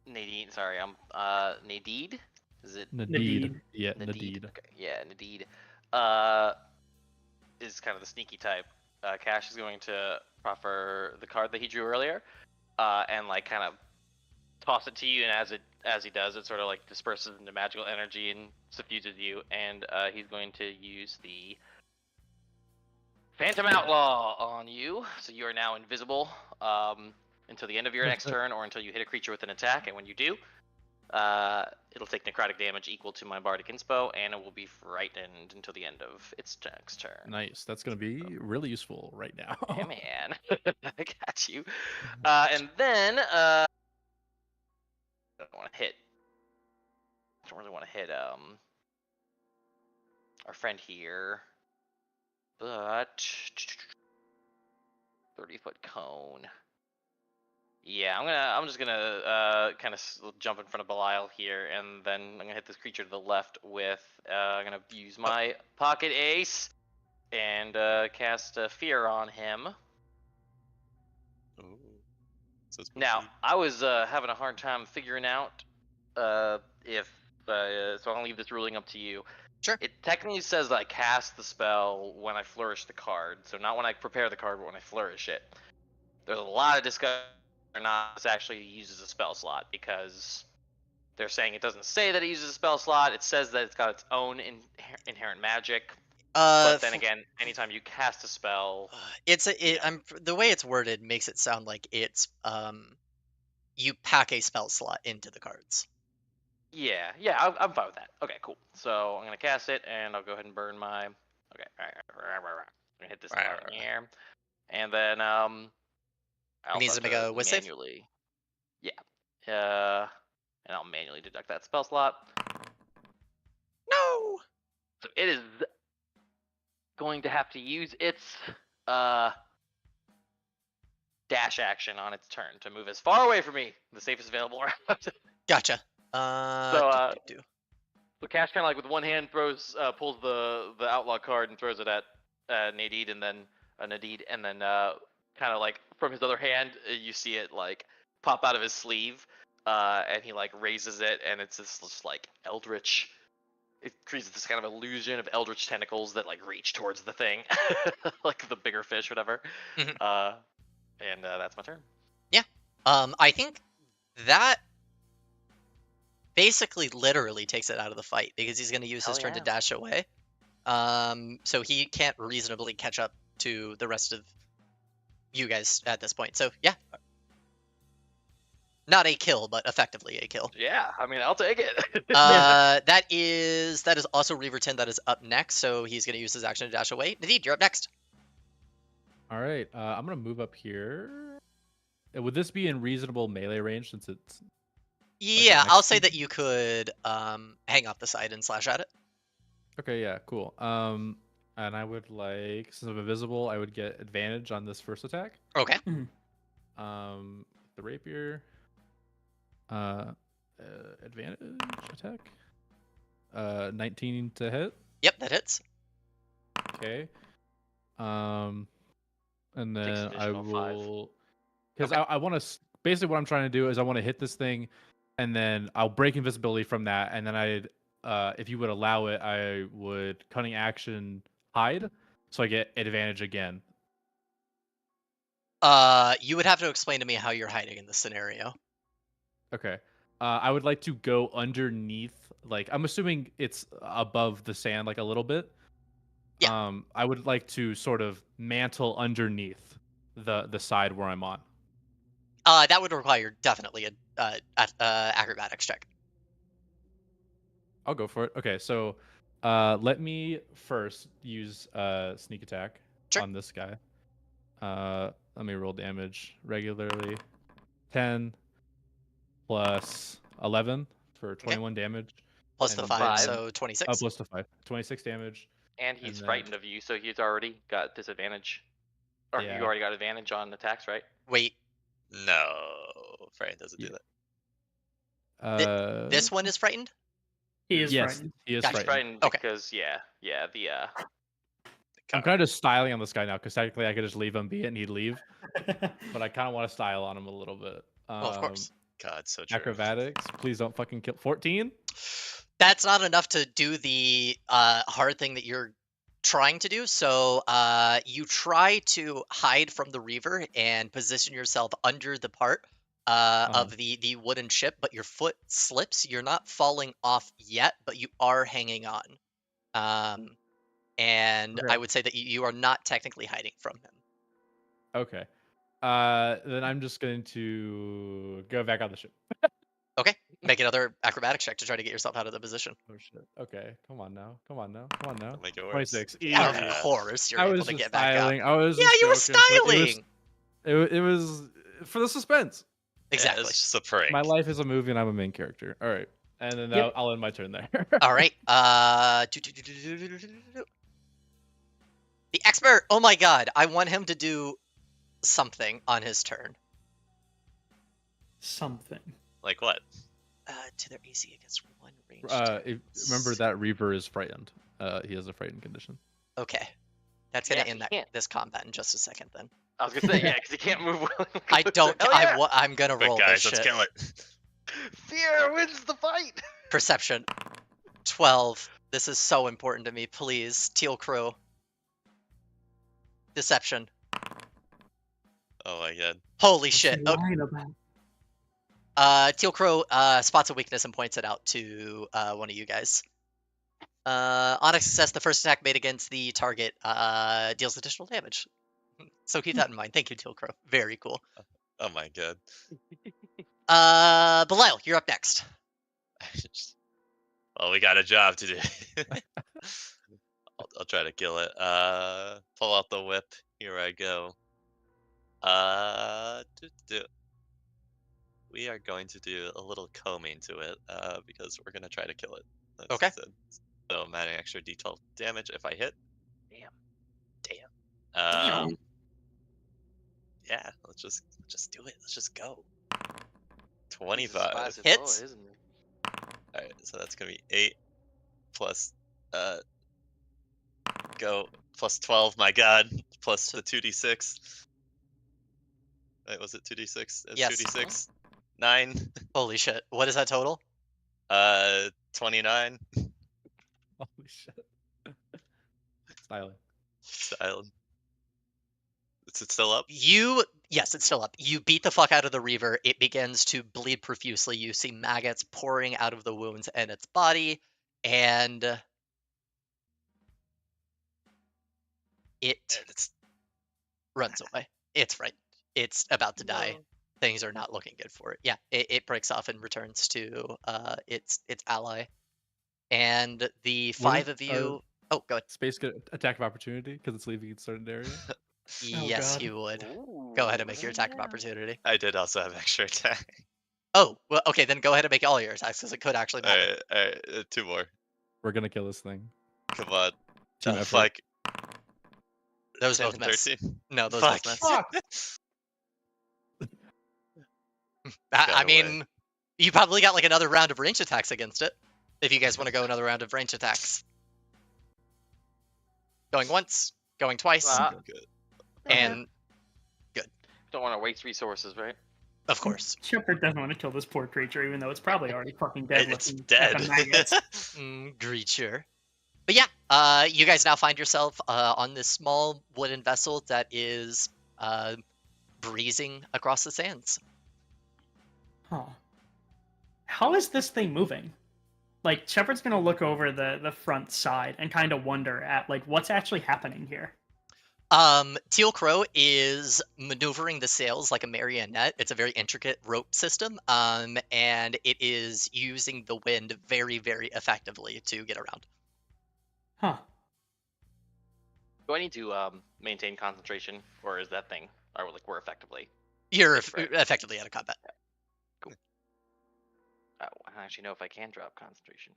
Nadine, sorry, I'm Nadine. Is it Nadid. Nadid. Yeah, Nadine? Nadid. Okay, yeah, Nadine. Is kind of the sneaky type. Cash is going to proffer the card that he drew earlier, and like kind of toss it to you, and as he does, it sort of like disperses into magical energy and suffuses you, and he's going to use the Phantom Outlaw on you, so you are now invisible until the end of your next turn, or until you hit a creature with an attack, and when you do, it'll take necrotic damage equal to my Bardic Inspo, and it will be frightened until the end of its next turn. Nice. That's going to be really useful right now. Yeah, man. I got you. And then, I don't want to hit. I don't really want to hit our friend here, but 30-foot cone. Yeah, I'm just gonna kind of jump in front of Belial here, and then I'm gonna hit this creature to the left with I'm gonna use my pocket ace and cast fear on him. Ooh. So Now spooky. I was having a hard time figuring out if so I'm gonna leave this ruling up to you. Sure. It technically says that I cast the spell when I flourish the card, so not when I prepare the card, but when I flourish it. There's a lot of discussion or not this actually uses a spell slot, because they're saying it doesn't say that it uses a spell slot. It says that it's got its own inherent magic. But then again, anytime you cast a spell, the way it's worded makes it sound like it's you pack a spell slot into the cards. yeah, I'm fine with that. Okay, cool. So I'm gonna cast it, and I'll go ahead and burn my. Okay, I'm gonna hit this button here, and then I It also needs have to make a to whiz save? manually, yeah, and I'll manually deduct that spell slot. No. So it is going to have to use its uh dash action on its turn to move as far away from me, the safest available route. Gotcha. So so Cash kind of like with one hand pulls the outlaw card and throws it at Nadid, and then kind of like from his other hand you see it like pop out of his sleeve, and he like raises it, and it's just like eldritch. It creates this kind of illusion of eldritch tentacles that like reach towards the thing, like the bigger fish, whatever. Mhm. And that's my turn. Yeah. I think that basically literally takes it out of the fight, because he's going to use his turn to yeah. dash away. So he can't reasonably catch up to the rest of you guys at this point. So yeah. Not a kill, but effectively a kill. Yeah, I mean, I'll take it. That is also Reaverton that is up next, so he's going to use his action to dash away. Nadid, you're up next. All right, I'm gonna move up here. Would this be in reasonable melee range since it's? Yeah, next I'll say to- that you could hang off the side and slash at it. Okay, yeah, cool. And I would like, since I'm invisible, I would get advantage on this first attack. Okay. The rapier. Advantage attack. 19 to hit. Yep, that hits. Okay. And Takes then I additional 5. will, because Okay. I want to. Basically, what I'm trying to do is I want to hit this thing, and then I'll break invisibility from that, and then if you would allow it, I would cunning action hide, so I get advantage again. You would have to explain to me how you're hiding in this scenario. Okay. I would like to go underneath, like I'm assuming it's above the sand, like a little bit. Yeah. I would like to sort of mantle underneath the side where I'm on. That would require definitely a acrobatics check. I'll go for it. Okay, so let me first use sneak attack Sure. on this guy. Let me roll damage regularly. 10 plus 11 for 21 damage. Plus And the then 5, 5. so 26. plus the 5. 26 damage. And he's then- frightened of you, so he's already got disadvantage. Or Yeah. you already got advantage on attacks, right? Wait, No, Fran doesn't do Yeah. that. this one is frightened? He is yes, frightened. he is Gotcha. He's frightened. frightened Okay. because the I'm kind of just styling on this guy now because technically I could just leave him be it and he'd leave, but I kind of want to style on him a little bit. Well, of course. God, so true. Acrobatics, please don't fucking kill. 14. That's not enough to do the hard thing that you're trying to do. So you try to hide from the Reaver and position yourself under the part of the wooden ship, but your foot slips. You're not falling off yet, but you are hanging on. And Okay. I would say that you are not technically hiding from him. Okay. Then I'm just going to go back on the ship. Okay, make another acrobatics check to try to get yourself out of the position. Oh shit. Okay, come on now. Don't make it worse. 26. Yeah, Easy. of course, you're I able was to just get back up. styling. I was Yeah, just you were joking, but styling. It was for the suspense. Exactly. Yeah, it's just a prank. My life is a movie and I'm a main character. All right. And then Yep. I'll end my turn there. All right. The expert. Oh my god, I want him to do something on his turn. something. Like what? To their AC against one range. Remember that Reaver is frightened. He has a frightened condition. Okay, that's gonna Yeah, end he can't. this combat in just a second. Then I was gonna say, yeah, because he can't move willingly. I don't. Hell yeah! I'm gonna Quick, roll guys, this let's shit. kill it. Fear wins the fight. Perception. 12. This is so important to me. Please, Teal Crow. Deception. Oh my god. Holy What's shit. he Oh, lying about? Teal Crow spots a weakness and points it out to one of you guys. On a success, the first attack made against the target deals additional damage. So keep that in mind. Thank you, Teal Crow. Very cool. Oh my god. Belial, you're up next. Well, we got a job to do. I'll try to kill it. Pull out the whip. Here I go. We are going to do a little combing to it, because we're gonna try to kill it. Okay. So I'm adding extra d12 damage if I hit. Damn. Yeah, let's just do it. Let's just go. He's a 25. spicy Hits. boy, isn't he? All right, so that's gonna be 8 plus go plus 12. My God, plus the 2d6. Wait, was it 2d6? It's Yes. 2d6. 9. Holy shit. What is that total? 29. Holy shit. Silent. Silent. Is it still up? Yes, it's still up. You beat the fuck out of the Reaver. It begins to bleed profusely. You see maggots pouring out of the wounds in its body, and it It's runs away. It's frightened. It's about to die. Things are not looking good for it. Yeah, it breaks off and returns to its ally. And the What five if of you. Oh, go ahead. Space get attack of opportunity because it's leaving its certain area. Yes, God. you would. Ooh, Go ahead and make your attack of yeah. opportunity. I did also have extra attack. Oh, well, okay, then go ahead and make all your attacks because it could actually matter. All right, 2 more. We're gonna kill this thing. Come on. Team Oh, effort. fuck. Those 10 both and miss. 13. No, those Fuck. both miss. Fuck. I Got away. mean, you probably got like another round of range attacks against it. If you guys want to go another round of range attacks. Going once, going twice, Good. and Don't want to waste resources, right? of course. Shepard doesn't want to kill this poor creature, even though it's probably already fucking dead. It's looking dead. at the maggots. Creature. But yeah, you guys now find yourself on this small wooden vessel that is breezing across the sands. Huh. How is this thing moving? Like, Shepard's gonna look over the front side and kind of wonder at, like, what's actually happening here. Teal Crow is maneuvering the sails like a marionette. It's a very intricate rope system, and it is using the wind very, very effectively to get around. Huh. Do I need to maintain concentration, or is that thing, or like we're effectively? You're Right. effectively out of combat. I don't actually know if I can drop concentration.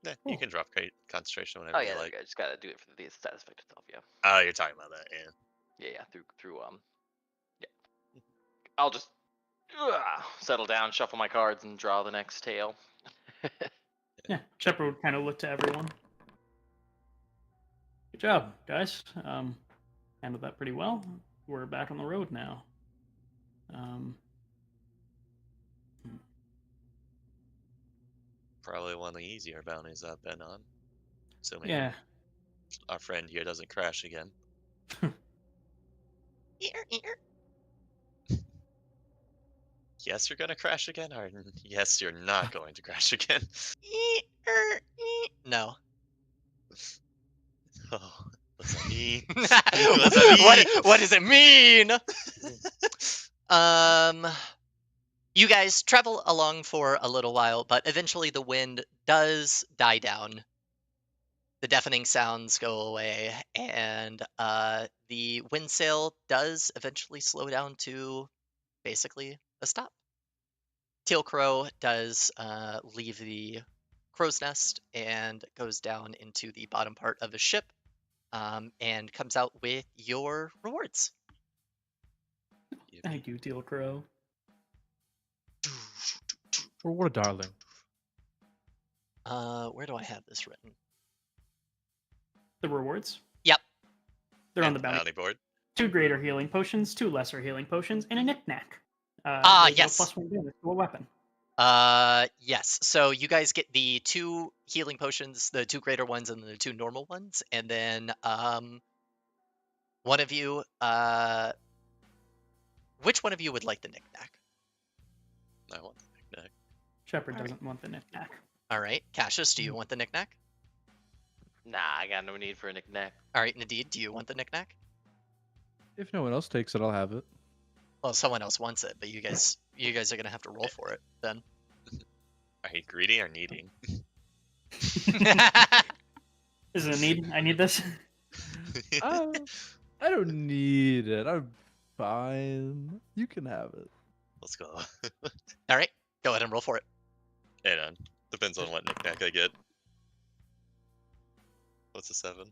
Yeah, Cool. you can drop concentration whenever Oh yeah, you there like. you go. I just gotta do it for the status effect itself. Yeah, Oh, you're talking about that, yeah. yeah. Through yeah. I'll just settle down, shuffle my cards, and draw the next tail. Yeah, Shepard would kind of look to everyone. Good job, guys. Handled that pretty well. We're back on the road now. Probably one of the easier bounties I've been on. Assuming Yeah. our friend here doesn't crash again. Yes, you're gonna crash again, or yes, you're not going to crash again. No. Oh, what's that mean? What's that mean? what does it mean? You guys travel along for a little while, but eventually the wind does die down. The deafening sounds go away, and the wind sail does eventually slow down to basically a stop. Teal Crow does leave the crow's nest and goes down into the bottom part of the ship, and comes out with your rewards. Thank you, Teal Crow. For what a darling. Where do I have this written? The rewards. Yep. They're on And the bounty. board. 2 greater healing potions, 2 lesser healing potions, and a knick-knack. They yes. deal +1 damage to a weapon. Yes. So you guys get the 2 healing potions, the 2 greater ones and the 2 normal ones, and then one of you, which one of you would like the knick-knack? I want the knick-knack. Shepard Alright. doesn't want the knick-knack. All right, Cassius, do you want the knick-knack? Nah, I got no need for a knick-knack. All right, Nadine, do you want the knick-knack? If no one else takes it, I'll have it. Well, someone else wants it, but you guys are gonna have to roll for it then. Are you greedy or needing? Is it a need? I need this. I don't need it. I'm fine. You can have it. Let's go. All right, go ahead and roll for it. Hey, on. Depends on what knick-knack I get. What's a 7?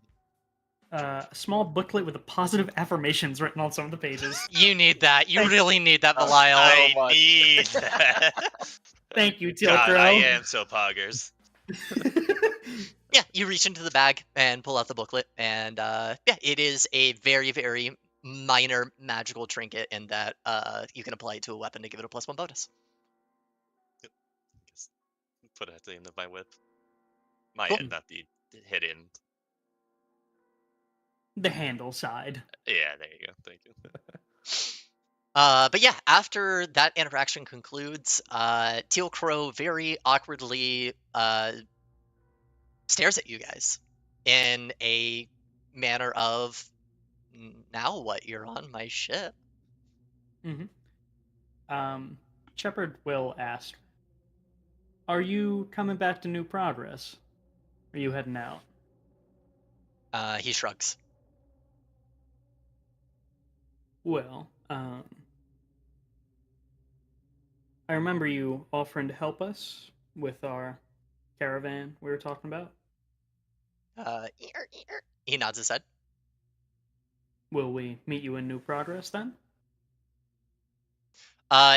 A small booklet with the positive affirmations written on some of the pages. You need that. You Thank really need that, Oh, Belial. I much. need that. Thank you, God, I Tilcrow. am so poggers. Yeah, you reach into the bag and pull out the booklet, and yeah, it is a very, very minor magical trinket in that you can apply it to a weapon to give it a +1 bonus. Just put it at the end of my whip. My Cool. end, not the hit end. The handle side. Yeah, there you go. Thank you. But yeah, after that interaction concludes, Teal Crow very awkwardly stares at you guys in a manner of, now what? You're on my ship. Shepard will ask, "Are you coming back to New Progress? Are you heading out?" He shrugs. Well, I remember you offering to help us with our caravan we were talking about. He nods his head. Will we meet you in New Progress then?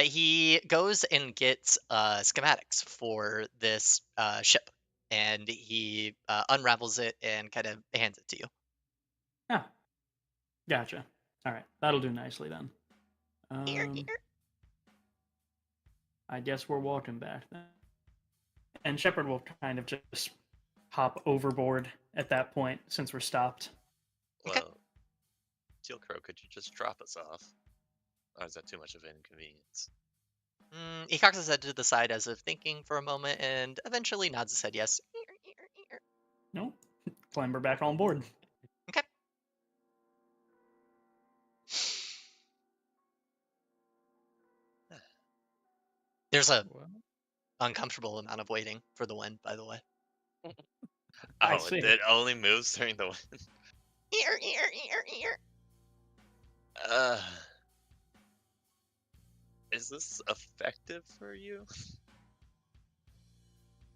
He goes and gets schematics for this ship, and he unravels it and kind of hands it to you. Oh, gotcha. All right, that'll do nicely then. I guess we're walking back then. And Shepard will kind of just hop overboard at that point since we're stopped. Okay. Well, Teal Crow, could you just drop us off? Or is that too much of an inconvenience? He cocks his head to the side as if thinking for a moment, and eventually nods his head yes. No, climber back on board. Okay. There's a uncomfortable amount of waiting for the wind, by the way. I Oh, see. it only moves during the wind. Is this effective for you?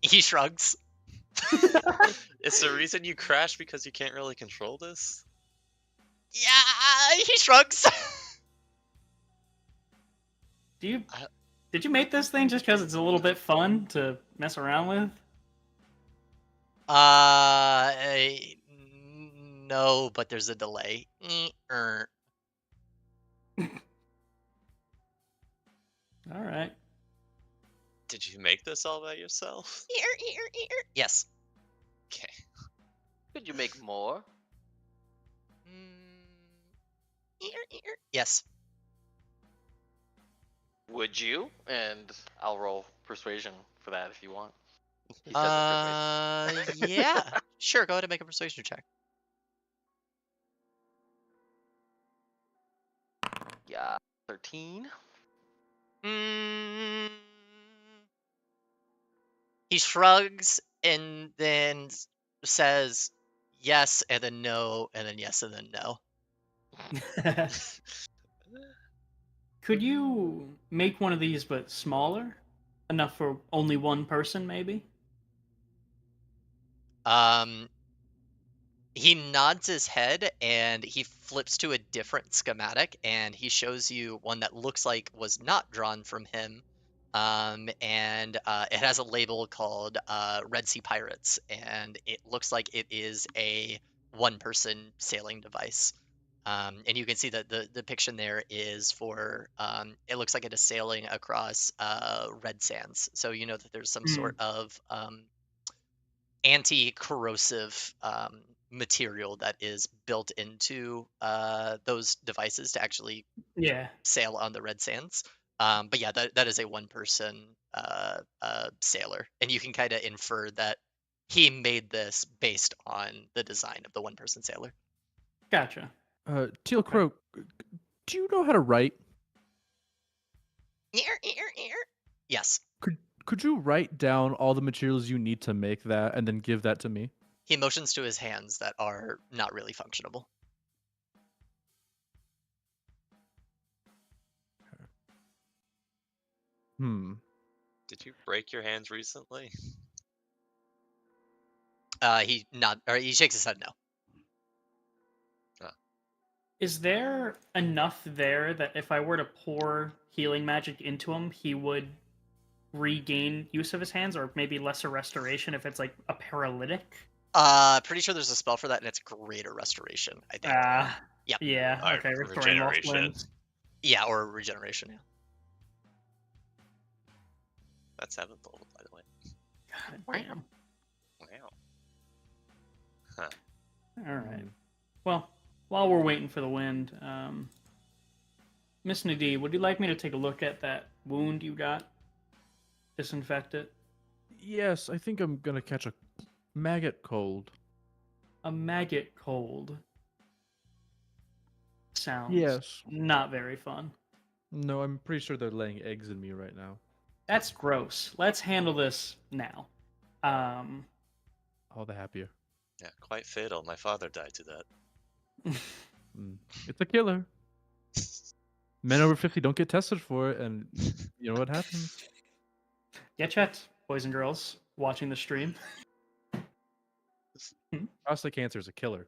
He shrugs. Is the reason you crash because you can't really control this? Yeah, he shrugs. Did you make this thing just because it's a little bit fun to mess around with? No, but there's a delay. All right. Did you make this all by yourself? Yes. Okay. Could you make more? Yes. Would you? And I'll roll persuasion for that if you want. He says it good ways. Yeah. Sure, go ahead and make a persuasion check. Yeah, 13. He shrugs and then says yes, and then no, and then yes, and then no. Could you make one of these but smaller? Enough for only one person, maybe? He nods his head and he flips to a different schematic and he shows you one that looks like was not drawn from him, and it has a label called Red Sea Pirates, and it looks like it is a one-person sailing device. And you can see that the depiction there is for it looks like it is sailing across red sands. So you know that there's some sort of anti-corrosive material that is built into those devices to actually Yeah. sail on the red sands. But yeah, that is a one-person sailor, and you can kind of infer that he made this based on the design of the one-person sailor. Gotcha. Teal Okay. Crow, do you know how to write? Yes, Could you write down all the materials you need to make that and then give that to me? he motions to his hands that are not really functionable. Did you break your hands recently? He shakes his head no. Is there enough there that if I were to pour healing magic into him, he would regain use of his hands, or maybe lesser restoration if it's like a paralytic? Pretty sure there's a spell for that, and it's greater restoration, I think. Yep. Yeah. Or Okay. Restoring lost regeneration. limbs. Yeah, or regeneration. Yeah. That's 7th level, by the way. God damn. Wow. Huh. All right. Well, while we're waiting for the wind, Miss Nadine, would you like me to take a look at that wound you got? Disinfect it? Yes, I think I'm gonna catch a maggot cold. A maggot cold. Sounds Yes. not very fun. No, I'm pretty sure they're laying eggs in me right now. That's gross. Let's handle this now. All the happier. Yeah, quite fatal. My father died to that. It's a killer. Men over 50 don't get tested for it, and you know what happens? Get checked, boys and girls watching the stream. Prostate cancer is a killer.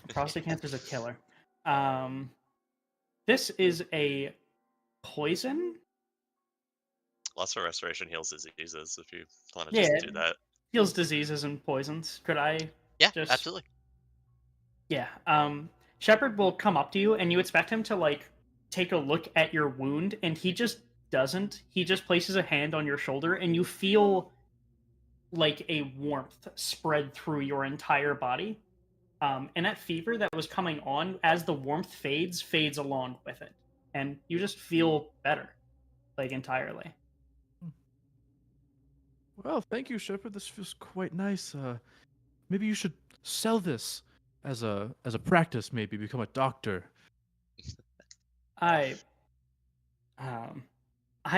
Prostate cancer is a killer. This is a poison. Lesser restoration heals diseases if you want to Yeah. just do that. Heals diseases and poisons. Could I? Yeah, Just- absolutely. Yeah. Shepard will come up to you, and you expect him to like take a look at your wound, and he just doesn't. He just places a hand on your shoulder, and you feel like a warmth spread through your entire body. And that fever that was coming on, as the warmth fades along with it, and you just feel better, like entirely. Well, thank you, Shepard. This feels quite nice. Maybe you should sell this as a practice. Maybe become a doctor. I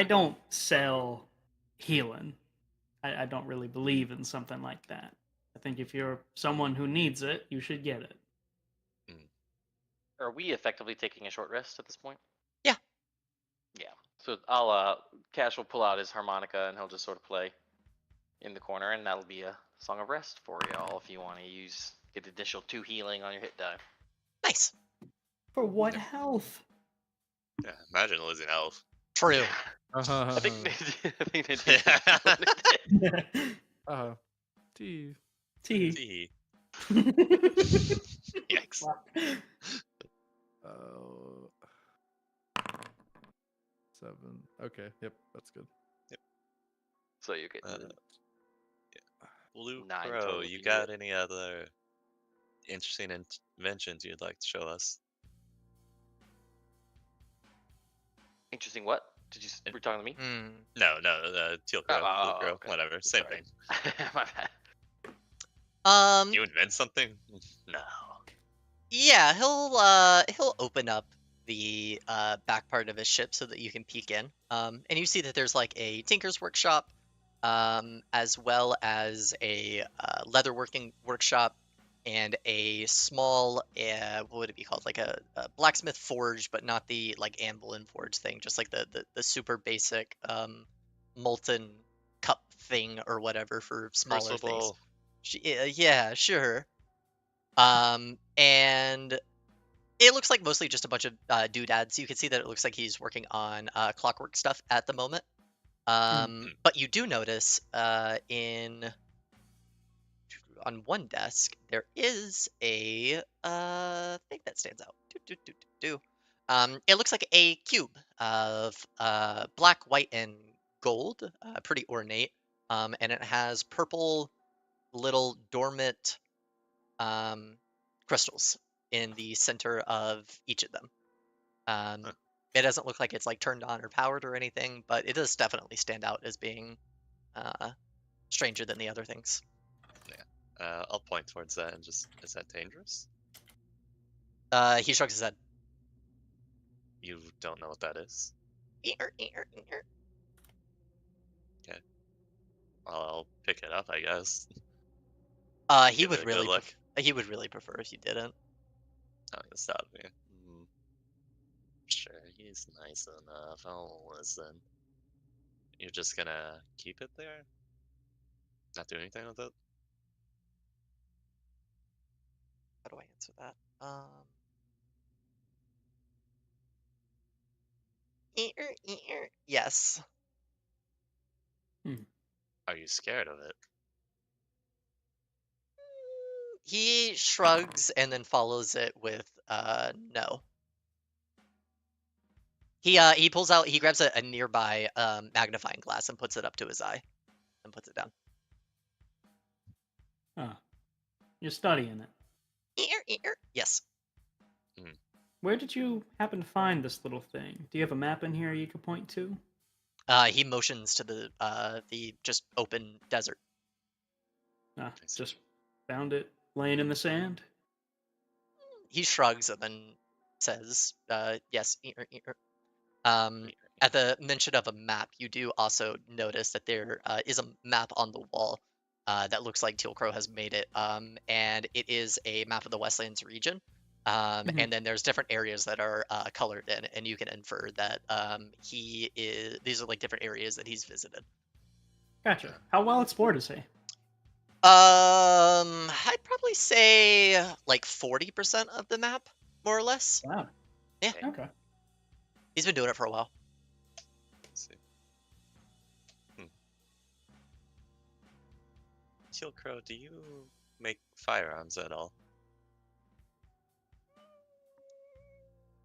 don't sell healing. I don't really believe in something like that. I think if you're someone who needs it, you should get it. Are we effectively taking a short rest at this point? Yeah. Yeah. So I'll Cash will pull out his harmonica and he'll just sort of play in the corner, and that'll be a song of rest for y'all if you want to get additional 2 healing on your hit die. Nice. For what health? Yeah, imagine losing health. True. I think they did. T. T. See. Yikes. Oh. 7. Okay. Yep. That's good. So you get Blue 9 Crow, total you you got get. any other interesting inventions you'd like to show us? interesting. What did you? Were you talking to me? No, Teal Crow, Blue Crow, okay. whatever, same Sorry. thing. My bad. You invent something? No. Yeah, he'll open up the back part of his ship so that you can peek in. And you see that there's like a tinker's workshop, as well as a leatherworking workshop and a small what would it be called? Like a blacksmith forge, but not the like anvil and forge thing, just like the super basic molten cup thing or whatever for smaller things. Crucible. Yeah, sure. And it looks like mostly just a bunch of doodads. You can see that it looks like he's working on clockwork stuff at the moment. But you do notice on one desk there is a thing that stands out. It looks like a cube of black, white, and gold, pretty ornate, and it has purple little dormant crystals in the center of each of them. Huh. It doesn't look like it's like turned on or powered or anything, but it does definitely stand out as being stranger than the other things. I'll point towards that and just, is that dangerous? He shrugs his head. You don't know what that is? I'll pick it up, I guess. He Give would it a good really look. he would really prefer if you didn't. Oh, you stop me. Sure, he's nice enough. I'll listen. You're just gonna keep it there? Not do anything with it? How do I answer that? Yes. Are you scared of it? He shrugs and then follows it with no. He pulls out, he grabs a nearby magnifying glass and puts it up to his eye and puts it down. You're studying it. Yes. Where did you happen to find this little thing? Do you have a map in here you could point to? He motions to the just open desert. Just found it laying in the sand. He shrugs and then says, yes. At the mention of a map, you do also notice that there is a map on the wall that looks like Teal Crow has made it, and it is a map of the Westlands region. And then there's different areas that are colored in, and you can infer that these are like different areas that he's visited. Gotcha. How well explored is he? I'd probably say like 40% of the map, more or less. Wow. Yeah. Okay. He's been doing it for a while. Let's see. Teal Crow, do you make firearms at all?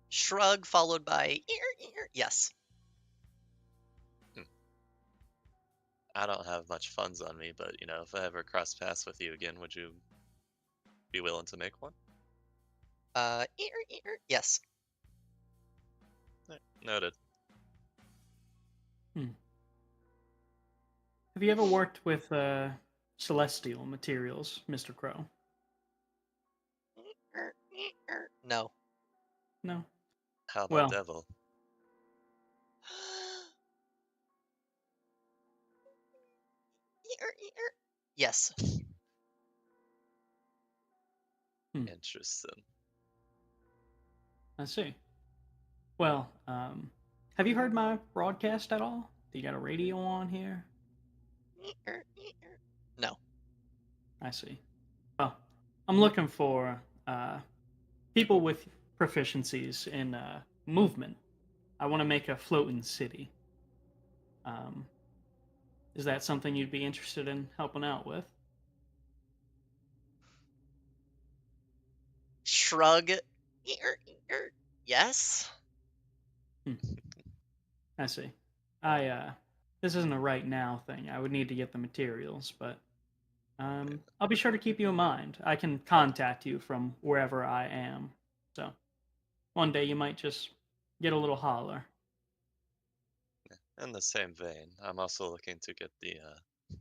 Shrug followed by yes. I don't have much funds on me, but if I ever cross paths with you again, would you be willing to make one? Yes. Noted. Have you ever worked with celestial materials, Mr. Crow? No. No. How about Well- devil? Yes. Interesting. I see. Well, have you heard my broadcast at all? Do you got a radio on here? No. I see. Well, I'm looking for people with proficiencies in movement. I want to make a floating city. Is that something you'd be interested in helping out with? Shrug. Yes. I see. This isn't a right now thing. I would need to get the materials, but I'll be sure to keep you in mind. I can contact you from wherever I am. So one day you might just get a little holler. In the same vein, I'm also looking to get the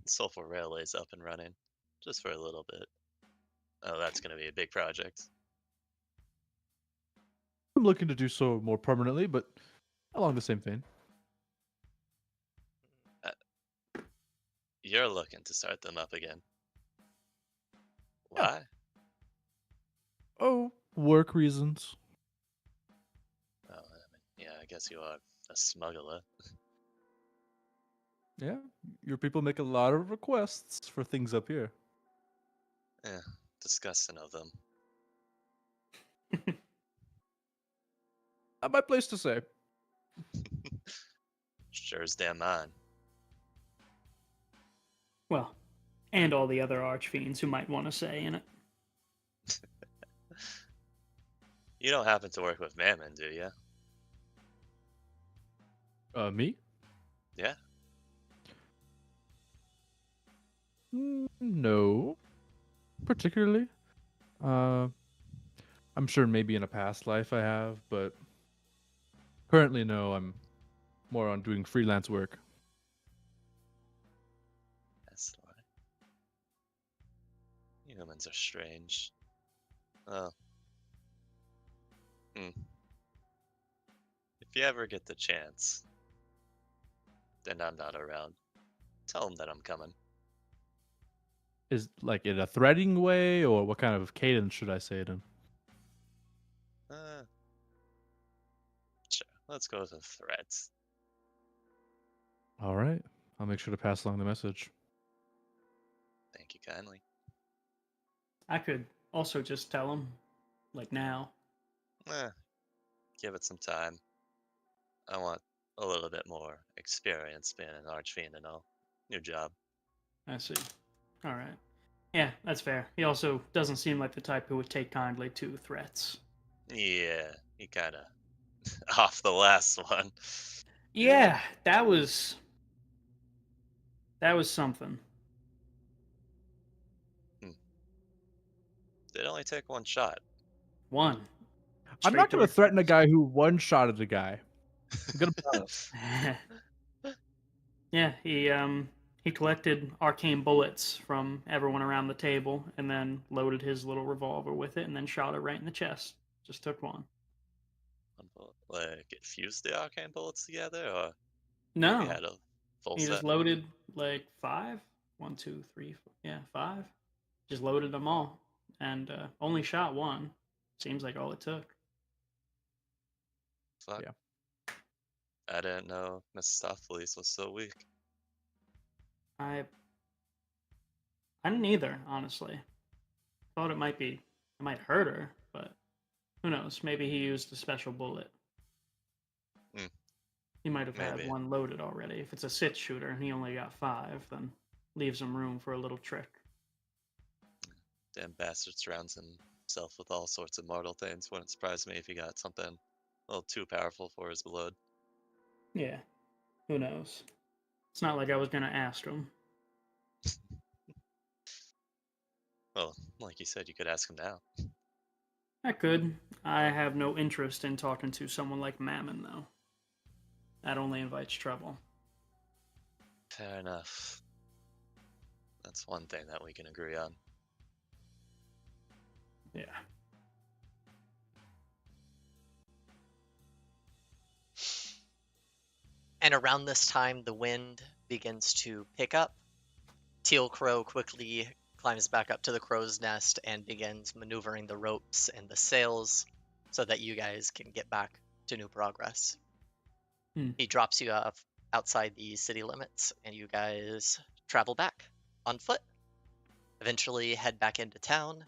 sulfur railways up and running, just for a little bit. Oh, that's going to be a big project. I'm looking to do so more permanently, but along the same vein. You're looking to start them up again. Yeah. Why? Oh, work reasons. Oh, yeah, I guess you are a smuggler. Yeah, your people make a lot of requests for things up here. Yeah, disgusting of them. Not my place to say. Sure as damn mine. Well, and all the other archfiends who might want to say in it. You don't happen to work with Mammon, do you? Me? Yeah. No, particularly. Uh, I'm sure maybe in a past life I have, but currently no. I'm more on doing freelance work. That's why. Humans are strange. Oh. Hmm. If you ever get the chance, and I'm not around, tell them that I'm coming. Is like in a threatening way, or what kind of cadence should I say it in? Uh, sure. Let's go with the threats. All right, I'll make sure to pass along the message. Thank you kindly. I could also just tell him, like now. Give it some time. I want a little bit more experience being an archfiend and all. New job. I see. All right. Yeah, that's fair. He also doesn't seem like the type who would take kindly to threats. Yeah, he kind of off the last one. Yeah, that was something. Hmm. Did only take one shot. One. I'm not Straight to going our to threaten a throats. guy who one-shotted a guy. I'm going to be honest. Yeah, he collected arcane bullets from everyone around the table and then loaded his little revolver with it and then shot it right in the chest. Just took one. Like, it fused the arcane bullets together, or he No, had a full he just set? loaded like five. One, two, three, four. Yeah, five. Just loaded them all and only shot one. Seems like all it took. Fuck. Yeah. I didn't know Mistopheles was so weak. I I didn't either, honestly. Thought it might hurt her, but who knows? Maybe he used a special bullet. Hmm, He might have had maybe. one loaded already. If it's a sit shooter and he only got five, then leaves him room for a little trick. Damn bastard surrounds himself with all sorts of mortal things. Wouldn't surprise me if he got something a little too powerful for his blood. Yeah, who knows? It's not like I was gonna ask him. Well, like you said, you could ask him now. I could. I have no interest in talking to someone like Mammon, though. That only invites trouble. Fair enough. That's one thing that we can agree on. Yeah. And around this time, the wind begins to pick up. Teal Crow quickly climbs back up to the crow's nest and begins maneuvering the ropes and the sails so that you guys can get back to New Progress. He drops you off outside the city limits, and you guys travel back on foot. Eventually, head back into town.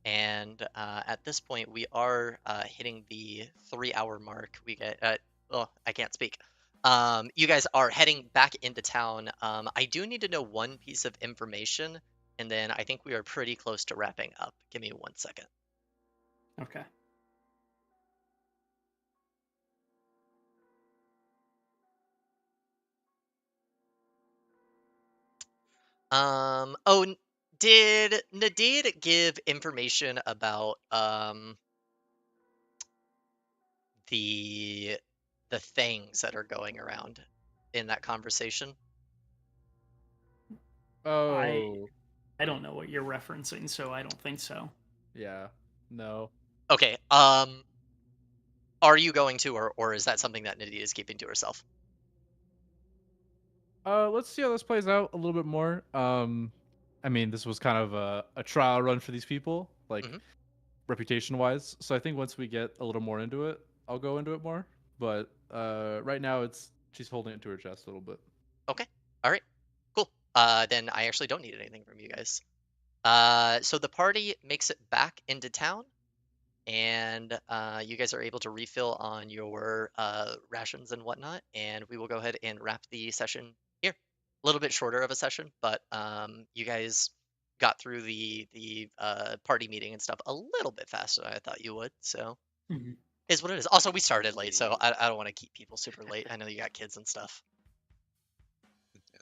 And at this point, we are hitting the 3-hour mark. We get oh, I can't speak. You guys are heading back into town. I do need to know one piece of information, and then I think we are pretty close to wrapping up. Give me 1 second. Okay. Oh, did Nadid give information about the things that are going around in that conversation? I Oh, I don't know what you're referencing, so I don't think so. yeah. No. Okay. Are you going to, or is that something that Nadid is keeping to herself? Let's see how this plays out a little bit more. I mean, this was kind of a trial run for these people, like Mhm. reputation wise. So I think once we get a little more into it, I'll go into it more. But right now, she's holding it to her chest a little bit. Okay. All right. Cool. Then I actually don't need anything from you guys. So the party makes it back into town, and you guys are able to refill on your rations and whatnot, and we will go ahead and wrap the session here. little bit shorter of a session, but you guys got through the party meeting and stuff a little bit faster than I thought you would. So Mhm. is what it is. Also, we started late, so Yeah. I don't want to keep people super late. I know you got kids and stuff.